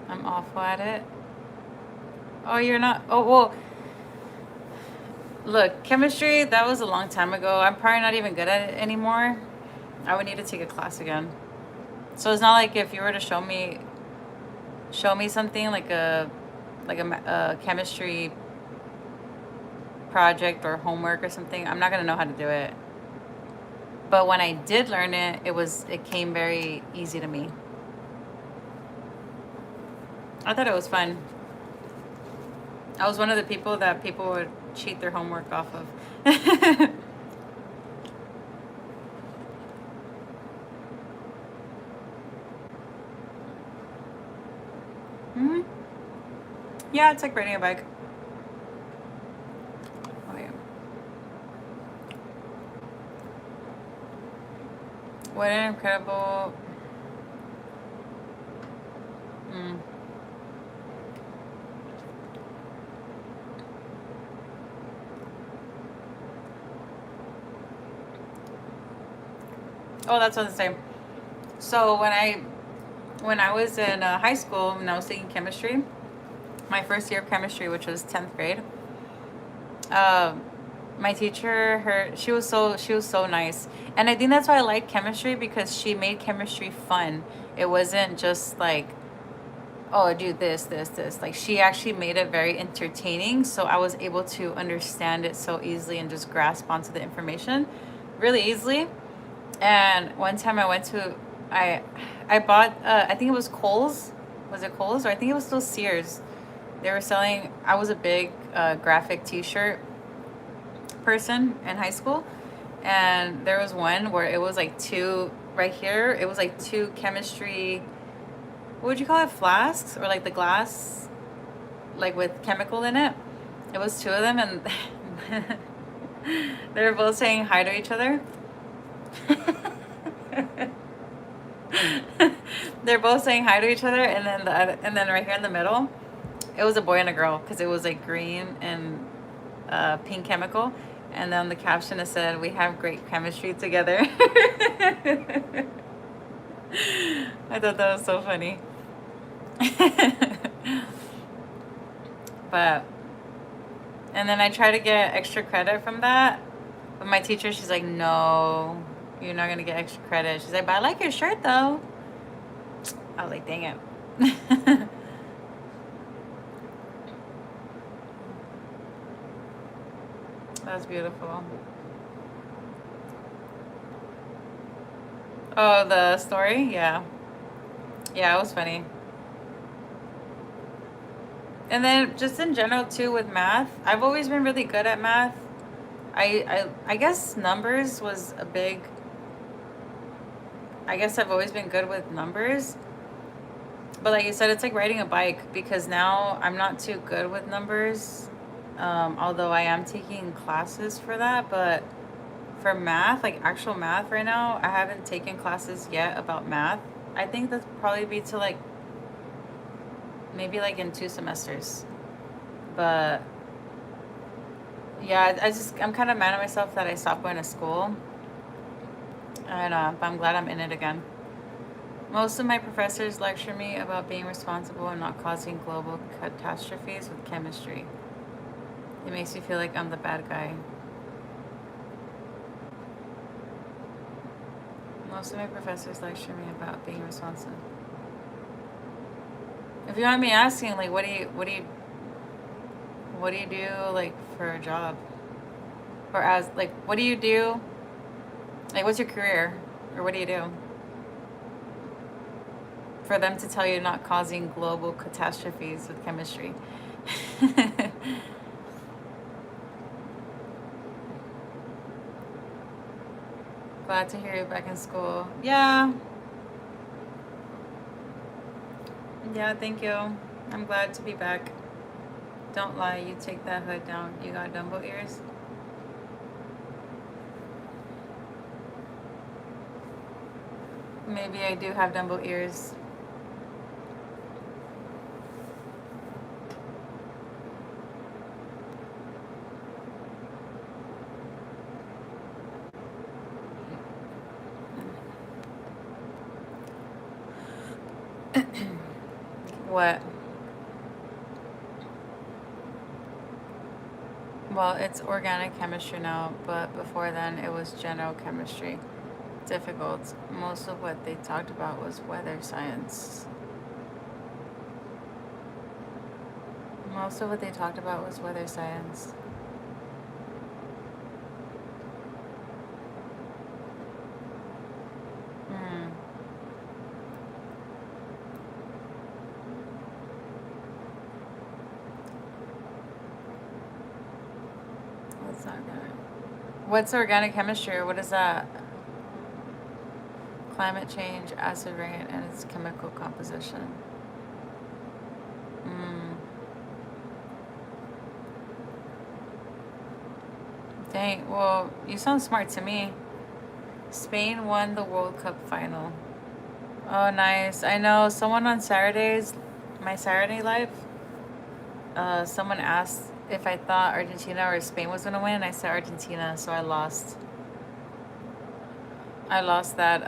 awful at it. Oh, you're not. Oh, well, look, chemistry, that was a long time ago. I'm probably not even good at it anymore. I would need to take a class again. So it's not like if you were to show me something like a chemistry project or homework or something, I'm not gonna know how to do it. But when I did learn it, it came very easy to me. I thought it was fun. I was one of the people that people would cheat their homework off of. Hmm. Yeah, it's like riding a bike. Oh yeah. What an incredible. Mm. Oh, that's what I'm saying. So when I was in high school and I was taking chemistry, my first year of chemistry, which was 10th grade, um, my teacher, she was so nice, and I think that's why I liked chemistry because she made chemistry fun. It wasn't just like, oh, do this. Like she actually made it very entertaining, so I was able to understand it so easily and just grasp onto the information really easily. And one time I went to, I, I bought, I think it was Kohl's. Was it Kohl's or I think it was still Sears? They were selling. I was a big graphic T-shirt person in high school, and there was one where it was like two right here. It was like two chemistry. What would you call it? Flasks or like the glass, like with chemical in it. It was two of them, and they were both saying hi to each other. They're both saying hi to each other, and then and then right here in the middle, it was a boy and a girl because it was like green and pink chemical, and then the caption it said, "We have great chemistry together." I thought that was so funny. But and then I try to get extra credit from that, but my teacher, she's like, "No, you're not gonna get extra credit." She's like, "But I like your shirt though." I was like, "Dang it." That's beautiful. Oh, the story? Yeah. Yeah, it was funny. And then just in general too with math, I've always been really good at math. I guess numbers was a big. I guess I've always been good with numbers. But like you said, it's like riding a bike because now I'm not too good with numbers. Although I am taking classes for that, but for math, like actual math right now, I haven't taken classes yet about math. I think that's probably be to like maybe like in 2 semesters. But yeah, I'm kind of mad at myself that I stopped going to school. And but I'm glad I'm in it again. Most of my professors lecture me about being responsible and not causing global catastrophes with chemistry. It makes me feel like I'm the bad guy. Most of my professors lecture me about being responsible. If you want me asking, like, what do you do, like, for a job? Or as, like, what do you do? Like, what's your career? Or what do you do? For them to tell you not causing global catastrophes with chemistry. Glad to hear you're back in school. Yeah. Yeah, thank you. I'm glad to be back. Don't lie, you take that hood down. You got Dumbo ears? Maybe I do have Dumbo ears. What? Well, it's organic chemistry now, but before then it was general chemistry. Difficult. Most of what they talked about was weather science. Most of what they talked about was weather science. Hmm. That's not good. What's organic chemistry? What is that? Climate change, acid rain, and its chemical composition. Hmm. Dang. Well, you sound smart to me. Spain won the World Cup final. Oh, nice. I know someone on Saturdays, my Saturday life, someone asked if I thought Argentina or Spain was gonna win. I said Argentina, so I lost. I lost that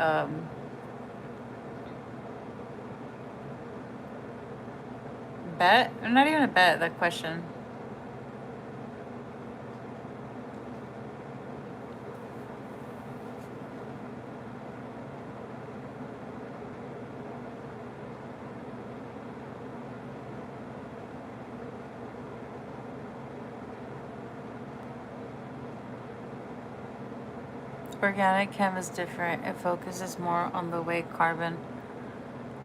bet. Not even a bet. That question. Organic chem is different. It focuses more on the way carbon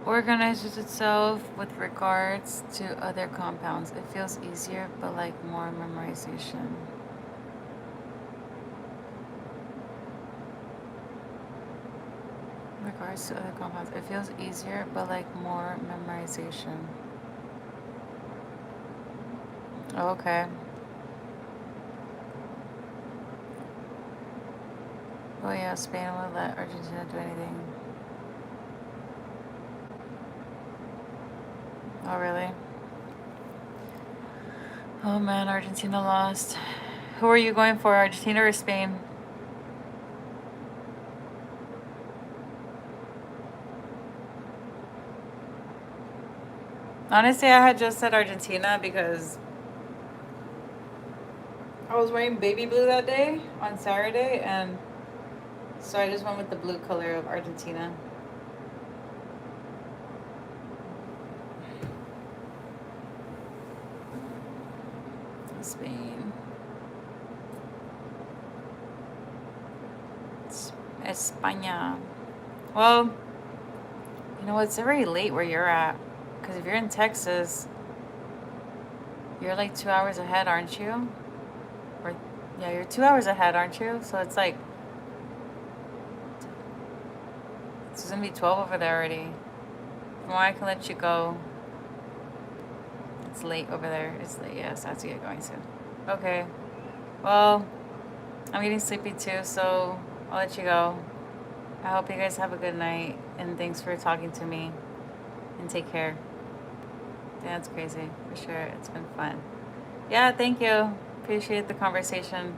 organizes itself with regards to other compounds. It feels easier, but like more memorization. Regards to other compounds, it feels easier, but like more memorization. Okay. Oh yeah, Spain will let Argentina do anything. Oh really? Oh man, Argentina lost. Who are you going for, Argentina or Spain? Honestly, I had just said Argentina because I was wearing baby blue that day on Saturday, and so I just went with the blue color of Argentina. Spain. España. Well, you know, it's already late where you're at. Because if you're in Texas, you're like 2 hours ahead, aren't you? Or, yeah, you're 2 hours ahead, aren't you? So it's like, it's gonna be 12 over there already. Well, I can let you go. It's late over there. It's late, yes, I have to get going soon. Okay. Well, I'm getting sleepy too, so I'll let you go. I hope you guys have a good night, and thanks for talking to me. And take care. That's crazy for sure. It's been fun. Yeah, thank you. Appreciate the conversation.